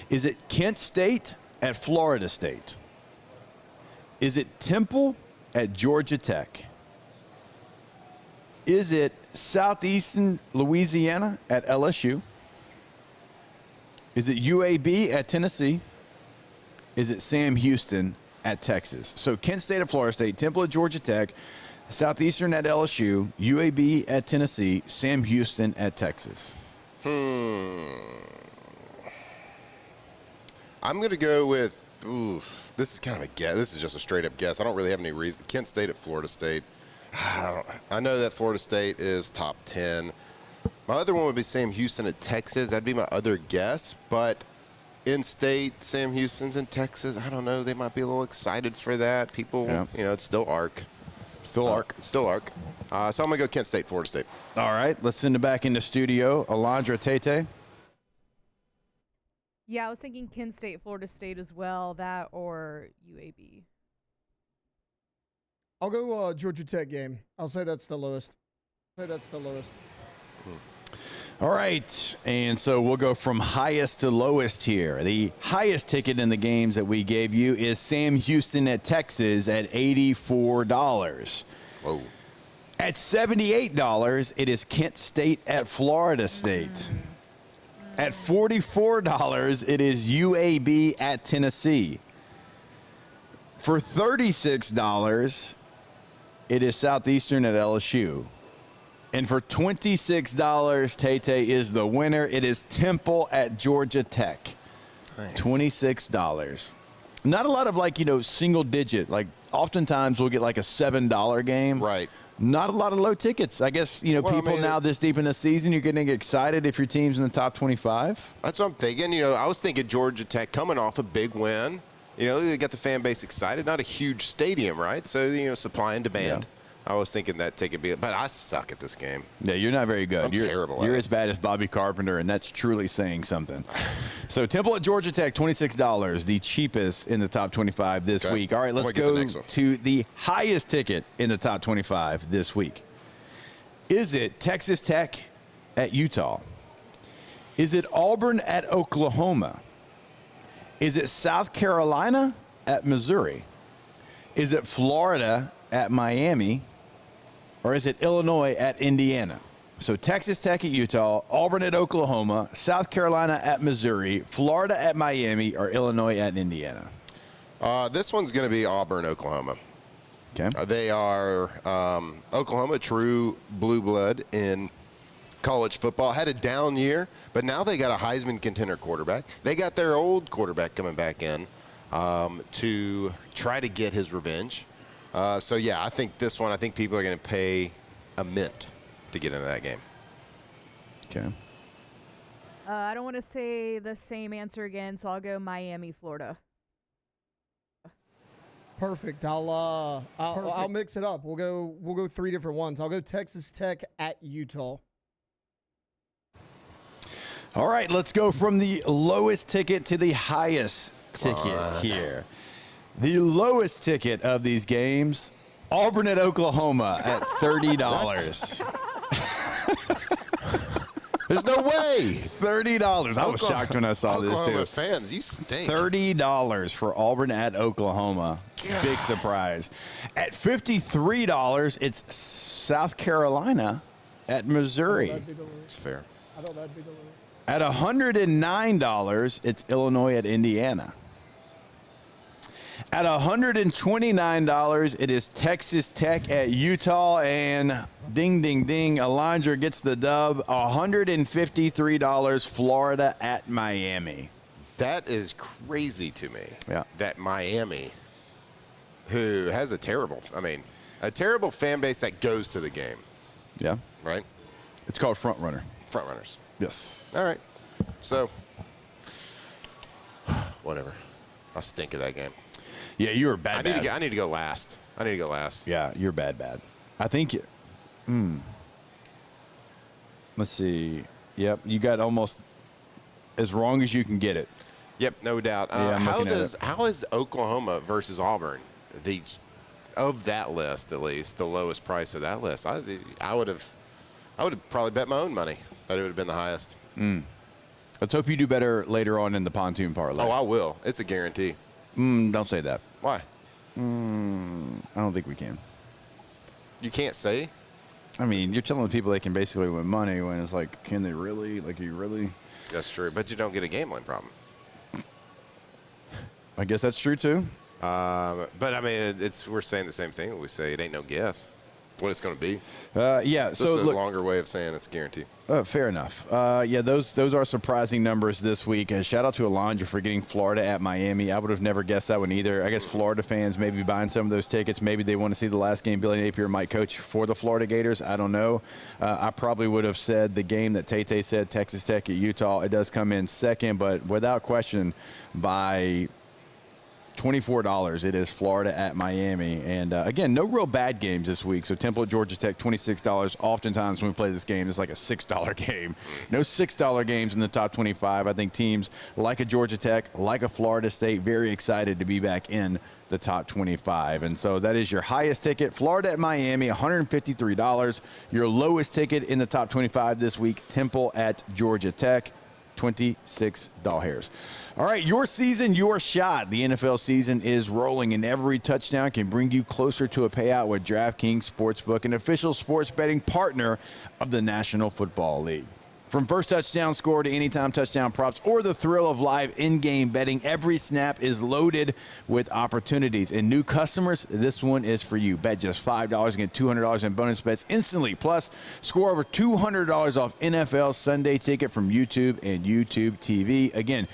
Is it Kent State at Florida State? Is it Temple at Georgia Tech? Is it Southeastern Louisiana at LSU? Is it UAB at Tennessee? Is it Sam Houston at Texas? So Kent State at Florida State, Temple at Georgia Tech, Southeastern at LSU, UAB at Tennessee, Sam Houston at Texas. I'm going to go with, this is kind of a guess. This is just a straight up guess. I don't really have any reason. Kent State at Florida State. I know that Florida State is top 10. My other one would be Sam Houston at Texas. That'd be my other guess. But in-state, Sam Houston's in Texas. I don't know. They might be a little excited for that. People, it's still ARC. Still ARC. Still ARC. So I'm going to go Kent State, Florida State. All right. Let's send it back into studio. Alondra, Tay. Yeah, I was thinking Kent State, Florida State as well. That or UAB. I'll go Georgia Tech game. I'll say that's the lowest. All right, and so we'll go from highest to lowest here. The highest ticket in the games that we gave you is Sam Houston at Texas at $84. Whoa. At $78, it is Kent State at Florida State. At $44, it is UAB at Tennessee. For $36, it is Southeastern at LSU. And for $26, Tay is the winner. It is Temple at Georgia Tech. Nice. $26. Not a lot of single digit. Like oftentimes we'll get like a $7 game. Right. Not a lot of low tickets. I guess, people now this deep in the season, you're getting excited if your team's in the top 25. That's what I'm thinking. I was thinking Georgia Tech coming off a big win. They got the fan base excited. Not a huge stadium, right? So, supply and demand. Yeah. I was thinking that take a bit, but I suck at this game. Yeah, you're not very good. You're terrible. You're as bad as Bobby Carpenter, and that's truly saying something. So Temple at Georgia Tech, $26, the cheapest in the top 25 this week. All right, let's go to the highest ticket in the top 25 this week. Is it Texas Tech at Utah? Is it Auburn at Oklahoma? Is it South Carolina at Missouri? Is it Florida at Miami? Or is it Illinois at Indiana? So Texas Tech at Utah, Auburn at Oklahoma, South Carolina at Missouri, Florida at Miami, or Illinois at Indiana? This one's going to be Auburn, Oklahoma. Okay. They are Oklahoma, true blue blood in college football. Had a down year, but now they got a Heisman contender quarterback. They got their old quarterback coming back in to try to get his revenge. I think this one, people are going to pay a mint to get into that game. Okay. I don't want to say the same answer again, so I'll go Miami, Florida. Perfect. I'll mix it up. We'll go 3 different ones. I'll go Texas Tech at Utah. All right, let's go from the lowest ticket to the highest ticket here. The lowest ticket of these games, Auburn at Oklahoma at $30. There's no way. $30. I was shocked when I saw this, too. Oklahoma fans, you stink. $30 for Auburn at Oklahoma. Big surprise. At $53, it's South Carolina at Missouri. It's fair. I thought that'd be the limit. At $109, it's Illinois at Indiana. At $129, it is Texas Tech at Utah. And ding, ding, ding, Alondra gets the dub. $153, Florida at Miami. That is crazy to me. Yeah. That Miami, who has a terrible fan base that goes to the game. Yeah. Right? It's called front runner. Front runners. Yes. All right. So, whatever. I'll stink at that game. Yeah, you were bad. I need to go last. Yeah, you're bad. I think. Let's see. Yep, you got almost as wrong as you can get it. Yep, no doubt. Yeah, how is Oklahoma versus Auburn of that list, at least the lowest price of that list? I would have probably bet my own money that it would have been the highest. Let's hope you do better later on in the pontoon parlay. Oh, I will. It's a guarantee. Don't say that. Why? I don't think we can. You can't say? I mean, you're telling people they can basically win money when it's like, can they really? Like, you really? That's true, but you don't get a gambling problem. I guess that's true too. But I mean, we're saying the same thing when we say it ain't no guess what it's going to be. Yeah. This So is a look, longer way of saying it's a guarantee. fair enough. Yeah, those are surprising numbers this week. Shout out to Alondra for getting Florida at Miami. I would have never guessed that one either. I guess Florida fans may be buying some of those tickets. Maybe they want to see the last game Billy Napier might coach for the Florida Gators. I don't know. I probably would have said the game that Tay said, Texas Tech at Utah. It does come in second, but without question, by $24, it is Florida at Miami. And again, no real bad games this week. So Temple at Georgia Tech, $26. Oftentimes when we play this game, it's like a $6 game. No $6 games in the top 25. I think teams like a Georgia Tech, like a Florida State, very excited to be back in the top 25. And so that is your highest ticket, Florida at Miami, $153. Your lowest ticket in the top 25 this week, Temple at Georgia Tech, $26. All right, your season, your shot. The NFL season is rolling, and every touchdown can bring you closer to a payout with DraftKings Sportsbook, an official sports betting partner of the National Football League. From first touchdown score to anytime touchdown props or the thrill of live in-game betting, every snap is loaded with opportunities. And new customers, this one is for you. Bet just $5 and get $200 in bonus bets instantly. Plus, score over $200 off NFL Sunday Ticket from YouTube and YouTube TV. Again,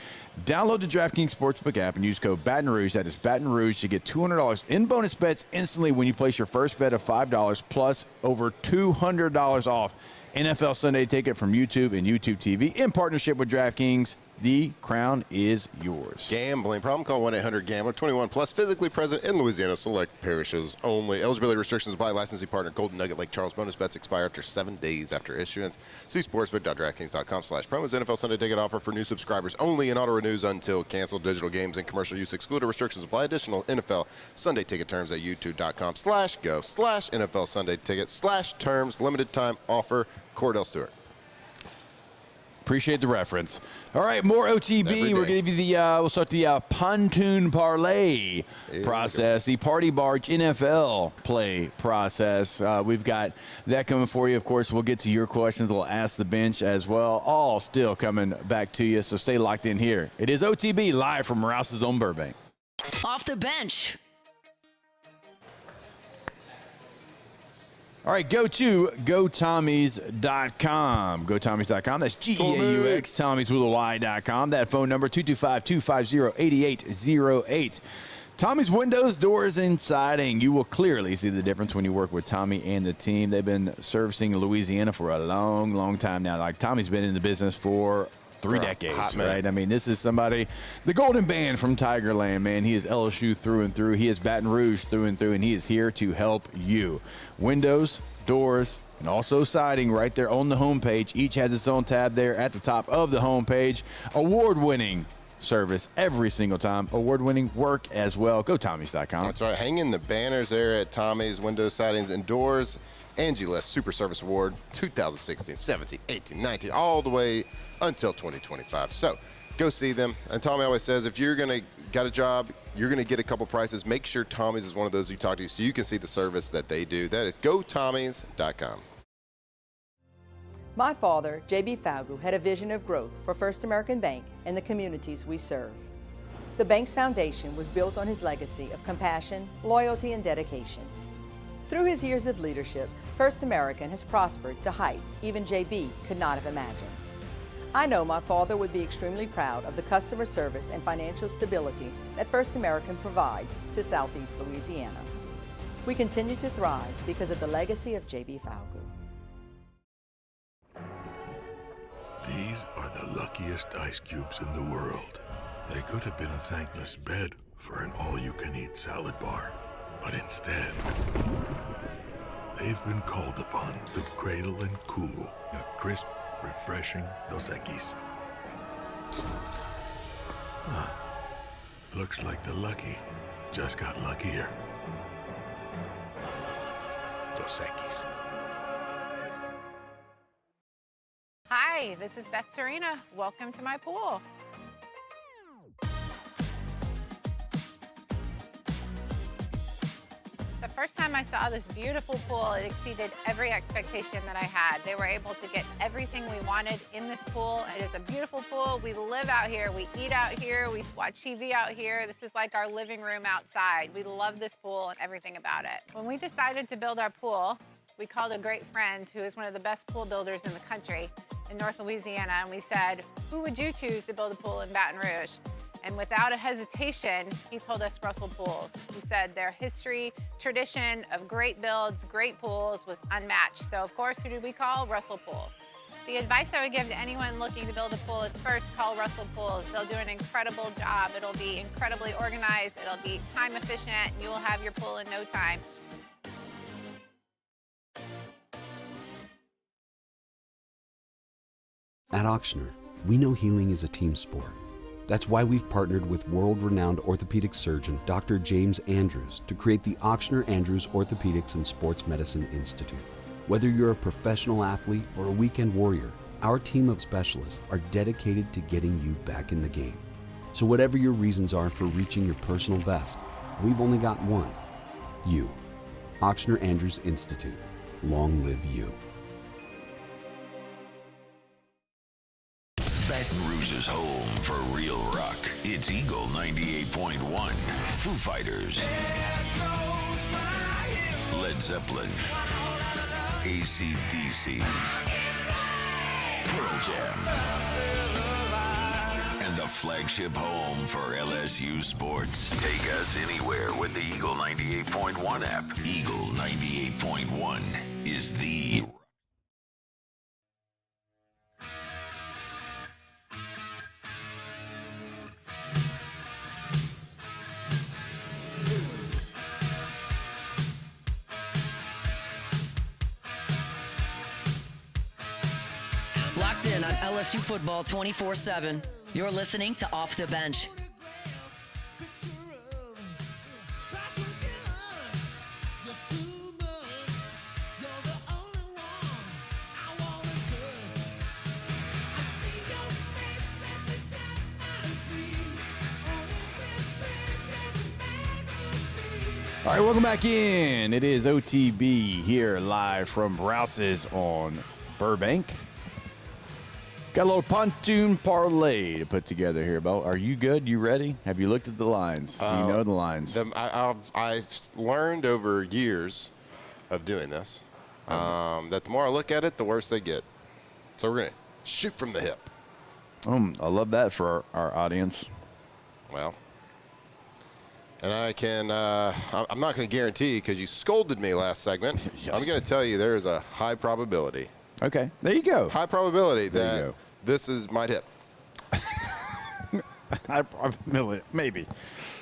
download the DraftKings Sportsbook app and use code Baton Rouge. That is Baton Rouge to get $200 in bonus bets instantly when you place your first bet of $5 plus over $200 off NFL Sunday Ticket from YouTube and YouTube TV in partnership with DraftKings. The crown is yours. Gambling problem? Call 1-800-GAMBLER. 21 plus. Physically present in Louisiana. Select parishes only. Eligibility restrictions apply. Licensing partner Golden Nugget Lake Charles. Bonus bets expire after 7 days after issuance. See sportsbook.draftkings.com/promos. NFL Sunday Ticket offer for new subscribers only, and auto renews until canceled. Digital games and commercial use excluded. Restrictions apply. Additional NFL Sunday Ticket terms at youtube.com/go/NFL Sunday Ticket/terms. Limited time offer. Cordell Stewart. Appreciate the reference. All right, more OTB. We're going to give you we'll start the pontoon parlay process, the Party Barge NFL play process. We've got that coming for you. Of course, we'll get to your questions. We'll ask the bench as well. All still coming back to you, so stay locked in here. It is OTB live from Rouse's on Burbank. Off the bench. All right, go to GoTommies.com. GoTommies.com. That's G-E-A-U-X. Tommies with a Y.com. That phone number, 225-250-8808. Tommy's windows, doors, and siding. You will clearly see the difference when you work with Tommy and the team. They've been servicing Louisiana for a long, long time now. Like, Tommy's been in the business for 3 decades, right? I mean, this is somebody, the Golden Band from Tigerland, man. He is LSU through and through. He is Baton Rouge through and through, and he is here to help you. Windows, doors, and also siding right there on the homepage. Each has its own tab there at the top of the homepage. Award-winning service every single time. Award-winning work as well. GoTommies.com. That's right. Hang in the banners there at Tommy's Windows, Sidings, and Doors. Angie Less Super Service Award 2016, 17, 18, 19, all the way until 2025. So go see them. And Tommy always says, if you're going to got a job, you're going to get a couple prices. Make sure Tommy's is one of those you talk to so you can see the service that they do. That is gotommys.com. My father, J.B. Falgu, had a vision of growth for First American Bank and the communities we serve. The bank's foundation was built on his legacy of compassion, loyalty, and dedication. Through his years of leadership, First American has prospered to heights even J.B. could not have imagined. I know my father would be extremely proud of the customer service and financial stability that First American provides to Southeast Louisiana. We continue to thrive because of the legacy of J.B. Falgu. These are the luckiest ice cubes in the world. They could have been a thankless bed for an all-you-can-eat salad bar. But instead, they've been called upon to cradle and cool a crisp, refreshing Dos Equis. Huh. Looks like the lucky just got luckier. Dos Equis. Hi, this is Beth Serena. Welcome to my pool. The first time I saw this beautiful pool, it exceeded every expectation that I had. They were able to get everything we wanted in this pool. It is a beautiful pool. We live out here, we eat out here, we watch TV out here. This is like our living room outside. We love this pool and everything about it. When we decided to build our pool, we called a great friend who is one of the best pool builders in the country in North Louisiana, and we said, who would you choose to build a pool in Baton Rouge? And without a hesitation, he told us Russell Pools. He said their history, tradition of great builds, great pools was unmatched. So of course, who did we call? Russell Pools. The advice I would give to anyone looking to build a pool is first call Russell Pools. They'll do an incredible job. It'll be incredibly organized. It'll be time efficient. And you will have your pool in no time. At Auctioner, we know healing is a team sport. That's why we've partnered with world-renowned orthopedic surgeon Dr. James Andrews to create the Auctioner Andrews Orthopedics and Sports Medicine Institute. Whether you're a professional athlete or a weekend warrior, our team of specialists are dedicated to getting you back in the game. So whatever your reasons are for reaching your personal best, we've only got one: you. Auctioner Andrews Institute. Long live you. Baton Rouge's home for real rock. It's Eagle 98.1. Foo Fighters. Led Zeppelin. AC/DC. Pearl Jam. And the flagship home for LSU sports. Take us anywhere with the Eagle 98.1 app. Eagle 98.1 is the... Locked in on LSU football 24/7. You're listening to Off the Bench. All right, welcome back in. It is OTB here live from Rouse's on Burbank. Got a little pontoon parlay to put together here, Bo. Are you good? You ready? Have you looked at the lines? Do you know the lines? I've learned over years of doing this that the more I look at it, the worse they get. So we're going to shoot from the hip. I love that for our audience. Well, and I can, I'm not going to guarantee because you scolded me last segment. Yes. I'm going to tell you there is a high probability. Okay, there you go. High probability that this might hit. High probability, maybe.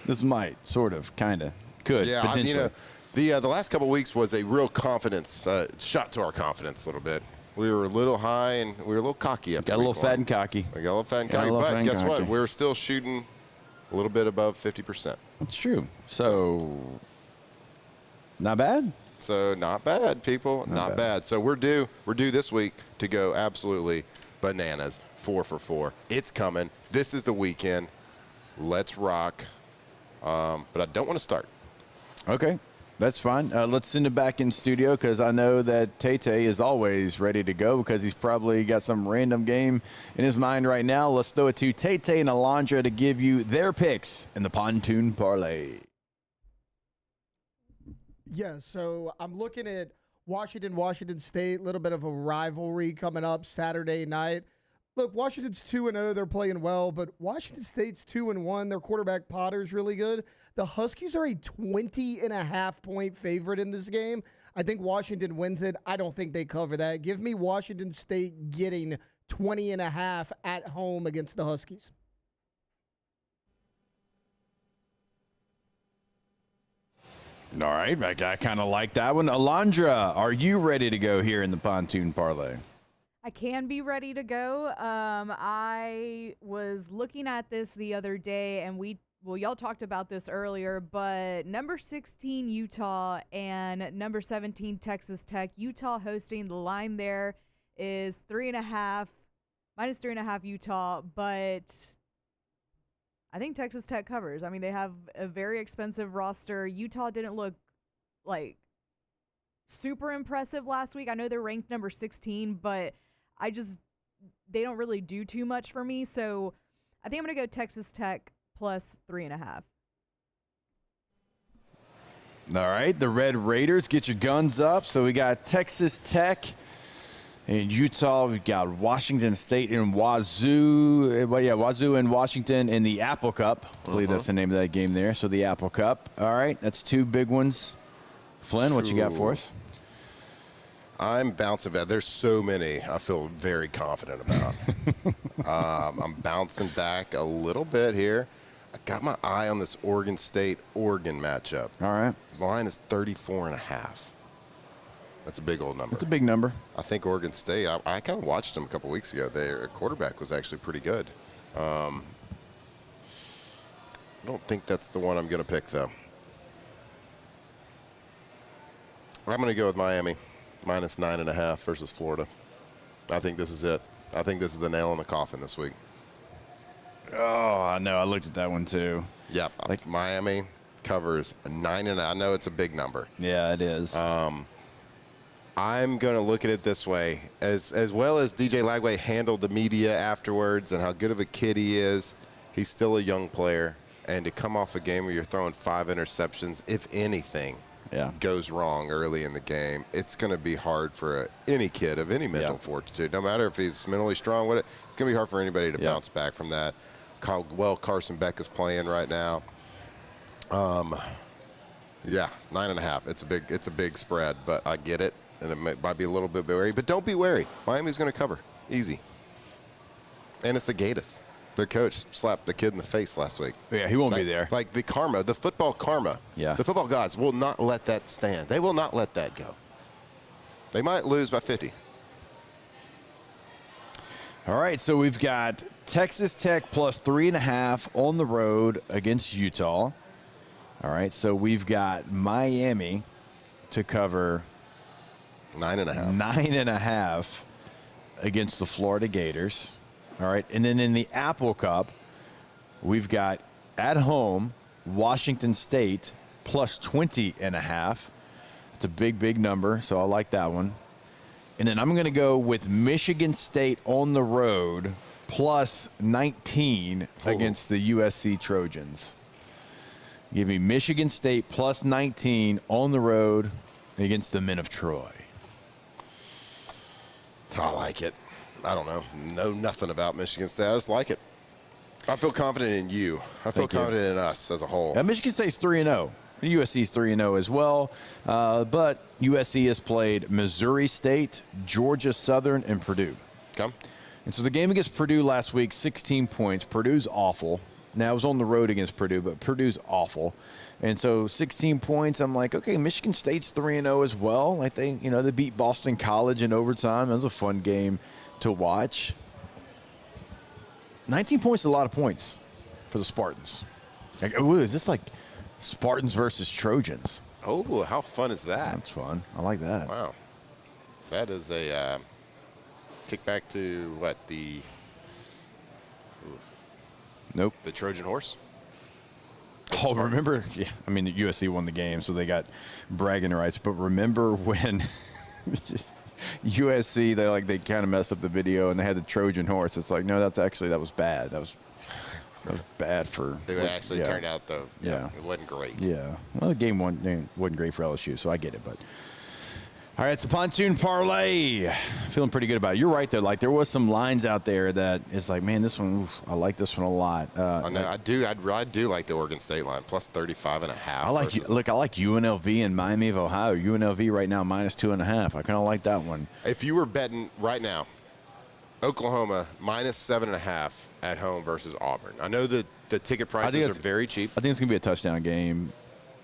This might, sort of, kind of, could, yeah, potentially. The last couple of weeks was a real confidence, shot to our confidence a little bit. We were a little high and we were a little cocky. Got a little fat and cocky. We got a little fat and cocky, but guess what? We're still shooting a little bit above 50%. That's true. So, not bad? So, not bad, people. Not bad. So, we're due this week to go absolutely bananas. 4 for 4. It's coming. This is the weekend. Let's rock. But I don't want to start. Okay, that's fine. Let's send it back in studio because I know that Tay is always ready to go because he's probably got some random game in his mind right now. Let's throw it to Tay and Alondra to give you their picks in the Pontoon Parlay. Yeah, so I'm looking at Washington State, a little bit of a rivalry coming up Saturday night. Look, Washington's 2-0. They're playing well, but Washington State's 2-1. Their quarterback Potter's really good. The Huskies are a 20.5-point favorite in this game. I think Washington wins it. I don't think they cover that. Give me Washington State getting 20.5 at home against the Huskies. All right, I kind of like that one. Alondra, are you ready to go here in the Pontoon Parlay? I can be ready to go. I was looking at this the other day, and y'all talked about this earlier, but number 16 Utah and number 17 Texas Tech. Utah hosting, the line there is -3.5 Utah, but I think Texas Tech covers. I mean, they have a very expensive roster. Utah didn't look like super impressive last week. I know they're ranked number 16, but they don't really do too much for me. So I think I'm going to go Texas Tech plus 3.5. All right, the Red Raiders, get your guns up. So we got Texas Tech in Utah. We've got Washington State and Wazoo. Wazoo and Washington in the Apple Cup. I believe that's the name of that game there. So the Apple Cup. All right, that's two big ones. Flynn, what you got for us? I'm bouncing back. There's so many I feel very confident about. I'm bouncing back a little bit here. I got my eye on this Oregon State-Oregon matchup. All right. The line is 34.5. That's a big old number. That's a big number. I think Oregon State, I kind of watched them a couple weeks ago. Their quarterback was actually pretty good. I don't think that's the one I'm going to pick, though. I'm going to go with Miami, -9.5 versus Florida. I think this is it. I think this is the nail in the coffin this week. Oh, I know. I looked at that one, too. Yep. Miami covers 9.5. I know it's a big number. Yeah, it is. I'm going to look at it this way. As well as DJ Lagway handled the media afterwards and how good of a kid he is, he's still a young player. And to come off a game where you're throwing 5 interceptions, if anything goes wrong early in the game, it's going to be hard for any kid of any mental fortitude, no matter if he's mentally strong. It's going to be hard for anybody to bounce back from that. How well Carson Beck is playing right now. 9.5. It's a big spread, but I get it. And it might be a little bit wary, but don't be wary. Miami's going to cover. Easy. And it's the Gators. Their coach slapped the kid in the face last week. Yeah, he won't be there. Like the karma, the football karma. Yeah. The football gods will not let that stand. They will not let that go. They might lose by 50. All right, so we've got Texas Tech plus 3.5 on the road against Utah. All right, so we've got Miami to cover 9.5. 9.5 against the Florida Gators. All right, and then in the Apple Cup, we've got at home Washington State plus 20.5. It's a big number, so I like that one. And then I'm going to go with Michigan State on the road plus 19 against the USC Trojans. Give me Michigan State plus 19 on the road against the Men of Troy. I like it. I don't know nothing about Michigan State. I just like it. I feel confident in you. I feel confident in us as a whole. Michigan State's 3-0. USC's 3-0 as well. But USC has played Missouri State, Georgia Southern, and Purdue. Okay. And so the game against Purdue last week, 16 points. Purdue's awful. Now, I was on the road against Purdue, but Purdue's awful. And so 16 points, I'm like, okay, Michigan State's 3-0 as well. Like they beat Boston College in overtime. It was a fun game to watch. 19 points is a lot of points for the Spartans. Like, ooh, is this like Spartans versus Trojans? Oh, how fun is that? That's fun. I like that. Wow. That is a kick back to the Nope. The Trojan horse. Oh, remember? Yeah, I mean, the USC won the game, so they got bragging rights. But remember when USC, they kind of messed up the video and they had the Trojan horse. It's like, no, that was bad. That was bad for. It actually turned out though. Yeah, it wasn't great. Yeah, well, the game wasn't great for LSU, so I get it. But all right, it's a pontoon parlay. Feeling pretty good about it. You're right though. Like there was some lines out there that it's like, man, this one, I like this one a lot. I know, I do like the Oregon State line plus 35.5. I like UNLV and Miami of Ohio. UNLV right now minus 2.5. I kind of like that one. If you were betting right now, Oklahoma minus 7.5 at home versus Auburn. I know that the ticket prices are very cheap. I think it's gonna be a touchdown game.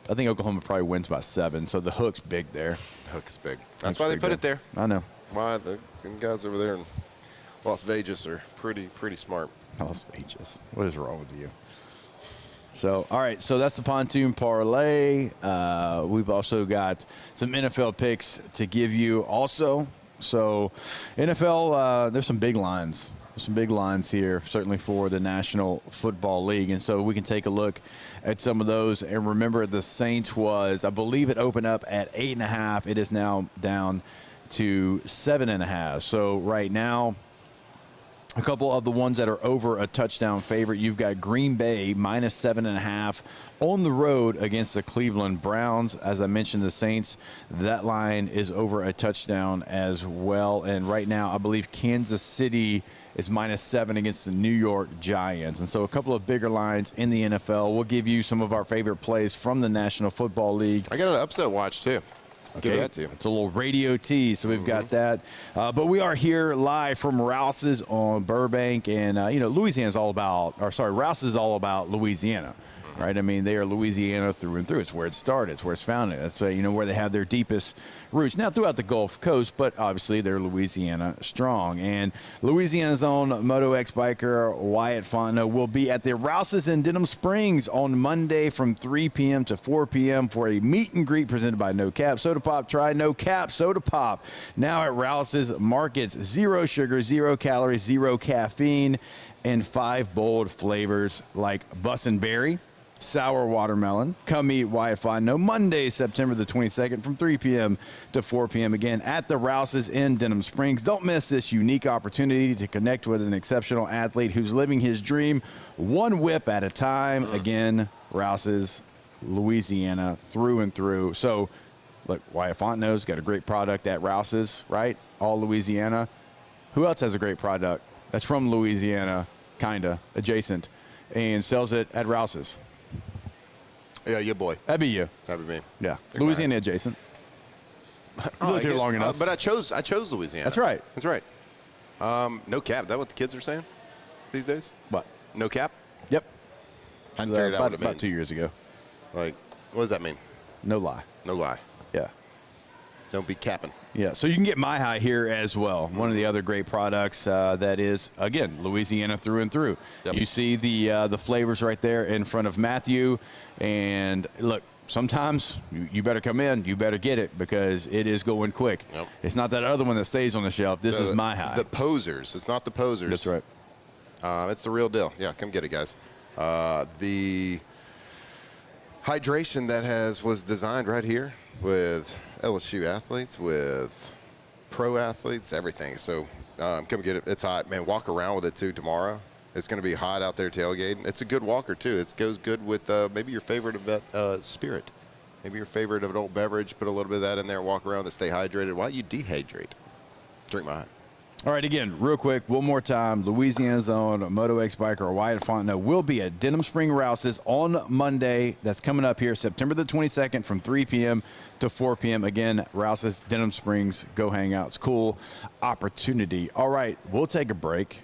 I think Oklahoma probably wins by 7, so the hook's big there. The hook's big. That's why they put it there. I know. Why the guys over there in Las Vegas are pretty smart. Las Vegas. What is wrong with you? So, all right. So that's the pontoon parlay. We've also got some NFL picks to give you also. So NFL, there's some big lines. Some big lines here, certainly for the National Football League. And so we can take a look at some of those. And remember, the Saints was, I believe it opened up at 8.5. It is now down to 7.5. So right now, a couple of the ones that are over a touchdown favorite. You've got Green Bay minus 7.5 on the road against the Cleveland Browns. As I mentioned, the Saints, that line is over a touchdown as well. And right now, I believe Kansas City is minus 7 against the New York Giants. And so a couple of bigger lines in the NFL. We'll give you some of our favorite plays from the National Football League. I got an upset watch, too. Okay. Give that to you. It's a little radio tease, so we've got that. But we are here live from Rouse's on Burbank, and Louisiana's all about, Rouse's is all about Louisiana, right? I mean, they are Louisiana through and through. It's where it started. It's where it's founded. That's where they have their deepest roots. Now throughout the Gulf Coast, but obviously they're Louisiana strong. And Louisiana's own Moto X biker Wyatt Fontenot will be at the Rouse's in Denham Springs on Monday from 3 p.m. to 4 p.m. for a meet and greet presented by No Cap Soda Pop. Try No Cap Soda Pop now at Rouse's Markets. 0 sugar, 0 calories, 0 caffeine, and 5 bold flavors like Bussin' Berry, sour watermelon. Come meet Wyatt Fontenot Monday, September the 22nd from 3 p.m. to 4 p.m. again at the Rouse's in Denham Springs. Don't miss this unique opportunity to connect with an exceptional athlete who's living his dream one whip at a time. Again, Rouse's, Louisiana through and through. So, look, Wyatt Fontenot's got a great product at Rouse's, right? All Louisiana. Who else has a great product that's from Louisiana, kind of, adjacent, and sells it at Rouse's? Yeah, your boy. That'd be you. That'd be me. Yeah, Louisiana adjacent. You lived here long enough. But I chose Louisiana. That's right. That's right. No cap. Is that what the kids are saying these days? What? No cap? Yep. I figured out what it means. About 2 years ago. Like, what does that mean? No lie. No lie. Yeah. Don't be capping. Yeah, so you can get My High here as well. One of the other great products that is, again, Louisiana through and through. Yep. You see the flavors right there in front of Matthew. And, look, sometimes you better come in. You better get it because it is going quick. Yep. It's not that other one that stays on the shelf. This is My High. The posers. It's not the posers. That's right. It's the real deal. Yeah, come get it, guys. The hydration that was designed right here with LSU athletes, with pro athletes, everything. So come get it. It's hot, man. Walk around with it too tomorrow. It's going to be hot out there tailgating. It's a good walker too. It goes good with maybe your favorite of spirit, maybe your favorite adult beverage. Put a little bit of that in there. Walk around to stay hydrated. Why you dehydrate? Drink My High. All right, again, real quick, one more time. Louisiana's own Moto X biker Wyatt Fontenot will be at Denham Spring Rouse's on Monday. That's coming up here, September the 22nd from 3 p.m. to 4 p.m. Again, Rouse's, Denham Springs. Go hang out. It's cool opportunity. All right, we'll take a break.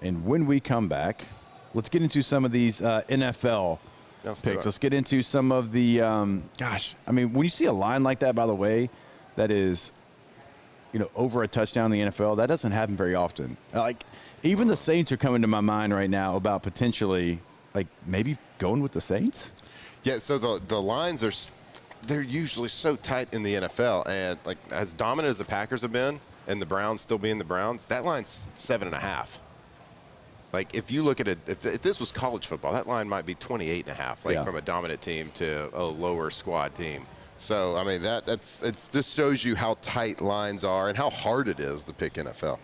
And when we come back, let's get into some of these NFL picks. Let's get into some of the, when you see a line like that, by the way, that is – over a touchdown in the NFL, that doesn't happen very often. Like, even the Saints are coming to my mind right now about potentially, maybe going with the Saints. Yeah, so the lines they're usually so tight in the NFL, and as dominant as the Packers have been, and the Browns still being the Browns, that line's 7.5. Like, if you look at it, if this was college football, that line might be 28.5, like from a dominant team to a lower squad team. So, I mean, it's just shows you how tight lines are and how hard it is to pick NFL.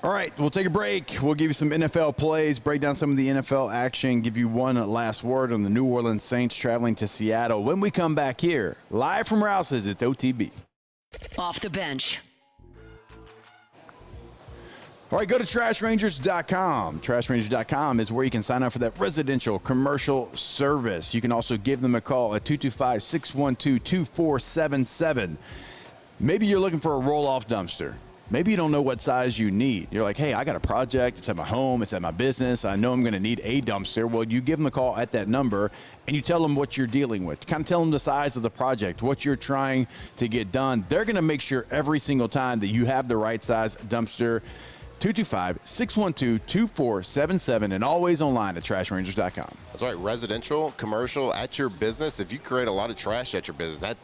All right, we'll take a break. We'll give you some NFL plays, break down some of the NFL action, give you one last word on the New Orleans Saints traveling to Seattle. When we come back here, live from Rouse's, it's OTB. Off the bench. All right, go to TrashRangers.com. TrashRangers.com is where you can sign up for that residential commercial service. You can also give them a call at 225-612-2477. Maybe you're looking for a roll-off dumpster. Maybe you don't know what size you need. You're like, hey, I got a project. It's at my home. It's at my business. I know I'm going to need a dumpster. Well, you give them a call at that number, and you tell them what you're dealing with. Kind of tell them the size of the project, what you're trying to get done. They're going to make sure every single time that you have the right size dumpster. 225-612-2477 and always online at TrashRangers.com. That's right, residential, commercial, at your business. If you create a lot of trash at your business, that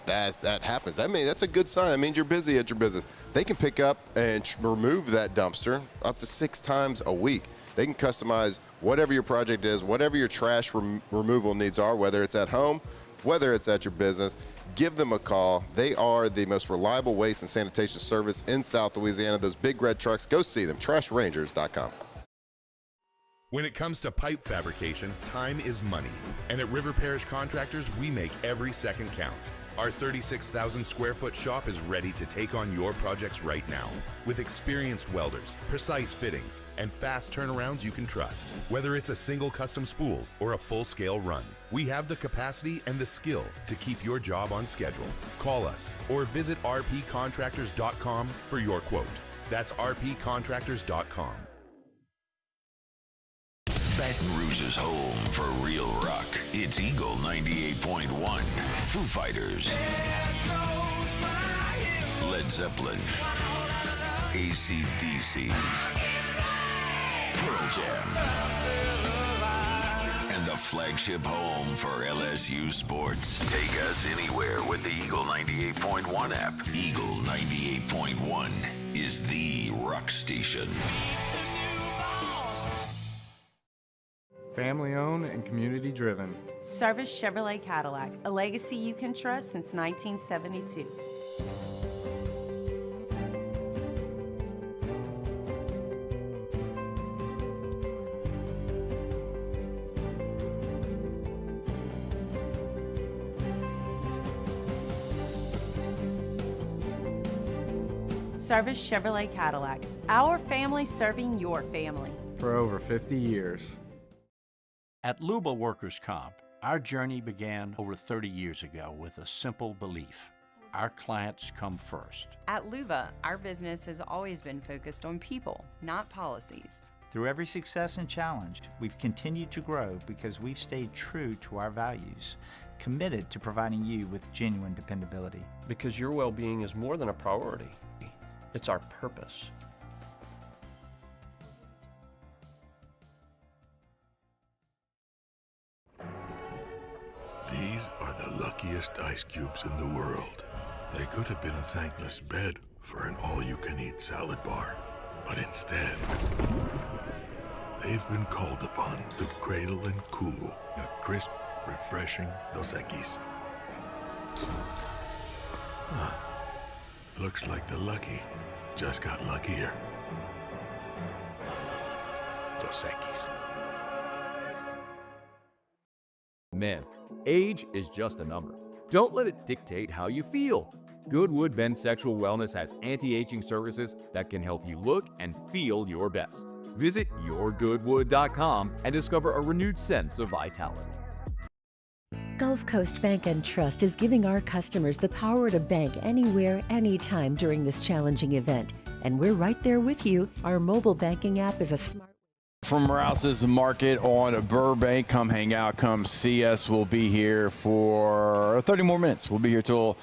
happens. That's a good sign. That means you're busy at your business. They can pick up and remove that dumpster up to 6 times a week. They can customize whatever your project is, whatever your trash removal needs are, whether it's at home, whether it's at your business. Give them a call. They are the most reliable waste and sanitation service in South Louisiana. Those big red trucks, go see them. TrashRangers.com. When it comes to pipe fabrication, time is money. And at River Parish Contractors, we make every second count. Our 36,000 square foot shop is ready to take on your projects right now. With experienced welders, precise fittings, and fast turnarounds you can trust. Whether it's a single custom spool or a full-scale run, we have the capacity and the skill to keep your job on schedule. Call us or visit rpcontractors.com for your quote. That's rpcontractors.com. Baton Rouge's home for real rock. It's Eagle 98.1. Foo Fighters. Led Zeppelin. AC/DC. Pearl Jam. And the flagship home for LSU sports. Take us anywhere with the Eagle 98.1 app. Eagle 98.1 is the rock station. Family owned and community driven. Service Chevrolet Cadillac, a legacy you can trust since 1972. Service Chevrolet Cadillac, our family serving your family. For over 50 years. At Luba Workers' Comp, our journey began over 30 years ago with a simple belief. Our clients come first. At Luba, our business has always been focused on people, not policies. Through every success and challenge, we've continued to grow because we've stayed true to our values, committed to providing you with genuine dependability. Because your well-being is more than a priority. It's our purpose. These are the luckiest ice cubes in the world. They could have been a thankless bed for an all-you-can-eat salad bar. But instead, they've been called upon to cradle and cool a crisp, refreshing Dos Equis. Looks like the lucky just got luckier. Dos Equis. Man, age is just a number. Don't let it dictate how you feel. Goodwood Men's Sexual Wellness has anti-aging services that can help you look and feel your best. Visit yourgoodwood.com and discover a renewed sense of vitality. Gulf Coast Bank and Trust is giving our customers the power to bank anywhere, anytime during this challenging event. And we're right there with you. Our mobile banking app is a smart... From Rouse's Market on Burbank. Come hang out, come see us. We'll be here for 30 more minutes. We'll be here till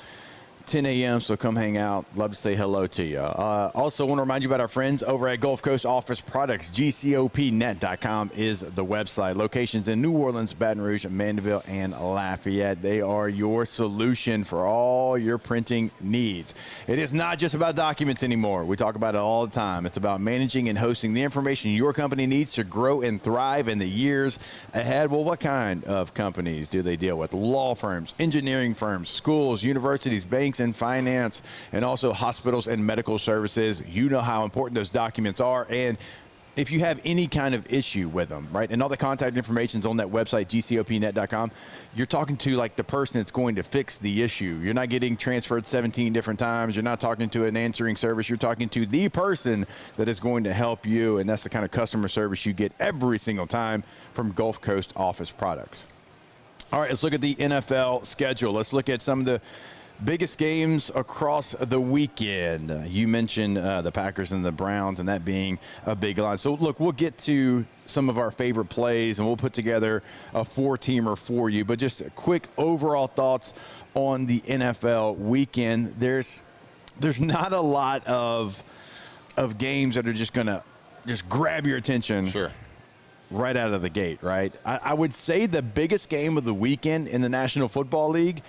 10 a.m., so come hang out. Love to say hello to you. Also, want to remind you about our friends over at Gulf Coast Office Products. GCOPnet.com is the website. Locations in New Orleans, Baton Rouge, Mandeville, and Lafayette. They are your solution for all your printing needs. It is not just about documents anymore. We talk about it all the time. It's about managing and hosting the information your company needs to grow and thrive in the years ahead. Well, what kind of companies do they deal with? Law firms, engineering firms, schools, universities, banks, and finance, and also hospitals and medical services. You know how important those documents are, and if you have any kind of issue with them, right, and all the contact information is on that website, gcopnet.com, you're talking to like the person that's going to fix the issue. You're not getting transferred 17 different times. You're not talking to an answering service. You're talking to the person that is going to help you, and that's the kind of customer service you get every single time from Gulf Coast Office Products. All right, let's look at the NFL schedule. Let's look at some of the biggest games across the weekend. You mentioned the Packers and the Browns, and that being a big line. So, look, we'll get to some of our favorite plays, and we'll put together a four-teamer for you. But just quick overall thoughts on the NFL weekend. There's not a lot of games that are just going to just grab your attention. Sure. Right out of the gate, right? I would say the biggest game of the weekend in the National Football League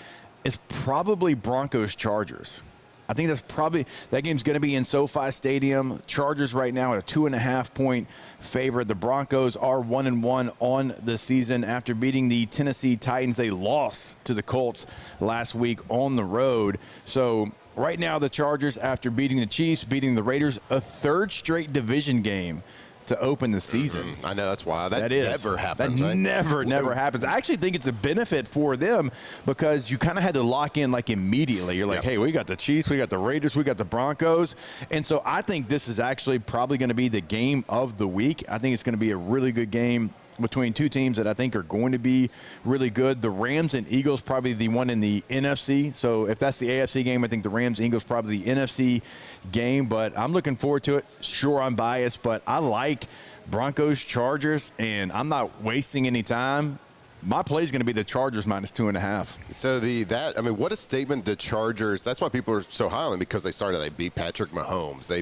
is probably Broncos-Chargers. I think that game's going to be in SoFi Stadium. Chargers right now at a 2.5-point favorite. The Broncos are 1-1 on the season after beating the Tennessee Titans. They lost to the Colts last week on the road. So right now the Chargers, after beating the Chiefs, beating the Raiders, a third straight division game to open the season. I know, that's wild. That is. never happens, That right? never happens. I actually think it's a benefit for them because you kind of had to lock in like immediately. You're like, hey, we got the Chiefs, we got the Raiders, we got the Broncos. And so I think this is actually probably going to be the game of the week. I think it's going to be a really good game between two teams that I think are going to be really good. The Rams and Eagles probably the one in the NFC. So if that's the AFC game, I think the Rams-Eagles probably the NFC game. But I'm looking forward to it. Sure, I'm biased, but I like Broncos-Chargers, and I'm not wasting any time. My play is going to be the Chargers minus 2.5. So what a statement the Chargers. That's why people are so high on them, because they beat Patrick Mahomes. They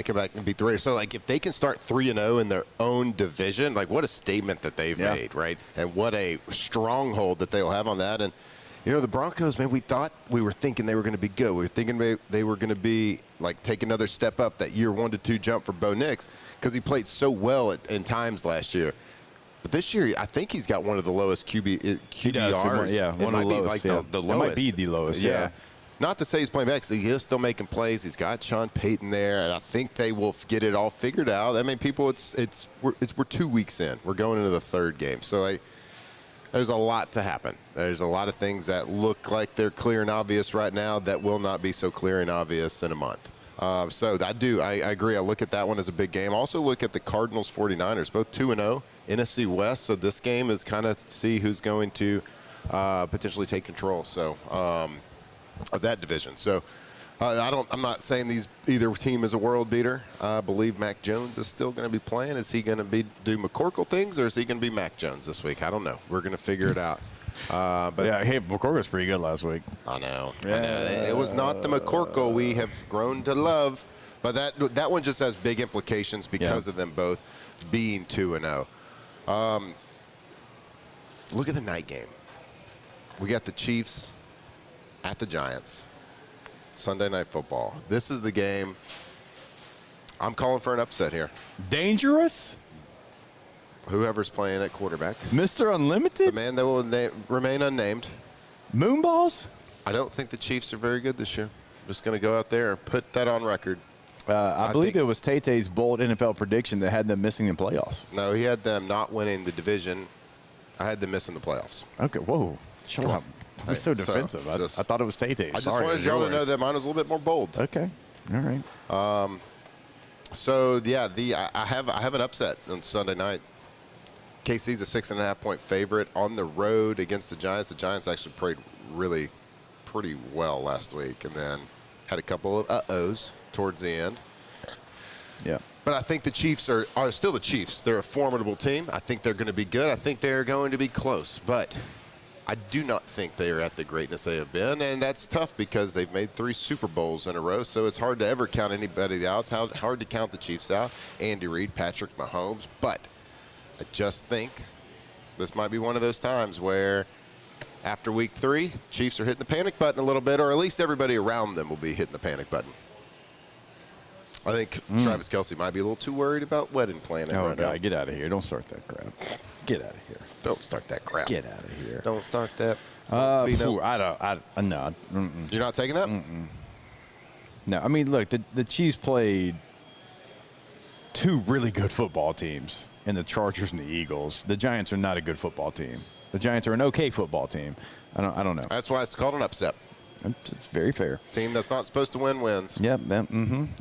come back and beat the Raiders. So, if they can start 3-0 in their own division, what a statement that they've made, right? And what a stronghold that they'll have on that. And, the Broncos, man, we were thinking they were going to be good. We were thinking they were going to be, take another step up, that year 1-2 jump for Bo Nix, because he played so well in times last year. But this year, I think he's got one of the lowest QBRs. He does. One of the lowest. The lowest. It might be the lowest, yeah. Not to say he's playing back, because he is still making plays. He's got Sean Payton there, and I think they will get it all figured out. We're 2 weeks in. We're going into the third game. So there's a lot to happen. There's a lot of things that look like they're clear and obvious right now that will not be so clear and obvious in a month. I agree. I look at that one as a big game. Also look at the Cardinals 49ers, both 2-0, NFC West. So this game is kind of to see who's going to potentially take control. Of that division. So I'm not saying either team is a world beater. I believe Mac Jones is still going to be playing. Is he going to do McCorkle things, or is he going to be Mac Jones this week? I don't know. We're going to figure it out. McCorkle was pretty good last week. I know. It was not the McCorkle we have grown to love, but that one just has big implications because of them both being 2-0. Look at the night game. We got the Chiefs at the Giants. Sunday Night Football. This is the game. I'm calling for an upset here. Dangerous? Whoever's playing at quarterback. Mr. Unlimited? The man that will remain unnamed. Moonballs? I don't think the Chiefs are very good this year. I'm just going to go out there and put that on record. I believe it was Tay-Tay's bold NFL prediction that had them missing in playoffs. No, he had them not winning the division. I had them missing the playoffs. Okay, whoa. Shut up. I was so defensive. I thought it was Tay-Tay. I just wanted y'all to know that mine was a little bit more bold. Okay. All right. I have an upset on Sunday night. KC's a 6.5-point favorite on the road against the Giants. The Giants actually played really pretty well last week, and then had a couple of uh-ohs towards the end. Yeah. But I think the Chiefs are still the Chiefs. They're a formidable team. I think they're going to be good. I think they're going to be close. But I do not think they are at the greatness they have been, and that's tough because they've made 3 Super Bowls in a row, so it's hard to ever count anybody out. It's hard to count the Chiefs out. Andy Reid, Patrick Mahomes, but I just think this might be one of those times where after week 3, Chiefs are hitting the panic button a little bit, or at least everybody around them will be hitting the panic button. I think Travis Kelce might be a little too worried about wedding planning right now. Get out of here. Don't start that crap. Get out of here. Don't start that crap. Get out of here. Don't start that. No. You're not taking that? No, I mean, look, the Chiefs played 2 really good football teams in the Chargers and the Eagles. The Giants are not a good football team. The Giants are an okay football team. I don't know. That's why it's called an upset. It's very fair. Team that's not supposed to win wins. Yep.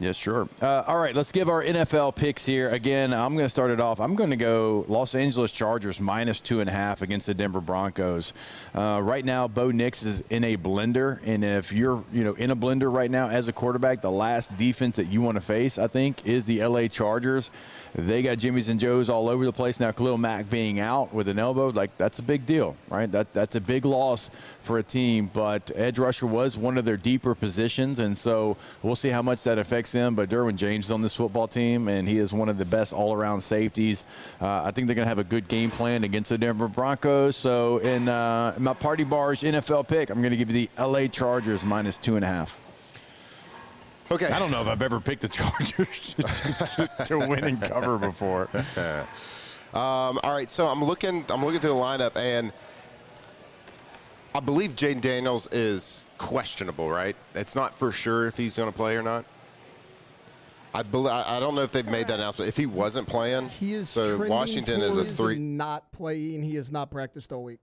Yeah, sure. All right, let's give our NFL picks here. Again, I'm going to start it off. I'm going to go Los Angeles Chargers -2.5 against the Denver Broncos. Right now, Bo Nix is in a blender, and if you're in a blender right now as a quarterback, the last defense that you want to face, I think, is the LA Chargers. They got Jimmys and Joes all over the place. Now, Khalil Mack being out with an elbow, that's a big deal, right? That's a big loss for a team. But edge rusher was one of their deeper positions, and so we'll see how much that affects them. But Derwin James is on this football team, and he is one of the best all-around safeties. I think they're going to have a good game plan against the Denver Broncos. So in my Party Bar's NFL pick, I'm going to give you the L.A. Chargers -2.5. Okay. I don't know if I've ever picked the Chargers to win and cover before. All right, so I'm looking through the lineup, and I believe Jaden Daniels is questionable, right? It's not for sure if he's going to play or not. I don't know if they've made that announcement. If he wasn't playing, he is so Washington is a 3. Not playing. He has not practiced all week,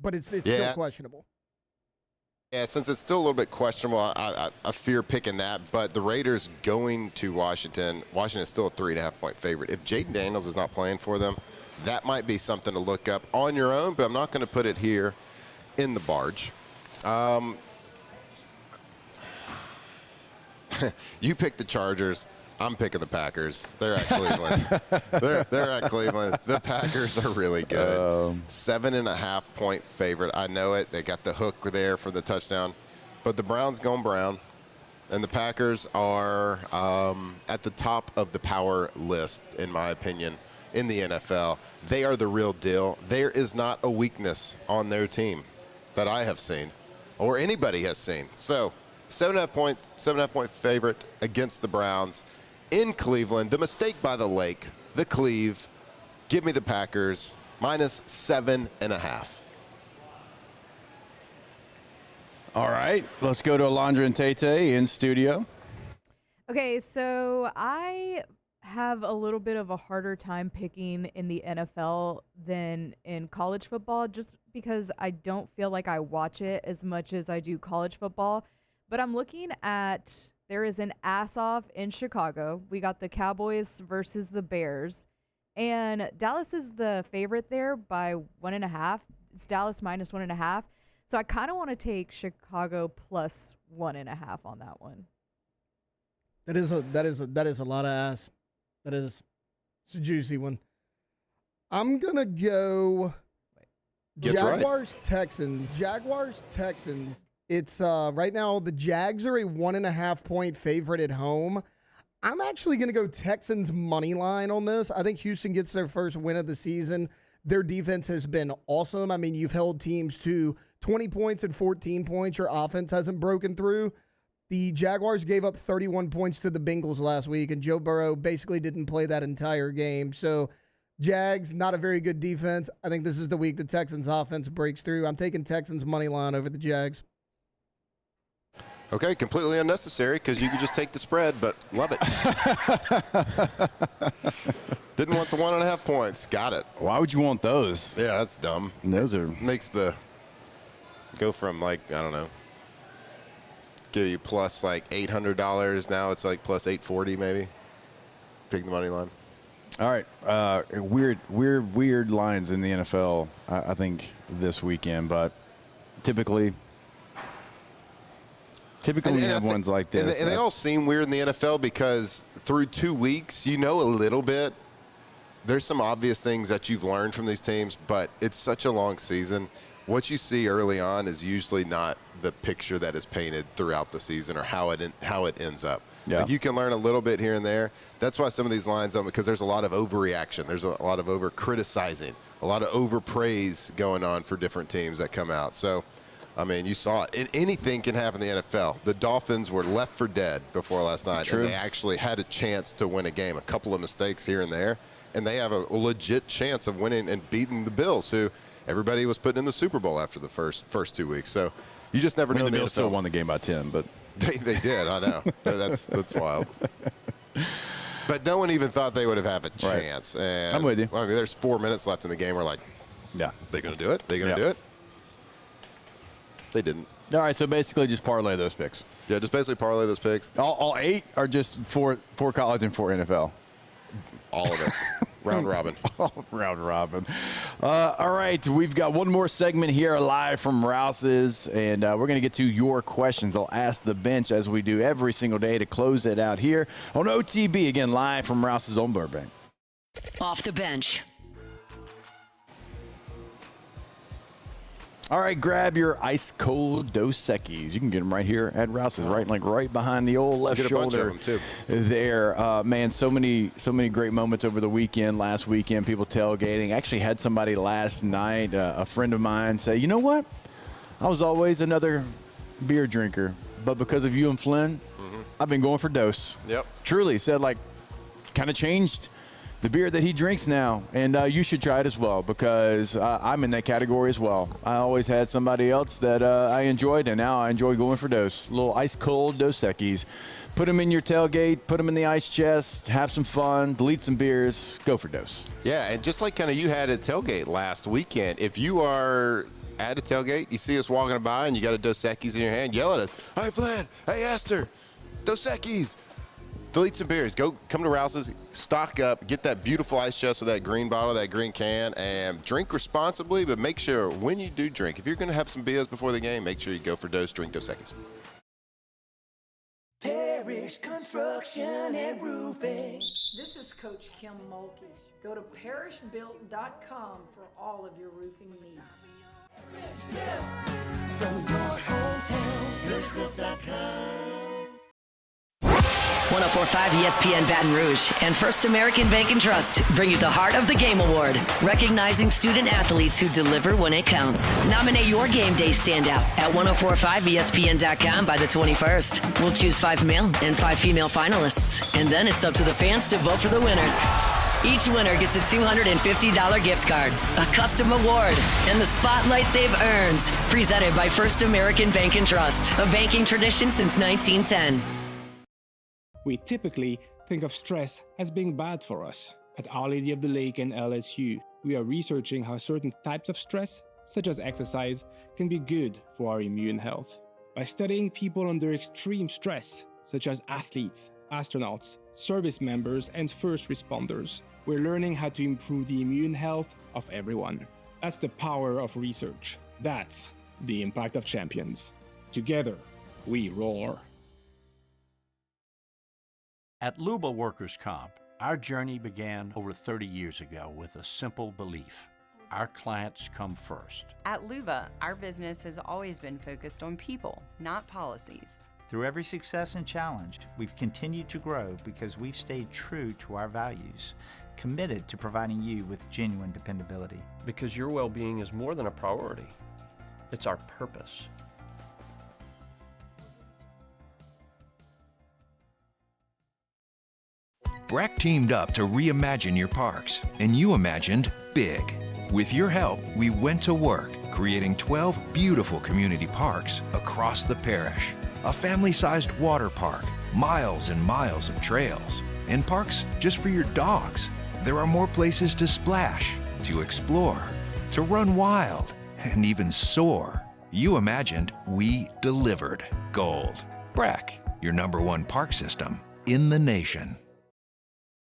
but it's still questionable. Yeah, since it's still a little bit questionable, I fear picking that. But the Raiders going to Washington is still a 3.5-point favorite. If Jaden Daniels is not playing for them, that might be something to look up on your own, but I'm not going to put it here in the barge. You picked the Chargers. I'm picking the Packers. They're at Cleveland. they're at Cleveland. The Packers are really good. 7.5-point favorite. I know it. They got the hook there for the touchdown. But the Browns going brown. And the Packers are at the top of the power list, in my opinion, in the NFL. They are the real deal. There is not a weakness on their team that I have seen or anybody has seen. So 7.5-point favorite against the Browns. In Cleveland, the mistake by the lake, the Cleve. Give me the Packers, -7.5. All right, let's go to Alondra and Tate in studio. Okay, so I have a little bit of a harder time picking in the NFL than in college football, just because I don't feel like I watch it as much as I do college football. But I'm looking at... There is an ass-off in Chicago. We got the Cowboys versus the Bears. And Dallas is the favorite there by 1.5. It's Dallas -1.5. So I kind of want to take Chicago +1.5 on that one. That is a lot of ass. It's a juicy one. I'm going to go Jaguars-Texans. Jaguars-Texans. It's right now the Jags are a 1.5-point favorite at home. I'm actually going to go Texans money line on this. I think Houston gets their first win of the season. Their defense has been awesome. I mean, you've held teams to 20 points and 14 points. Your offense hasn't broken through. The Jaguars gave up 31 points to the Bengals last week, and Joe Burrow basically didn't play that entire game. So Jags, not a very good defense. I think this is the week the Texans offense breaks through. I'm taking Texans money line over the Jags. Okay, completely unnecessary because you could just take the spread, but love it. Didn't want the 1.5 points. Got it. Why would you want those? Yeah, that's dumb. Those are makes the go from like, I don't know, give you plus like $800. Now it's like plus $840 maybe. Pick the money line. All right, weird lines in the NFL. I think this weekend, but typically we have ones like this. And they all seem weird in the NFL because through 2 weeks, you know a little bit. There's some obvious things that you've learned from these teams, but it's such a long season. what you see early on is usually not the picture that is painted throughout the season or how it ends up. Yeah. Like you can learn a little bit here and there. That's why some of these lines, because there's a lot of overreaction. There's a lot of over-criticizing, a lot of over-praise going on for different teams that come out. So, I mean, you saw it. Anything can happen in the NFL. The Dolphins were left for dead before last night, True. and they actually had a chance to win a game. A couple of mistakes here and there, and they have a legit chance of winning and beating the Bills, who everybody was putting in the Super Bowl after the first 2 weeks. So you just never know. The Bills still won the game by 10, but they did. I know. That's wild. But no one even thought they would have a chance. Right. And I'm with you. I mean, there's 4 minutes left in the game. We're like, yeah, they going to do it? They going to do it? They didn't. All right, so basically just parlay those picks. Yeah, just basically parlay those picks. All 8 are just for college and for NFL? All of it. Round robin. Round robin. All right, we've got one more segment here live from Rouse's, and we're going to get to your questions. I'll ask the bench as we do every single day to close it out here on OTB, again, live from Rouse's on Burbank. Off the bench. All right, grab your ice-cold Dos Equis. You can get them right here at Rouse's, right behind the old left shoulder. Bunch of them too. There, man, so many great moments over the weekend. Last weekend, people tailgating. Actually, had somebody last night, a friend of mine, say, "You know what? I was always another beer drinker, but because of you and Flynn, I've been going for Dos." Yep. Truly said, like, kind of changed the beer that he drinks now, and you should try it as well, because I'm in that category as well. I always had somebody else that I enjoyed, and now I enjoy going for Dos. Little ice-cold Dos Equis. Put them in your tailgate, put them in the ice chest, have some fun, delete some beers, go for Dos. Yeah, and just like kind of you had at tailgate last weekend, if you are at a tailgate, you see us walking by, and you got a Dos Equis in your hand, yell at us, "Hey, Flynn, hey, Hester, Dos Equis." Delete some beers. Come to Rouse's, stock up, get that beautiful ice chest with that green bottle, that green can, and drink responsibly, but make sure when you do drink, if you're going to have some beers before the game, make sure you go for Dos, drink Dos Equis. Parish Construction and Roofing. This is Coach Kim Mulkey. Go to parishbuilt.com for all of your roofing needs. From your hometown, parishbuilt.com. 104.5 ESPN Baton Rouge and First American Bank and Trust bring you the Heart of the Game Award, recognizing student athletes who deliver when it counts. Nominate your game day standout at 1045ESPN.com by the 21st. We'll choose 5 male and 5 female finalists, and then it's up to the fans to vote for the winners. Each winner gets a $250 gift card, a custom award, and the spotlight they've earned. Presented by First American Bank and Trust, a banking tradition since 1910. We typically think of stress as being bad for us. At Our Lady of the Lake and LSU, we are researching how certain types of stress, such as exercise, can be good for our immune health. By studying people under extreme stress, such as athletes, astronauts, service members, and first responders, we're learning how to improve the immune health of everyone. That's the power of research. That's the impact of champions. Together, we roar. At Luba Workers' Comp, our journey began over 30 years ago with a simple belief: our clients come first. At Luba, our business has always been focused on people, not policies. Through every success and challenge, we've continued to grow because we've stayed true to our values, committed to providing you with genuine dependability. Because your well-being is more than a priority. It's our purpose. Breck teamed up to reimagine your parks, and you imagined big. With your help, we went to work, creating 12 beautiful community parks across the parish. A family-sized water park, miles and miles of trails, and parks just for your dogs. There are more places to splash, to explore, to run wild, and even soar. You imagined, we delivered. Gold. Breck, your #1 park system in the nation.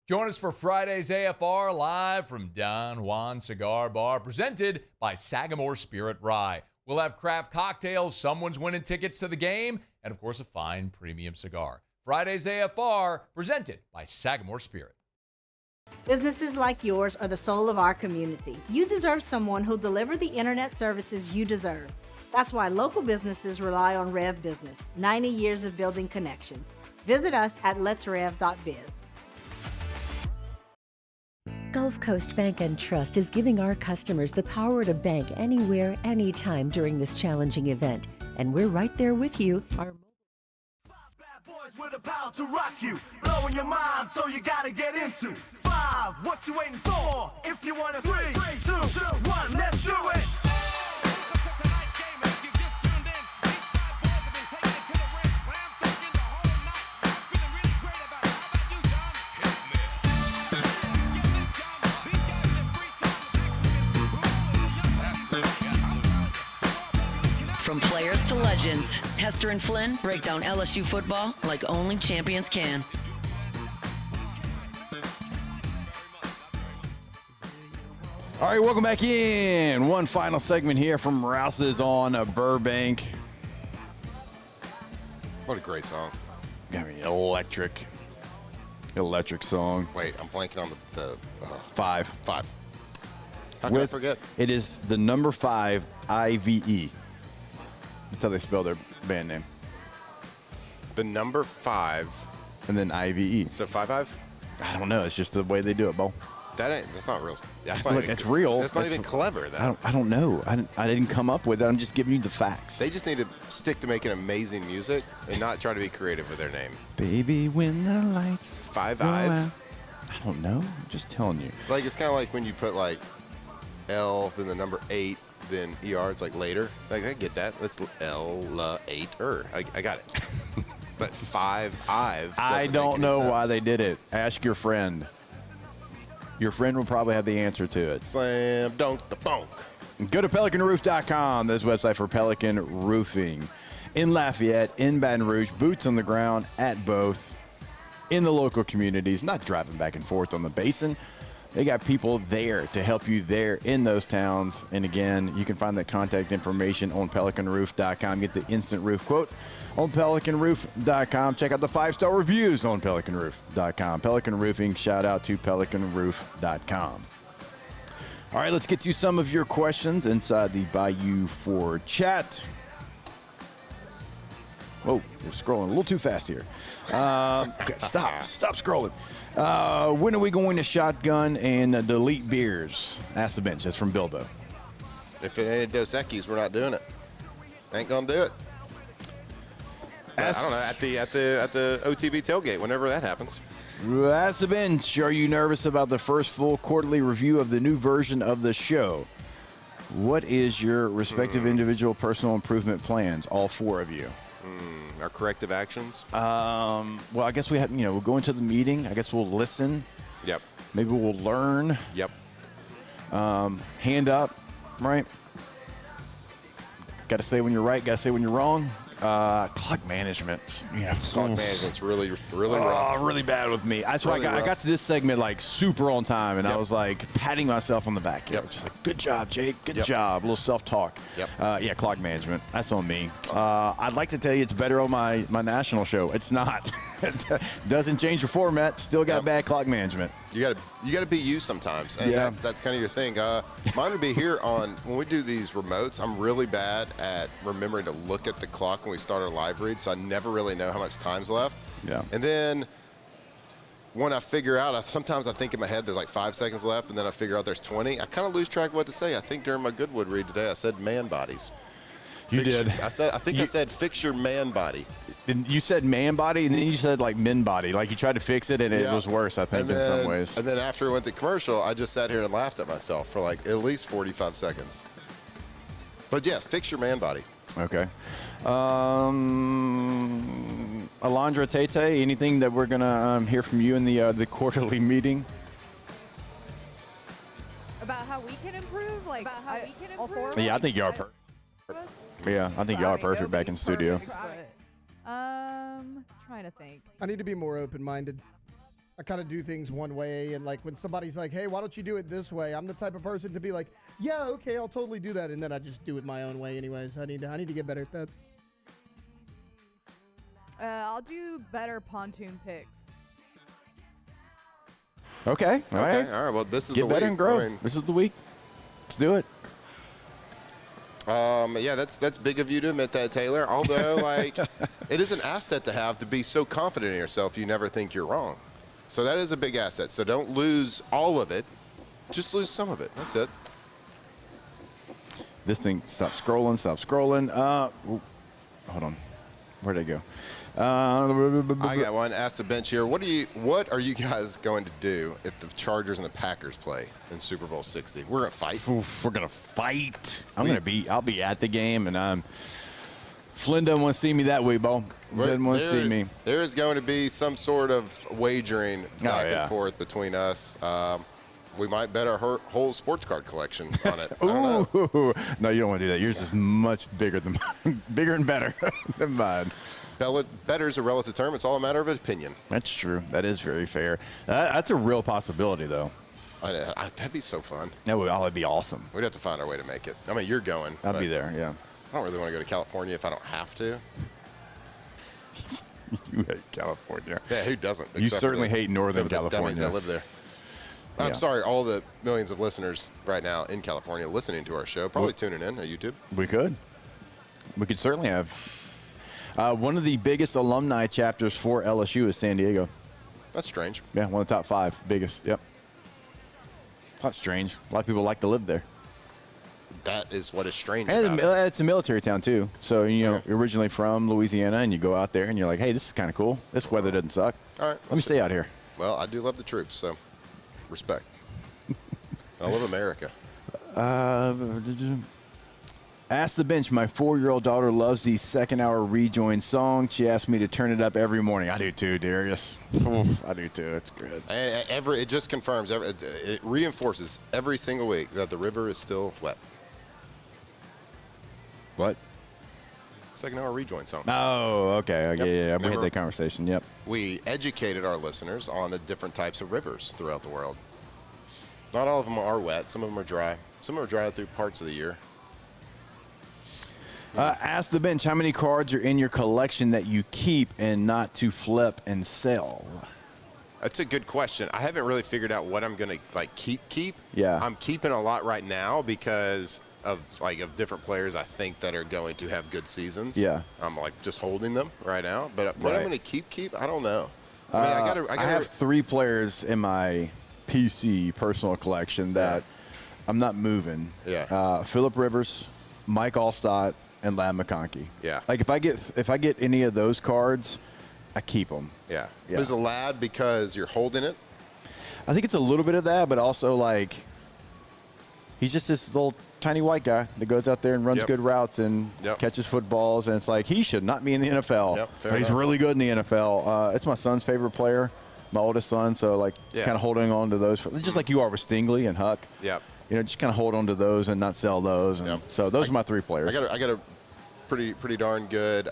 Join us for Friday's AFR live from Don Juan Cigar Bar, presented by Sagamore Spirit Rye. We'll have craft cocktails, someone's winning tickets to the game, and of course a fine premium cigar. Friday's AFR, presented by Sagamore Spirit. Businesses like yours are the soul of our community. You deserve someone who'll deliver the internet services you deserve. That's why local businesses rely on Rev Business, 90 years of building connections. Visit us at letsrev.biz. Gulf Coast Bank and Trust is giving our customers the power to bank anywhere, anytime during this challenging event. And we're right there with you. With the power to rock you, blowing your mind, so you gotta get into 5. What you waiting for? If you want to 3, 2, 1, let's do it. From players to legends, Hester and Flynn break down LSU football like only champions can. All right, welcome back in. One final segment here from Rouse's on Burbank. What a great song. I mean, electric song. Wait, I'm blanking on the 5. 5. How can I forget? It is the number 5 IVE. That's how they spell their band name. The number 5. And then IVE. So 5? I don't know. It's just the way they do it, Bo. That's not real. That's not Look, even, it's real. That's not even clever, though. I don't know. I didn't come up with it. I'm just giving you the facts. They just need to stick to making amazing music and not try to be creative with their name. Baby, when the lights 5 go Ives. out. I don't know. I'm just telling you. Like, it's kind of like when you put like L, then the number 8, then ER. It's like later. Like, I get that. That's L-8-er. I got it. But 5 Ives. I don't know why they did it. Ask your friend. Your friend will probably have the answer to it. Slam dunk the funk. Go to PelicanRoof.com. This website for Pelican Roofing. In Lafayette, in Baton Rouge, boots on the ground at both. In the local communities, not driving back and forth on the basin. They got people there to help you there in those towns. And again, you can find that contact information on PelicanRoof.com. Get the instant roof quote on PelicanRoof.com. Check out the 5-star reviews on PelicanRoof.com. Pelican Roofing, shout out to PelicanRoof.com. All right, let's get to some of your questions inside the Bayou 4 chat. Whoa, you're scrolling a little too fast here. Okay, stop scrolling. When are we going to shotgun and delete beers? Ask the bench. That's from Bilbo. If it ain't Dos Equis, we're not doing it. Ain't gonna do it. I don't know, at the OTB tailgate, whenever that happens. Ask the bench. Are you nervous about the first full quarterly review of the new version of the show? What is your respective individual personal improvement plans? All 4 of you. Our corrective actions? Well, I guess we'll go into the meeting. I guess we'll listen. Yep. Maybe we'll learn. Yep. Hand up, right? Got to say when you're right, got to say when you're wrong. Clock management. Yeah. Clock management's really rough. Really bad with me. That's why I got to this segment like super on time, and I was like patting myself on the back. Yep. Just like, good job, Jake. Good job. A little self-talk. Yep. Yeah, clock management. That's on me. I'd like to tell you it's better on my national show. It's not. It doesn't change your format. Still got bad clock management. You gotta be you sometimes, and that's kind of your thing. Mine would be here on when we do these remotes. I'm really bad at remembering to look at the clock when we start our live read, so I never really know how much time's left. Yeah. And then when I figure out, sometimes I think in my head there's like 5 seconds left, and then I figure out there's 20. I kind of lose track of what to say. I think during my Goodwood read today, I said man bodies. You did. I said fix your man body. And you said man body, and then you said like men body. Like you tried to fix it, and it was worse, I think, in some ways. And then after we went to commercial, I just sat here and laughed at myself for like at least 45 seconds. But yeah, fix your man body. Okay. Alondra Tate, anything that we're gonna hear from you in the quarterly meeting? About how we can improve, like all 4 of us? Yeah, I think you are perfect. Yeah, I think y'all are perfect back in studio. Trying to think. I need to be more open-minded. I kind of do things one way, and like when somebody's like, hey, why don't you do it this way? I'm the type of person to be like, yeah, okay, I'll totally do that, and then I just do it my own way anyways. I need to get better at that. I'll do better pontoon picks. Okay. All right. All right. Well, this is Get the better week. and grow. I mean, This is the week. Let's do it. Yeah, that's big of you to admit that, Taylor. Although, like, it is an asset to be so confident in yourself you never think you're wrong. So that is a big asset. So don't lose all of it. Just lose some of it. That's it. This thing, stop scrolling. Hold on. Where'd I go? I got one. Ask the bench here. What are you guys going to do if the Chargers and the Packers play in Super Bowl 60? We're gonna fight. We're gonna fight. I'll be at the game, and Flynn doesn't want to see me that way, Bo. Doesn't want to see me. There is going to be some sort of wagering back and forth between us. We might bet our whole sports card collection on it. Ooh, no, you don't want to do that. Yours is much bigger than mine. Bigger and better than mine. Better is a relative term. It's all a matter of opinion. That's true. That is very fair. That's a real possibility, though. That'd be so fun. That'd be awesome. We'd have to find our way to make it. I mean, you're going. I'll be there, yeah. I don't really want to go to California if I don't have to. You hate California. Yeah, who doesn't? You certainly hate Northern California. California. Dummies that live there. I'm sorry, all the millions of listeners right now in California listening to our show, probably tuning in on YouTube. We could certainly have. One of the biggest alumni chapters for LSU is San Diego. That's strange. Yeah, one of the top 5 biggest. Yep. That's strange. A lot of people like to live there. That is what is strange and about it. It's a military town, too. So, you're originally from Louisiana, and you go out there, and you're like, hey, this is kind of cool. This weather doesn't suck. All right. Let me stay out here. Well, I do love the troops, so respect. I love America. Ask the bench. My 4-year-old daughter loves the second-hour rejoin song. She asked me to turn it up every morning. I do too, Darius. I do too. It's good. It just confirms, it reinforces every single week that the river is still wet. What? Second-hour rejoin song. Oh, okay. Yeah. We had Remember, that conversation. Yep. We educated our listeners on the different types of rivers throughout the world. Not all of them are wet. Some of them are dry. Some are dry through parts of the year. Ask the bench, how many cards are in your collection that you keep and not to flip and sell? That's a good question. I haven't really figured out what I'm going to keep. Yeah. I'm keeping a lot right now because of different players I think that are going to have good seasons. Yeah. I'm just holding them right now. But what I'm going to keep, I don't know. I mean, I have 3 players in my PC personal collection that I'm not moving. Yeah. Phillip Rivers, Mike Allstott, and Ladd McConkey. Yeah. Like if I get any of those cards, I keep them. Yeah. There's a Ladd because you're holding it. I think it's a little bit of that, but also he's just this little tiny white guy that goes out there and runs good routes and catches footballs, and it's like he should not be in the NFL. But he's really good in the NFL. It's my son's favorite player, my oldest son, so kind of holding on to those, just like you are with Stingley and Huck. Yep. Just kind of hold on to those and not sell those. And so those are my 3 players. I got a pretty darn good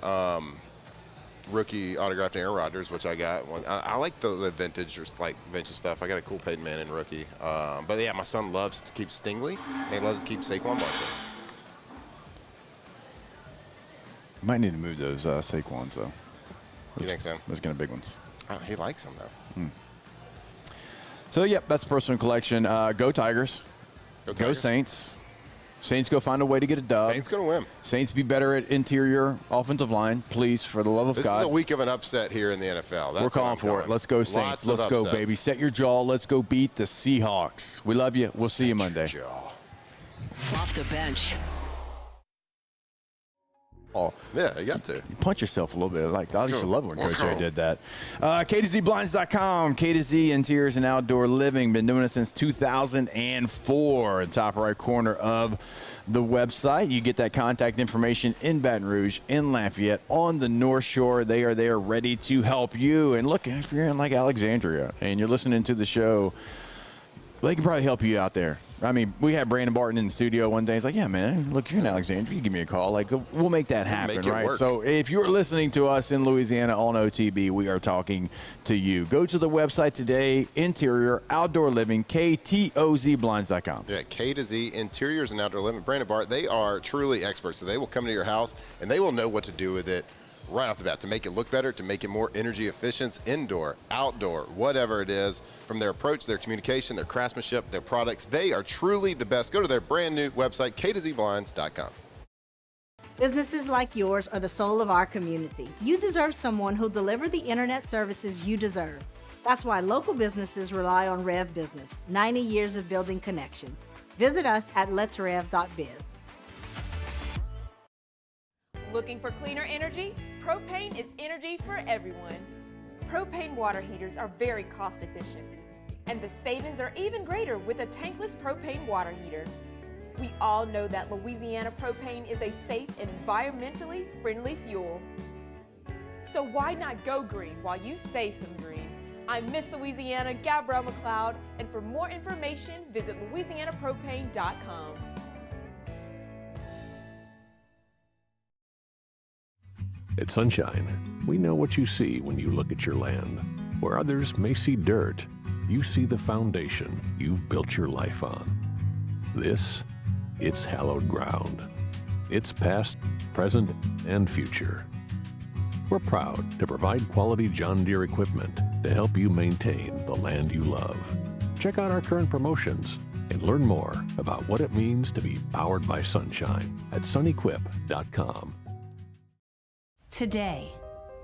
rookie autographed Aaron Rodgers, which I got. I like the vintage stuff. I got a cool Peyton Manning rookie. But yeah, my son loves to keep Stingley, and he loves to keep Saquon Barkley. Might need to move those Saquons though. You think so? Those kind of big ones. He likes them though. So that's personal collection. Go Tigers. Go Saints. Saints go find a way to get a dub. Saints going to win. Saints be better at interior offensive line, please, for the love of God. This is a week of an upset here in the NFL. We're calling for it. Let's go Saints. Let's go, baby. Set your jaw. Let's go beat the Seahawks. We love you. We'll see you Monday. Off the bench. Oh, yeah, you got to. You punch yourself a little bit. I used to love when Coach A did that. K2ZBlinds.com. K2Z Interiors and Outdoor Living. Been doing it since 2004. Top right corner of the website. You get that contact information in Baton Rouge, in Lafayette, on the North Shore. They are there ready to help you. And look, if you're in Alexandria and you're listening to the show, they can probably help you out there. I mean, we had Brandon Barton in the studio one day. He's like, yeah, man, look, you're in Alexandria. You give me a call. We'll make that happen, right? Work. So if you're listening to us in Louisiana on OTB, we are talking to you. Go to the website today, Interior Outdoor Living, KTOZBlinds.com. Yeah, K2Z Interiors and Outdoor Living. Brandon Barton, they are truly experts. So they will come to your house, and they will know what to do with it right off the bat to make it look better, to make it more energy efficient, indoor, outdoor, whatever it is. From their approach, their communication, their craftsmanship, their products, they are truly the best. Go to their brand new website, k2zblinds.com. Businesses like yours are the soul of our community. You deserve someone who'll deliver the internet services you deserve. That's why local businesses rely on Rev Business, 90 years of building connections. Visit us at letsrev.biz. Looking for cleaner energy? Propane is energy for everyone. Propane water heaters are very cost efficient, and the savings are even greater with a tankless propane water heater. We all know that Louisiana propane is a safe and environmentally friendly fuel. So why not go green while you save some green? I'm Miss Louisiana, Gabrielle McLeod, and for more information, visit louisianapropane.com. At Sunshine, we know what you see when you look at your land. Where others may see dirt, you see the foundation you've built your life on. This, it's hallowed ground. It's past, present, and future. We're proud to provide quality John Deere equipment to help you maintain the land you love. Check out our current promotions and learn more about what it means to be powered by sunshine at sunequip.com. Today,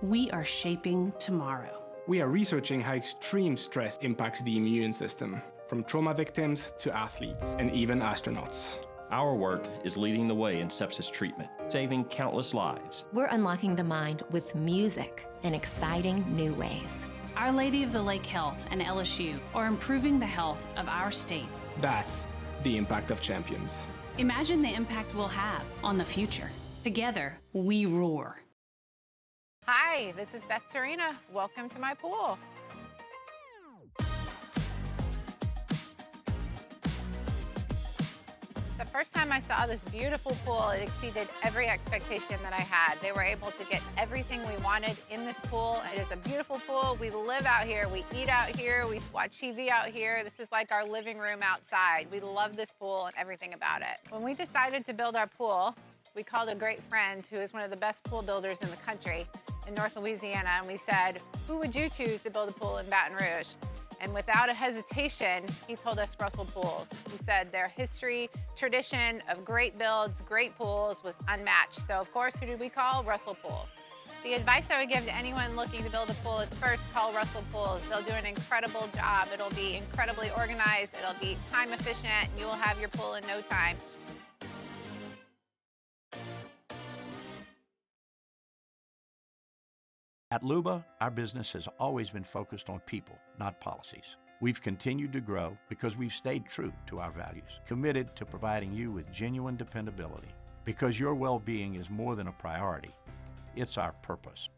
we are shaping tomorrow. We are researching how extreme stress impacts the immune system, from trauma victims to athletes and even astronauts. Our work is leading the way in sepsis treatment, saving countless lives. We're unlocking the mind with music in exciting new ways. Our Lady of the Lake Health and LSU are improving the health of our state. That's the impact of champions. Imagine the impact we'll have on the future. Together, we roar. Hi, this is Beth Serena. Welcome to my pool. The first time I saw this beautiful pool, it exceeded every expectation that I had. They were able to get everything we wanted in this pool. It is a beautiful pool. We live out here, we eat out here, we watch TV out here. This is like our living room outside. We love this pool and everything about it. When we decided to build our pool, we called a great friend who is one of the best pool builders in the country in North Louisiana, and we said, who would you choose to build a pool in Baton Rouge? And without a hesitation, he told us Russell Pools. He said their history, tradition of great builds, great pools was unmatched. So of course, who did we call? Russell Pools. The advice I would give to anyone looking to build a pool is first call Russell Pools. They'll do an incredible job. It'll be incredibly organized. It'll be time efficient. You will have your pool in no time. At Luba, our business has always been focused on people, not policies. We've continued to grow because we've stayed true to our values, committed to providing you with genuine dependability. Because your well-being is more than a priority, it's our purpose.